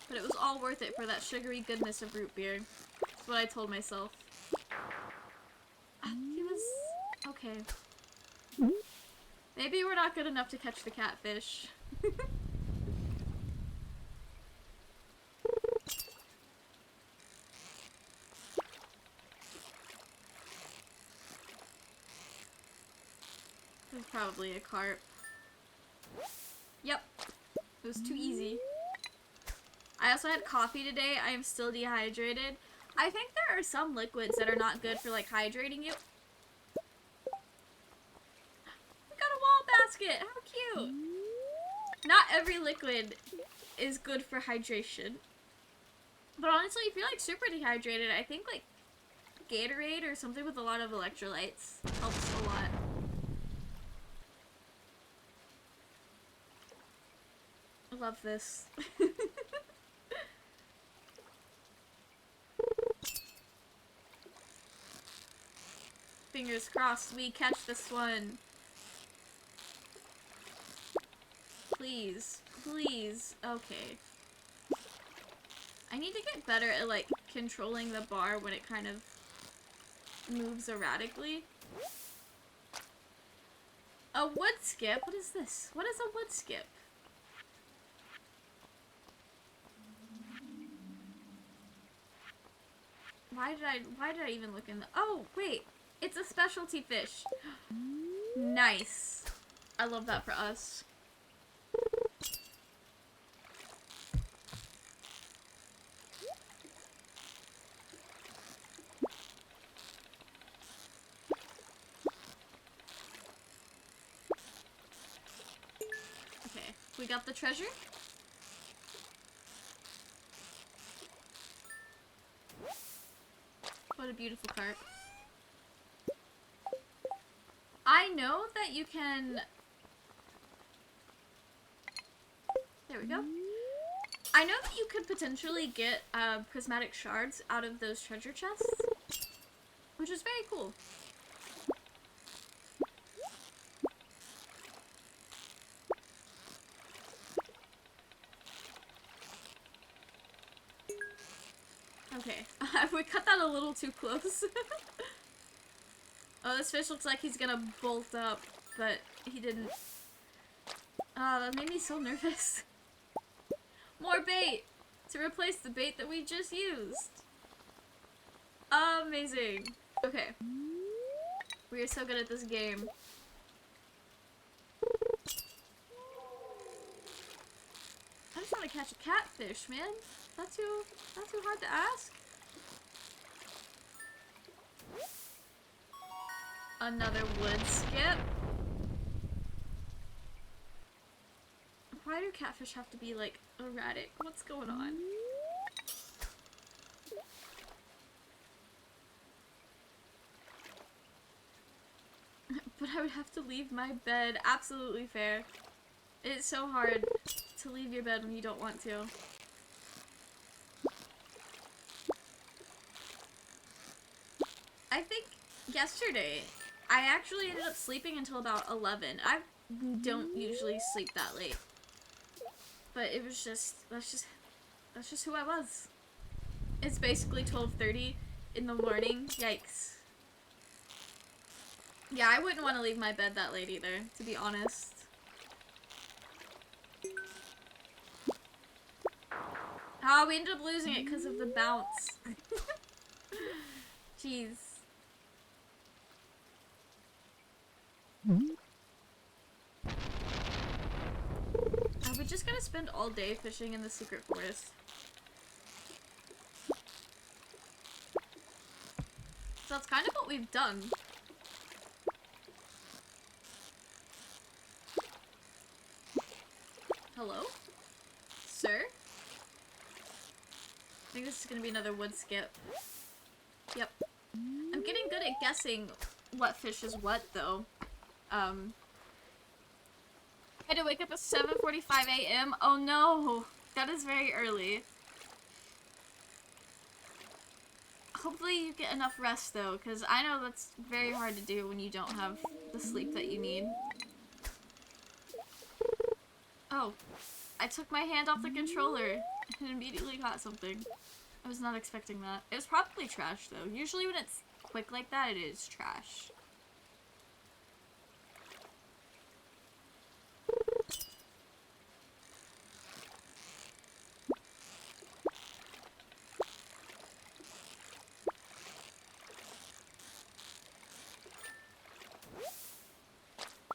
But it was all worth it for that sugary goodness of root beer. That's what I told myself. He was okay. Maybe we're not good enough to catch the catfish. It was probably a carp. Yep. It was too easy. I also had coffee today. I am still dehydrated. I think there are some liquids that are not good for like hydrating you. We got a wall basket! How cute! Not every liquid is good for hydration. But honestly, if you're like super dehydrated, I think like Gatorade or something with a lot of electrolytes helps a lot. I love this. Fingers crossed we catch this one. Please. Please. Okay. I need to get better at like controlling the bar when it kind of moves erratically. A wood skip? What is this? What is a wood skip? Why did I even look in the— oh, wait. It's a specialty fish. Nice. I love that for us. Okay, we got the treasure. What a beautiful carp. I know that you can— there we go. I know that you could potentially get prismatic shards out of those treasure chests, which is very cool. Okay, we cut that a little too close. Oh, this fish looks like he's gonna bolt up, but he didn't. Oh, that made me so nervous. More bait! To replace the bait that we just used. Amazing. Okay. We are so good at this game. I just want to catch a catfish, man. Not too hard to ask. Another wood skip. Why do catfish have to be, like, erratic? What's going on? But I would have to leave my bed. Absolutely fair. It's so hard to leave your bed when you don't want to. I think yesterday, I actually ended up sleeping until about 11. I don't usually sleep that late. But it was just, that's just who I was. It's basically 12:30 in the morning. Yikes. Yeah, I wouldn't want to leave my bed that late either, to be honest. Oh, we ended up losing it because of the bounce. Jeez. Are we just gonna spend all day fishing in the secret forest? So that's kind of what we've done. Hello? Sir? I think this is gonna be another wood skip. Yep. I'm getting good at guessing what fish is what, though. I had to wake up at 7:45 a.m. Oh no! That is very early. Hopefully you get enough rest, though, because I know that's very hard to do when you don't have the sleep that you need. Oh. I took my hand off the controller and immediately caught something. I was not expecting that. It was probably trash, though. Usually when it's quick like that, it is trash.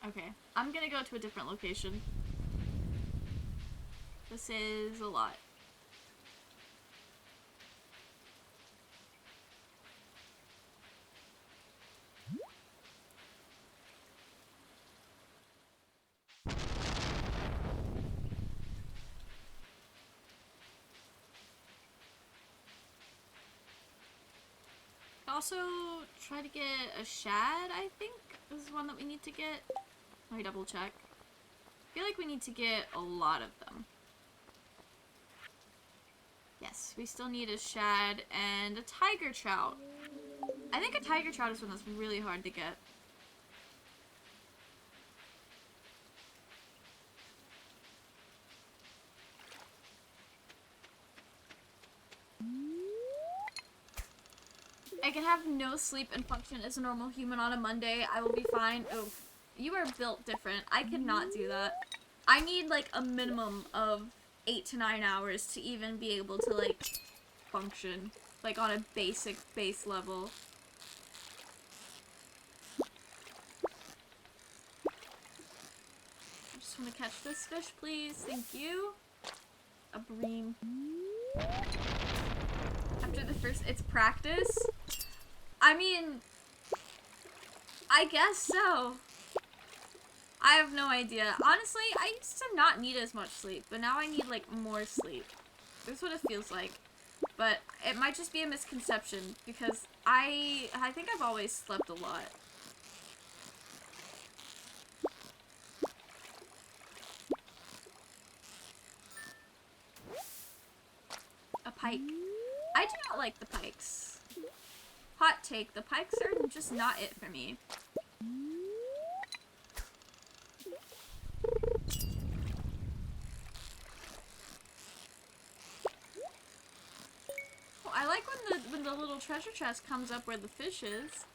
Okay, I'm gonna go to a different location. This is a lot. Also, try to get a shad, I think, is one that we need to get. Let me double check. I feel like we need to get a lot of them. Yes, we still need a shad and a tiger trout. I think a tiger trout is one that's really hard to get. I can have no sleep and function as a normal human on a Monday. I will be fine. Oh, you are built different. I could not do that. I need like a minimum of 8 to 9 hours to even be able to like function like on a basic base level. I just want to catch this fish, please. Thank you. A bream. After the first, it's practice. I mean, I guess so. I have no idea. Honestly, I used to not need as much sleep, but now I need, like, more sleep. That's what it feels like. But it might just be a misconception, because I think I've always slept a lot. A pike. I do not like the pikes. Hot take, the pikes are just not it for me. I like when the little treasure chest comes up where the fish is.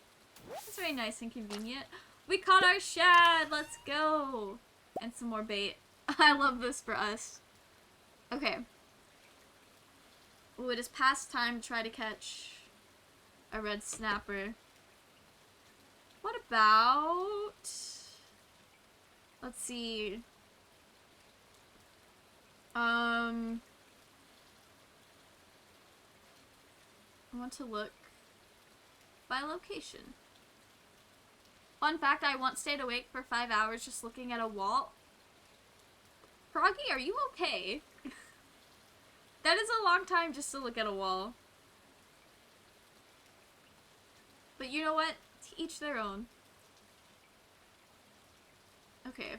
It's very nice and convenient. We caught our shad! Let's go! And some more bait. I love this for us. Okay. Ooh, it is past time to try to catch a red snapper. What about... Let's see. I want to look by location. Fun fact, I once stayed awake for 5 hours just looking at a wall. Froggy, are you okay? That is a long time just to look at a wall. But you know what? To each their own. Okay.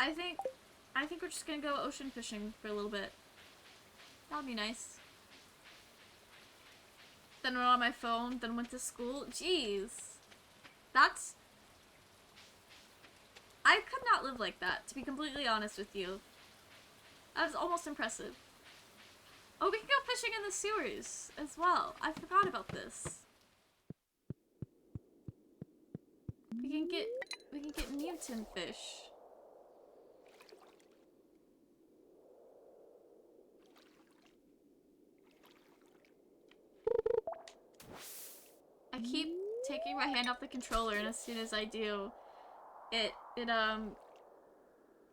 I think we're just gonna go ocean fishing for a little bit. That'll be nice. Then went on my phone, then went to school. Jeez. That's... I could not live like that, to be completely honest with you. That was almost impressive. Oh, we can go fishing in the sewers as well. I forgot about this. We can get mutant fish. I keep taking my hand off the controller, and as soon as I do, it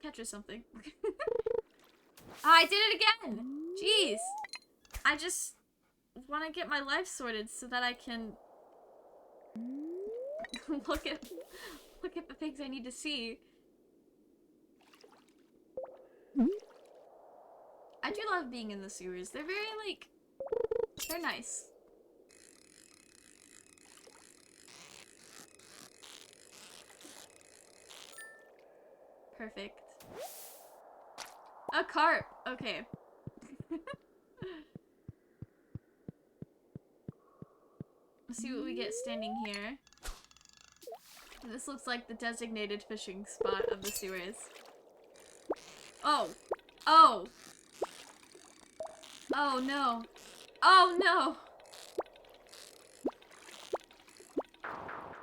catches something. I did it again! Jeez! I just want to get my life sorted so that I can look at the things I need to see. I do love being in the sewers. They're very, like, they're nice. Perfect. A carp! Okay. Let's see what we get standing here. This looks like the designated fishing spot of the sewers. Oh! Oh! Oh no! Oh no!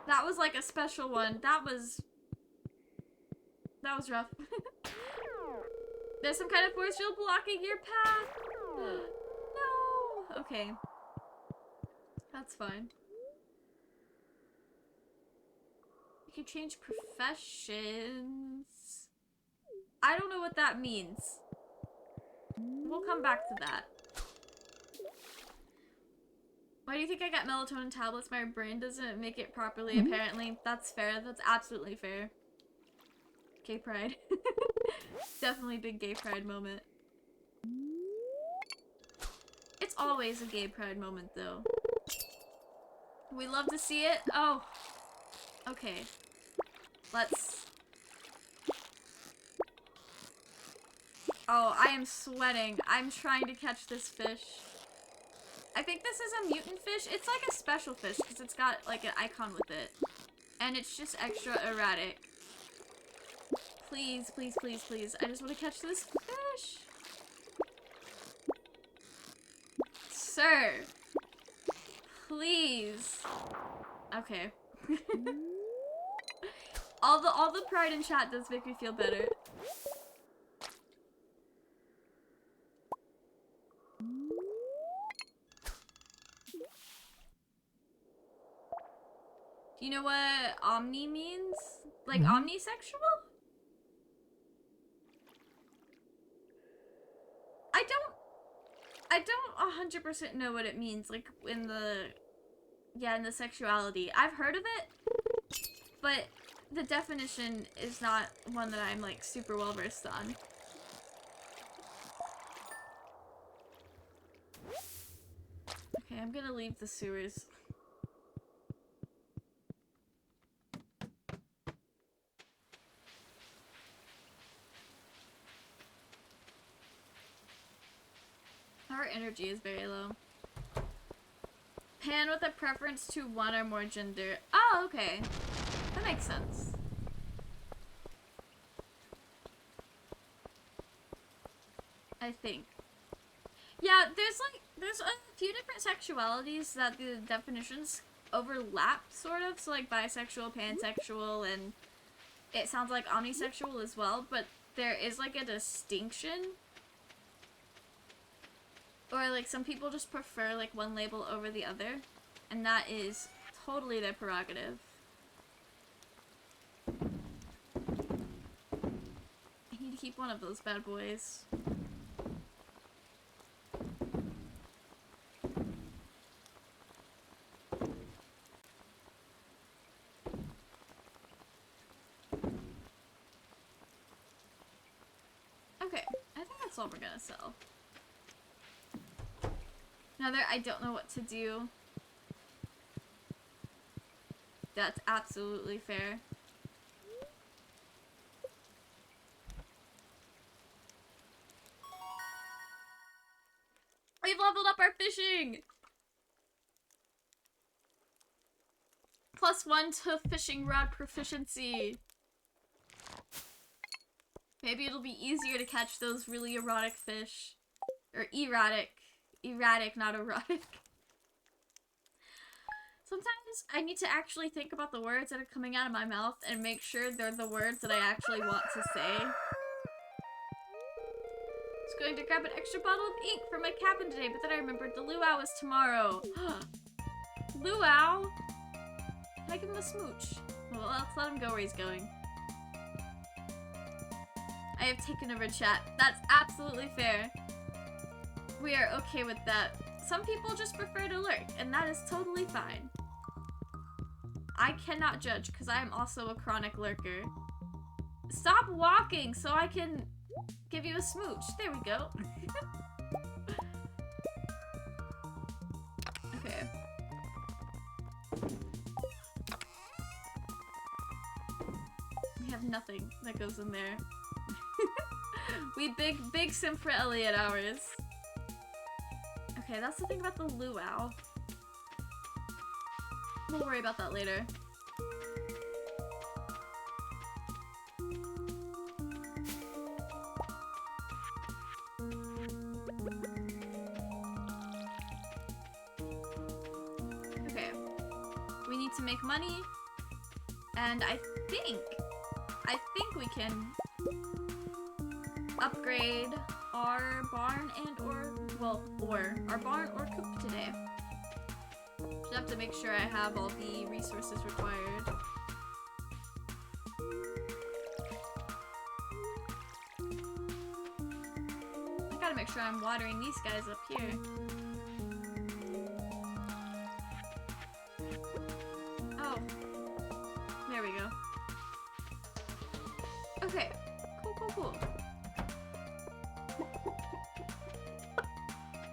That was like a special one. That was rough. There's some kind of force field blocking your path! No! Okay. That's fine. You can change professions. I don't know what that means. We'll come back to that. Why do you think I got melatonin tablets? My brain doesn't make it properly, apparently. That's fair. That's absolutely fair. Gay pride. Definitely big gay pride moment. It's always a gay pride moment, though. We love to see it. Oh. Okay. Let's... Oh, I am sweating. I'm trying to catch this fish. I think this is a mutant fish. It's like a special fish because it's got like an icon with it. And it's just extra erratic. Please, please, please, please. I just want to catch this fish. Sir. Please. Okay. all the pride in chat does make me feel better. Do you know what omni means? Like omnisexual? I don't 100% know what it means, like, in the sexuality. I've heard of it, but the definition is not one that I'm, like, super well versed on. Okay, I'm gonna leave the sewers. Our energy is very low. Pan with a preference to one or more gender. Oh, okay. That makes sense. I think. Yeah, there's a few different sexualities that the definitions overlap, sort of. So, like, bisexual, pansexual, and it sounds like omnisexual as well, but there is, like, a distinction. Or, like, some people just prefer, like, one label over the other, and that is totally their prerogative. I need to keep one of those bad boys. Okay, I think that's all we're gonna sell. Another, I don't know what to do. That's absolutely fair. We've leveled up our fishing! +1 to fishing rod proficiency. Maybe it'll be easier to catch those really erotic fish. Or erotic. Erratic, not erotic. Sometimes I need to actually think about the words that are coming out of my mouth and make sure they're the words that I actually want to say. I was going to grab an extra bottle of ink for my cabin today, but then I remembered the luau is tomorrow. Luau? Can I give him a smooch? Well, let's let him go where he's going. I have taken over chat. That's absolutely fair. We are okay with that. Some people just prefer to lurk, and that is totally fine. I cannot judge, because I am also a chronic lurker. Stop walking so I can give you a smooch. There we go. Okay. We have nothing that goes in there. We big sim for Elliott hours. Okay, that's the thing about the luau. We'll worry about that later. Okay. We need to make money. And I think we can upgrade our barn and or our barn or coop today. Just have to make sure I have all the resources required. I gotta make sure I'm watering these guys up here. Oh. There we go. Okay. Cool.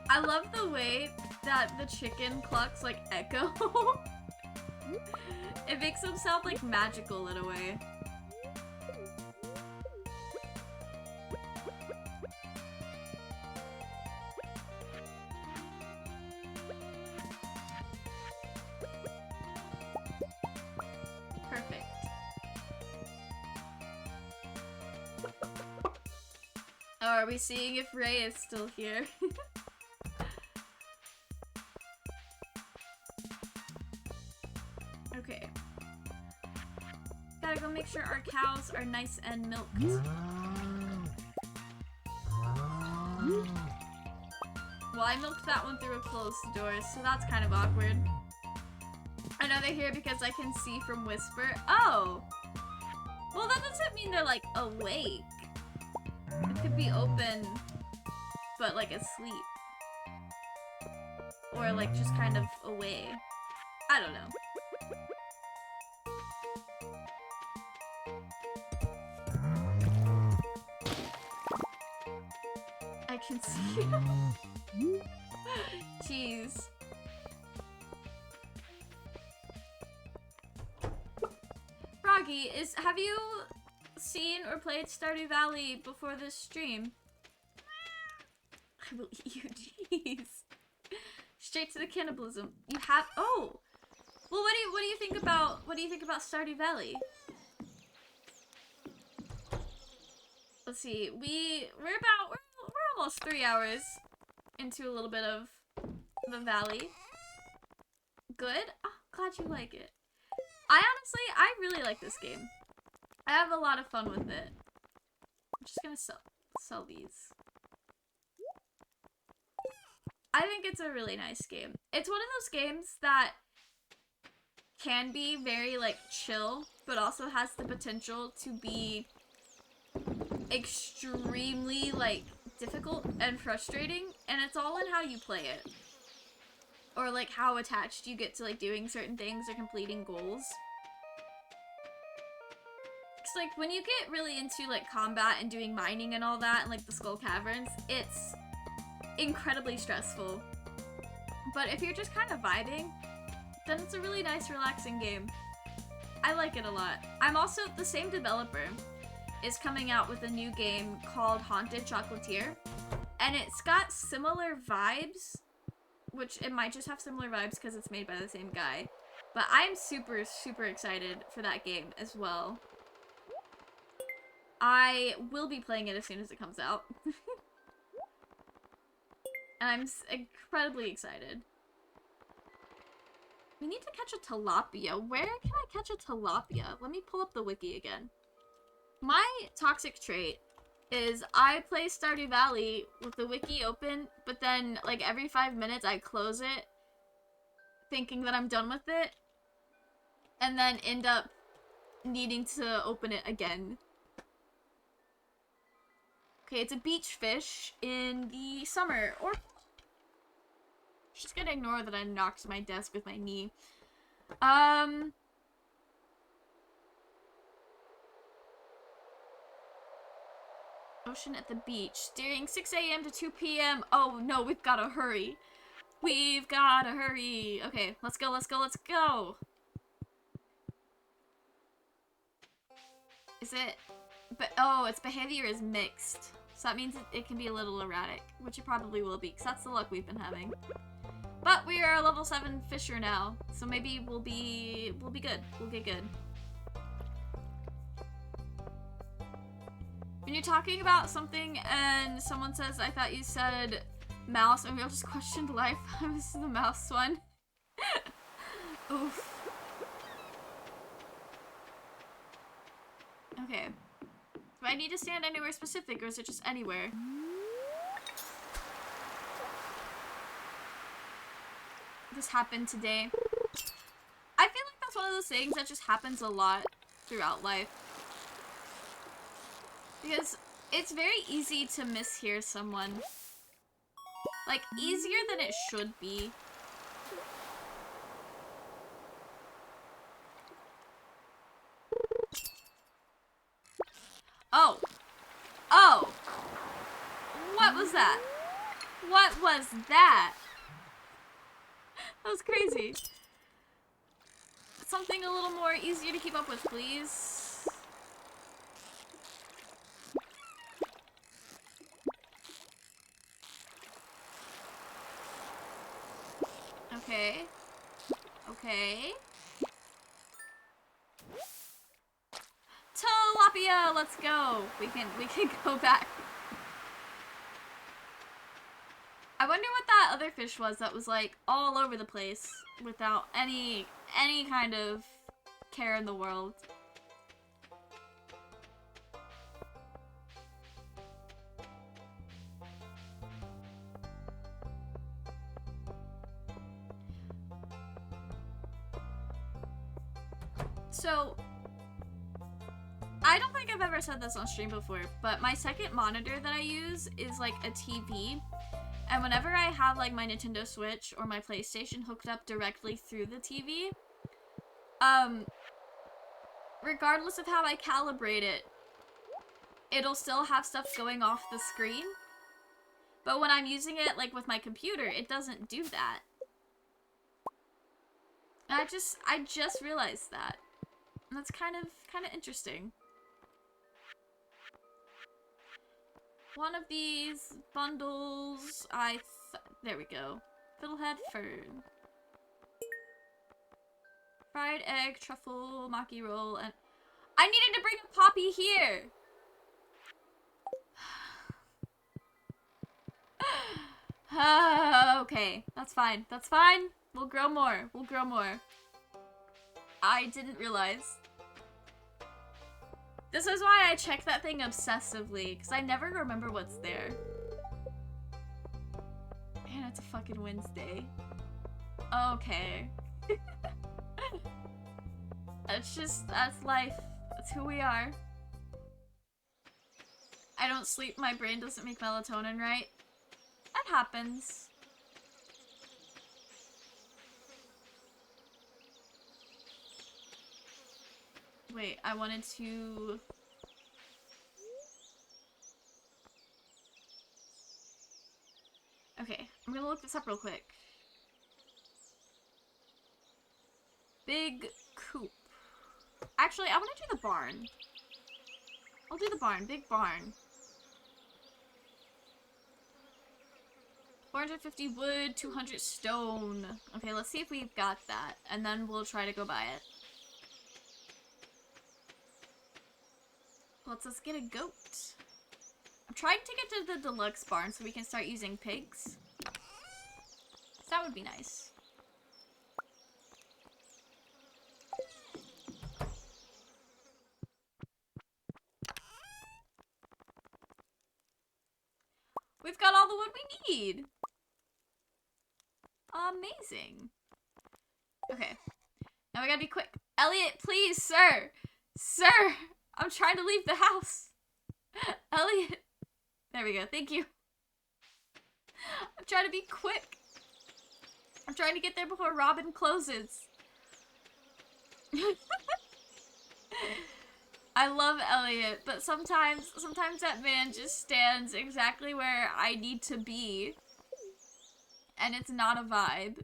I love the way that the chicken clucks like echo. It makes them sound like magical in a way. Perfect. Oh, are we seeing if Ray is still here? Okay. Gotta go make sure our cows are nice and milked. Well, I milked that one through a closed door, so that's kind of awkward. I know they're here because I can see from Whisper. Oh! Well, that doesn't mean they're, like, awake. It could be open, but, like, asleep. Or, like, just kind of away. I don't know. I can see. Jeez. Froggy, have you seen or played Stardew Valley before this stream? I will eat you, jeez. Straight to the cannibalism. You have oh! Well, what do you think about Stardew Valley? Let's see. We're almost 3 hours into a little bit of the valley. Good? Oh, glad you like it. I really like this game. I have a lot of fun with it. I'm just gonna sell these. I think it's a really nice game. It's one of those games that can be very, like, chill, but also has the potential to be extremely, like, difficult and frustrating, and it's all in how you play it. Or, like, how attached you get to, like, doing certain things or completing goals. It's like, when you get really into, like, combat and doing mining and all that, and, like, the Skull Caverns, it's incredibly stressful. But if you're just kind of vibing, then it's a really nice, relaxing game. I like it a lot. I'm also, the same developer is coming out with a new game called Haunted Chocolatier, and it's got similar vibes, which it might just have similar vibes because it's made by the same guy, but I'm super, super excited for that game as well. I will be playing it as soon as it comes out. And I'm incredibly excited. We need to catch a tilapia. Where can I catch a tilapia? Let me pull up the wiki again. My toxic trait is I play Stardew Valley with the wiki open, but then, like, every 5 minutes I close it, thinking that I'm done with it, and then end up needing to open it again. Okay, it's a beach fish in the summer, or... Just gonna ignore that I knocked my desk with my knee. Ocean at the beach. Steering 6 a.m. to 2 p.m. Oh no, we've gotta hurry. We've gotta hurry. Okay, let's go, let's go, let's go. Is it... But, oh, its behavior is mixed. So that means it can be a little erratic, which it probably will be, because that's the luck we've been having. But we are a level 7 fisher now, so maybe we'll be good. We'll get good. When you're talking about something and someone says, I thought you said mouse, and we all just questioned life. I was the mouse one. Oof. Okay. Do I need to stand anywhere specific, or is it just anywhere? This happened today. I feel like that's one of those things that just happens a lot throughout life. Because it's very easy to mishear someone. Like, easier than it should be. Oh. Oh. What was that? What was that? That was crazy. Something a little more easier to keep up with, please. Okay. Okay. Tilapia, let's go. We can go back. I wonder what that other fish was that was like all over the place without any kind of care in the world. So, I don't think I've ever said this on stream before, but my second monitor that I use is like a TV. And whenever I have like my Nintendo Switch or my PlayStation hooked up directly through the TV, regardless of how I calibrate it, it'll still have stuff going off the screen. But when I'm using it like with my computer, it doesn't do that. And I just realized that. And that's kind of interesting. One of these bundles, there we go. Fiddlehead fern. Fried egg, truffle, maki roll, and I needed to bring a poppy here! Okay, that's fine. That's fine. We'll grow more. We'll grow more. I didn't realize. This is why I check that thing obsessively, because I never remember what's there. Man, it's a fucking Wednesday. Okay. That's life. That's who we are. I don't sleep, my brain doesn't make melatonin right. That happens. Wait, I wanted to... Okay, I'm gonna look this up real quick. Big coop. Actually, I want to do the barn. I'll do the barn. Big barn. 450 wood, 200 stone. Okay, let's see if we've got that, and then we'll try to go buy it. Let's get a goat. I'm trying to get to the deluxe barn so we can start using pigs. That would be nice. We've got all the wood we need. Amazing. Okay. Now we gotta be quick. Elliott, please, sir. Sir, I'm trying to leave the house. Elliott. There we go. Thank you. I'm trying to be quick. I'm trying to get there before Robin closes. I love Elliott, but sometimes that man just stands exactly where I need to be. And it's not a vibe.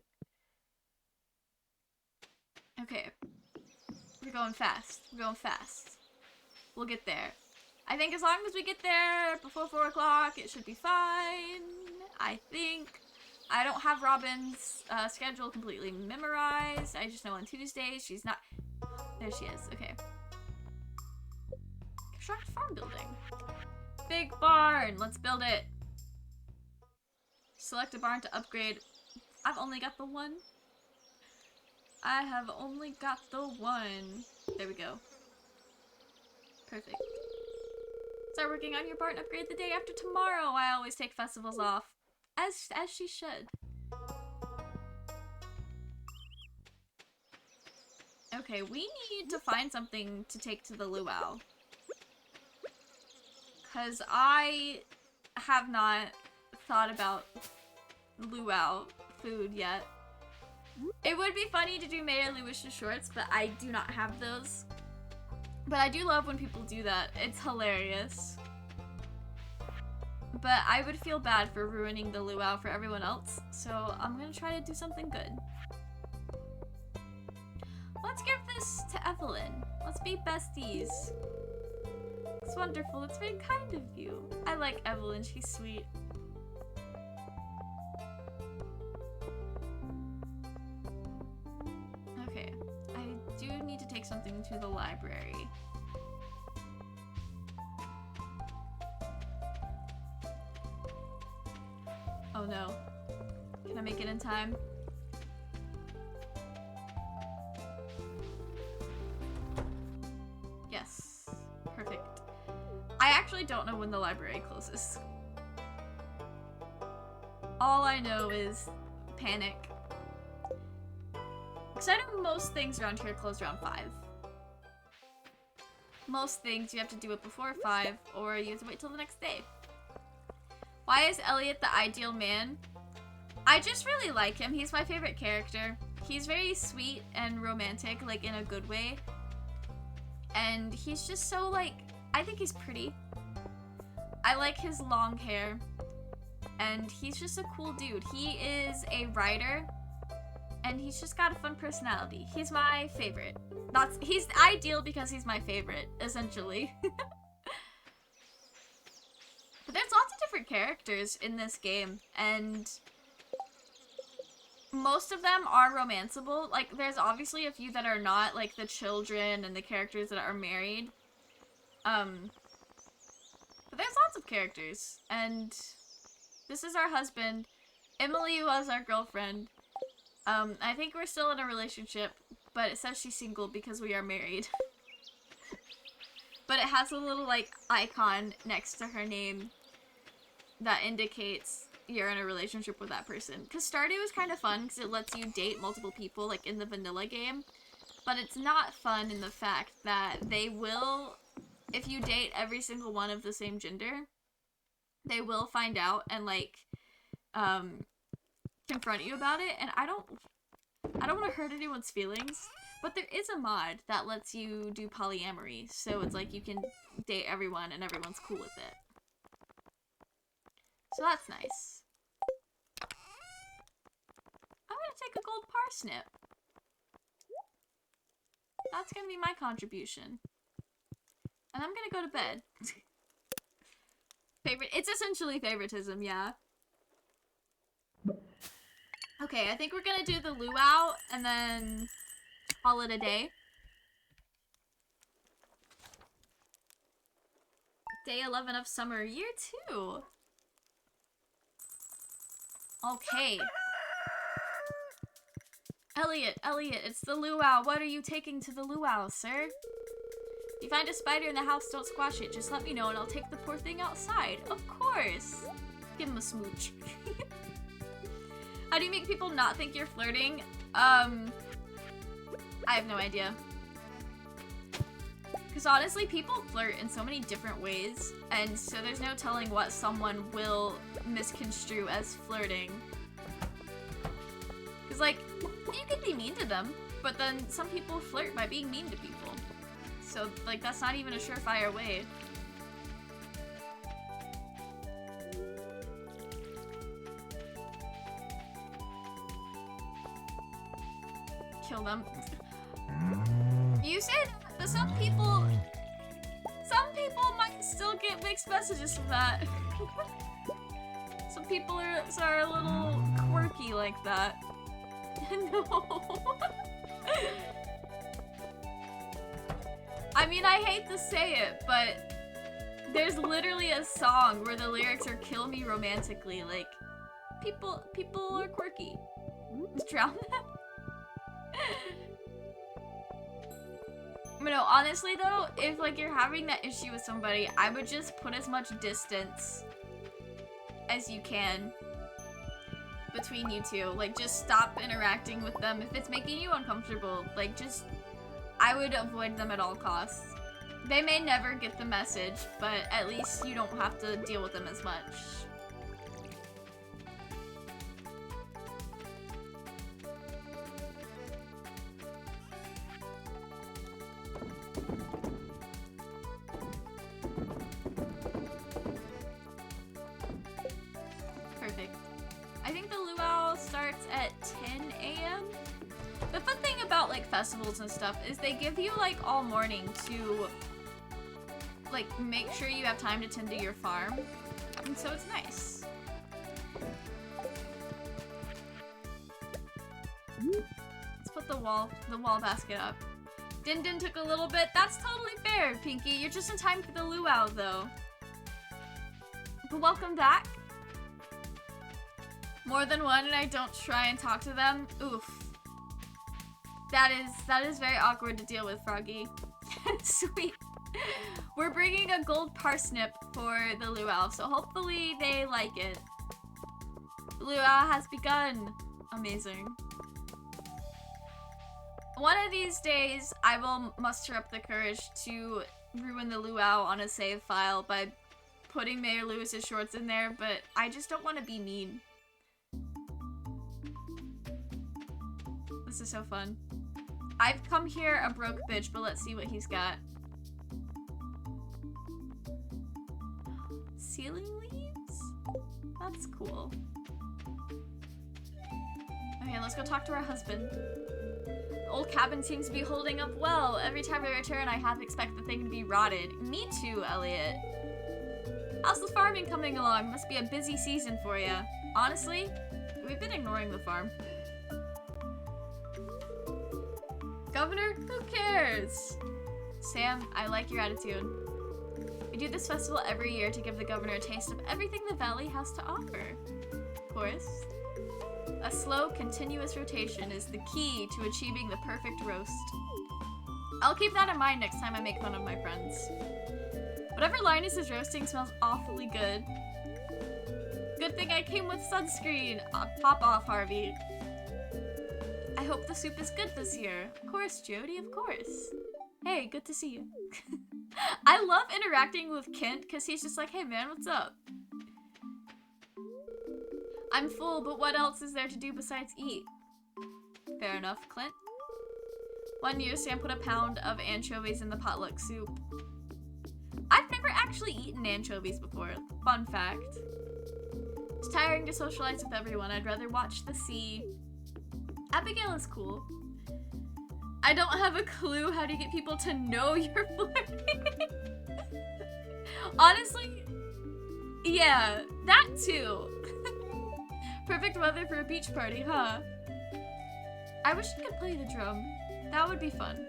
Okay. We're going fast. We're going fast. We'll get there. I think as long as we get there before 4 o'clock, it should be fine. I think. I don't have Robin's schedule completely memorized. I just know on Tuesdays she's not... There she is. Okay. Construct farm building. Big barn. Let's build it. Select a barn to upgrade. I've only got the one. I have only got the one. There we go. Perfect. Start working on your barn upgrade the day after tomorrow. I always take festivals off. As she should. Okay, we need to find something to take to the luau. Because I have not thought about luau food yet. It would be funny to do Mayor Lewis's shorts, but I do not have those. But I do love when people do that. It's hilarious. But I would feel bad for ruining the luau for everyone else, so I'm gonna try to do something good. Let's give this to Evelyn. Let's be besties. It's wonderful. It's very kind of you. I like Evelyn. She's sweet. Okay. I do need to take something to the library. Oh no. Can I make it in time? Yes. Perfect. I actually don't know when the library closes. All I know is panic. Because I know most things around here close around 5. Most things you have to do it before 5 or you have to wait till the next day. Why is Elliott the ideal man? I just really like him. He's my favorite character. He's very sweet and romantic, like in a good way. And he's just so like, I think he's pretty. I like his long hair. And he's just a cool dude. He is a writer. And he's just got a fun personality. He's my favorite. He's ideal because he's my favorite, essentially. But there's lots of different characters in this game, and most of them are romanceable. Like, there's obviously a few that are not, like the children and the characters that are married. But there's lots of characters, and this is our husband. Emily was our girlfriend. I think we're still in a relationship, but it says she's single because we are married. But it has a little, like, icon next to her name that indicates you're in a relationship with that person. Because Stardew is kind of fun because it lets you date multiple people, like, in the vanilla game. But it's not fun in the fact that they will, if you date every single one of the same gender, they will find out and, like, confront you about it. And I don't want to hurt anyone's feelings. But there is a mod that lets you do polyamory, so it's like you can date everyone and everyone's cool with it. So that's nice. I'm gonna take a gold parsnip. That's gonna be my contribution. And I'm gonna go to bed. It's essentially favoritism, yeah. Okay, I think we're gonna do the luau and then call it a day. Day 11 of summer, year 2. Okay. Elliott, it's the luau. What are you taking to the luau, sir? If you find a spider in the house, don't squash it. Just let me know and I'll take the poor thing outside. Of course. Give him a smooch. How do you make people not think you're flirting? I have no idea. Because honestly, people flirt in so many different ways, and so there's no telling what someone will misconstrue as flirting. Because, like, you can be mean to them, but then some people flirt by being mean to people. So, like, that's not even a surefire way. Kill them. You say that, but some people might still get mixed messages from that. Some people are a little quirky like that. No. I mean, I hate to say it, but there's literally a song where the lyrics are "kill me romantically." Like, people are quirky. Drown them. No, honestly though, if like you're having that issue with somebody, I would just put as much distance as you can between you two. Like, just stop interacting with them. If it's making you uncomfortable, like, just, I would avoid them at all costs. They may never get the message, but at least you don't have to deal with them as much. Perfect. I think the luau starts at 10 a.m. The fun thing about like festivals and stuff is they give you like all morning to like make sure you have time to tend to your farm, and so it's nice. Let's put the wall basket up. Din took a little bit. That's totally fair, Pinky. You're just in time for the luau though. But welcome back. More than one and I don't try and talk to them. Oof. That is very awkward to deal with, Froggy. Sweet. We're bringing a gold parsnip for the luau, so hopefully they like it. The luau has begun. Amazing. One of these days, I will muster up the courage to ruin the luau on a save file by putting Mayor Lewis's shorts in there, but I just don't want to be mean. This is so fun. I've come here a broke bitch, but let's see what he's got. Ceiling leaves? That's cool. Okay, let's go talk to our husband. The old cabin seems to be holding up well. Every time I return, I half expect the thing to be rotted. Me too, Elliott. How's the farming coming along? Must be a busy season for you. Honestly, we've been ignoring the farm. Governor, who cares? Sam, I like your attitude. We do this festival every year to give the governor a taste of everything the valley has to offer. Of course. A slow, continuous rotation is the key to achieving the perfect roast. I'll keep that in mind next time I make fun of my friends. Whatever Linus is roasting smells awfully good. Good thing I came with sunscreen. Pop off, Harvey. I hope the soup is good this year. Of course, Jody, of course. Hey, good to see you. I love interacting with Kent because he's just like, hey man, what's up? I'm full, but what else is there to do besides eat? Fair enough, Clint. One year, Sam put a pound of anchovies in the potluck soup. I've never actually eaten anchovies before. Fun fact. It's tiring to socialize with everyone. I'd rather watch the sea. Abigail is cool. I don't have a clue how to get people to know you're flirting. Honestly, yeah, that too. Perfect weather for a beach party, huh? I wish I could play the drum. That would be fun.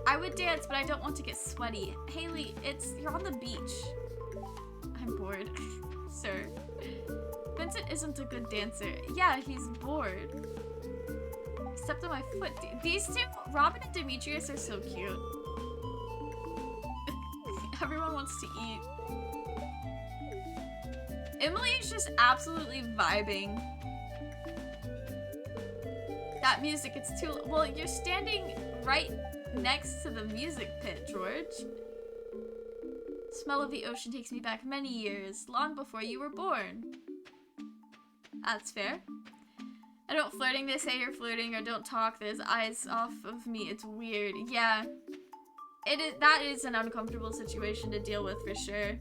I would dance, but I don't want to get sweaty. Haley, you're on the beach. I'm bored, sir. Vincent isn't a good dancer. Yeah, he's bored. Stepped on my foot. These two, Robin and Demetrius, are so cute. Everyone wants to eat. Emily is just absolutely vibing. That music, it's too... Well, you're standing right next to the music pit, George. Smell of the ocean takes me back many years, long before you were born. That's fair. I don't flirting, they say you're flirting, or don't talk, there's eyes off of me, it's weird. Yeah. That is an uncomfortable situation to deal with for sure.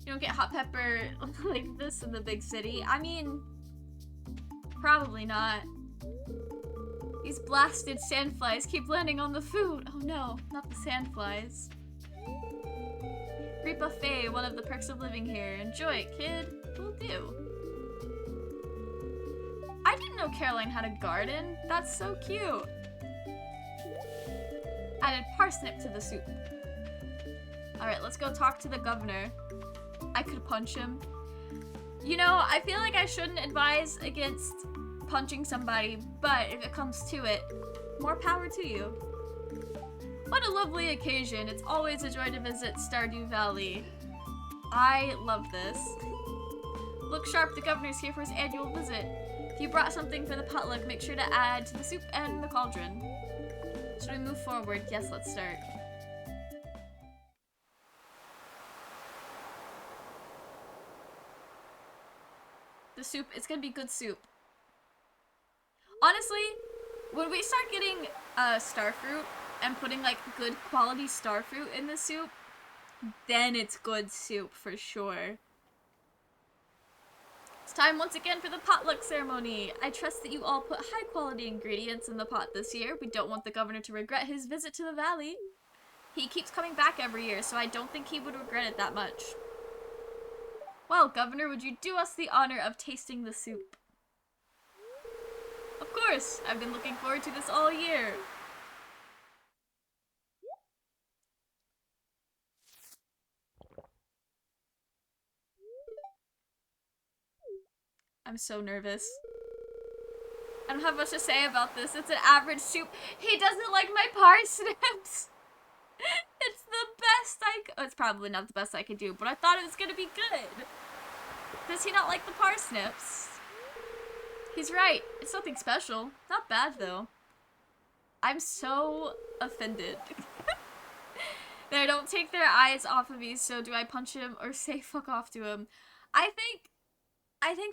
You don't get hot pepper like this in the big city. I mean, probably not. These blasted sandflies keep landing on the food. Oh no, not the sandflies. Free buffet, one of the perks of living here. Enjoy it, kid. Will do. I didn't know Caroline had a garden. That's so cute. Added parsnip to the soup. Alright, let's go talk to the governor. I could punch him. You know, I feel like I shouldn't advise against punching somebody, but if it comes to it, more power to you. What a lovely occasion. It's always a joy to visit Stardew Valley. I love this. Look sharp, the governor's here for his annual visit. If you brought something for the potluck, make sure to add to the soup and the cauldron. Should we move forward? Yes, let's start. The soup, it's gonna be good soup. Honestly, when we start getting starfruit and putting like good quality starfruit in the soup, then it's good soup for sure. It's time once again for the potluck ceremony. I trust that you all put high quality ingredients in the pot this year. We don't want the governor to regret his visit to the valley. He keeps coming back every year, so I don't think he would regret it that much. Well, Governor, would you do us the honor of tasting the soup? Of course! I've been looking forward to this all year. I'm so nervous. I don't have much to say about this. It's an average soup. He doesn't like my parsnips! It's the best it's probably not the best I could do, but I thought it was gonna be good. Does he not like the parsnips? He's right. It's nothing special. Not bad, though. I'm so offended. They don't take their eyes off of me, so do I punch him or say fuck off to him? I think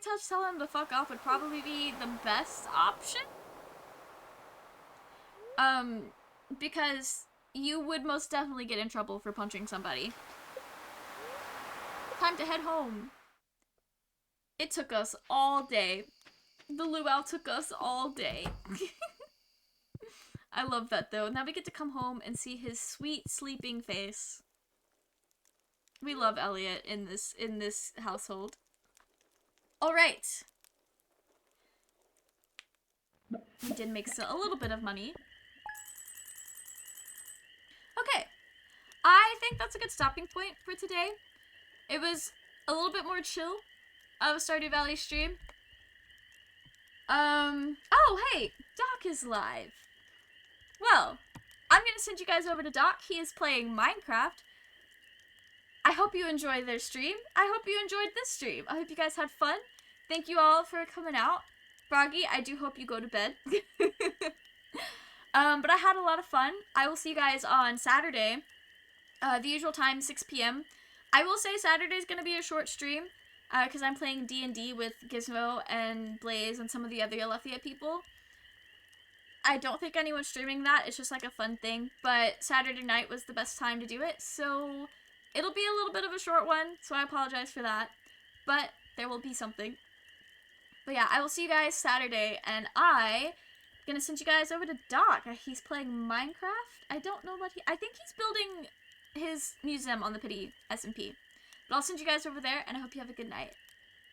Touch telling him to fuck off would probably be the best option. Because you would most definitely get in trouble for punching somebody. Time to head home. It took us all day. The luau took us all day. I love that though. Now we get to come home and see his sweet sleeping face. We love Elliott in this household. All right. We did make a little bit of money. Okay. I think that's a good stopping point for today. It was a little bit more chill of Stardew Valley stream. Oh, hey, Doc is live. Well, I'm gonna send you guys over to Doc. He is playing Minecraft. I hope you enjoyed their stream. I hope you enjoyed this stream. I hope you guys had fun. Thank you all for coming out. Froggy, I do hope you go to bed. But I had a lot of fun. I will see you guys on Saturday. The usual time, 6 p.m. I will say Saturday's gonna be a short stream, because I'm playing D&D with Gizmo and Blaze and some of the other Alethea people. I don't think anyone's streaming that. It's just like a fun thing. But Saturday night was the best time to do it, so it'll be a little bit of a short one, so I apologize for that. But there will be something. But yeah, I will see you guys Saturday, and I'm gonna send you guys over to Doc. He's playing Minecraft. I don't know what I think he's building his museum on the Pity SMP. But I'll send you guys over there, and I hope you have a good night.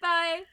Bye!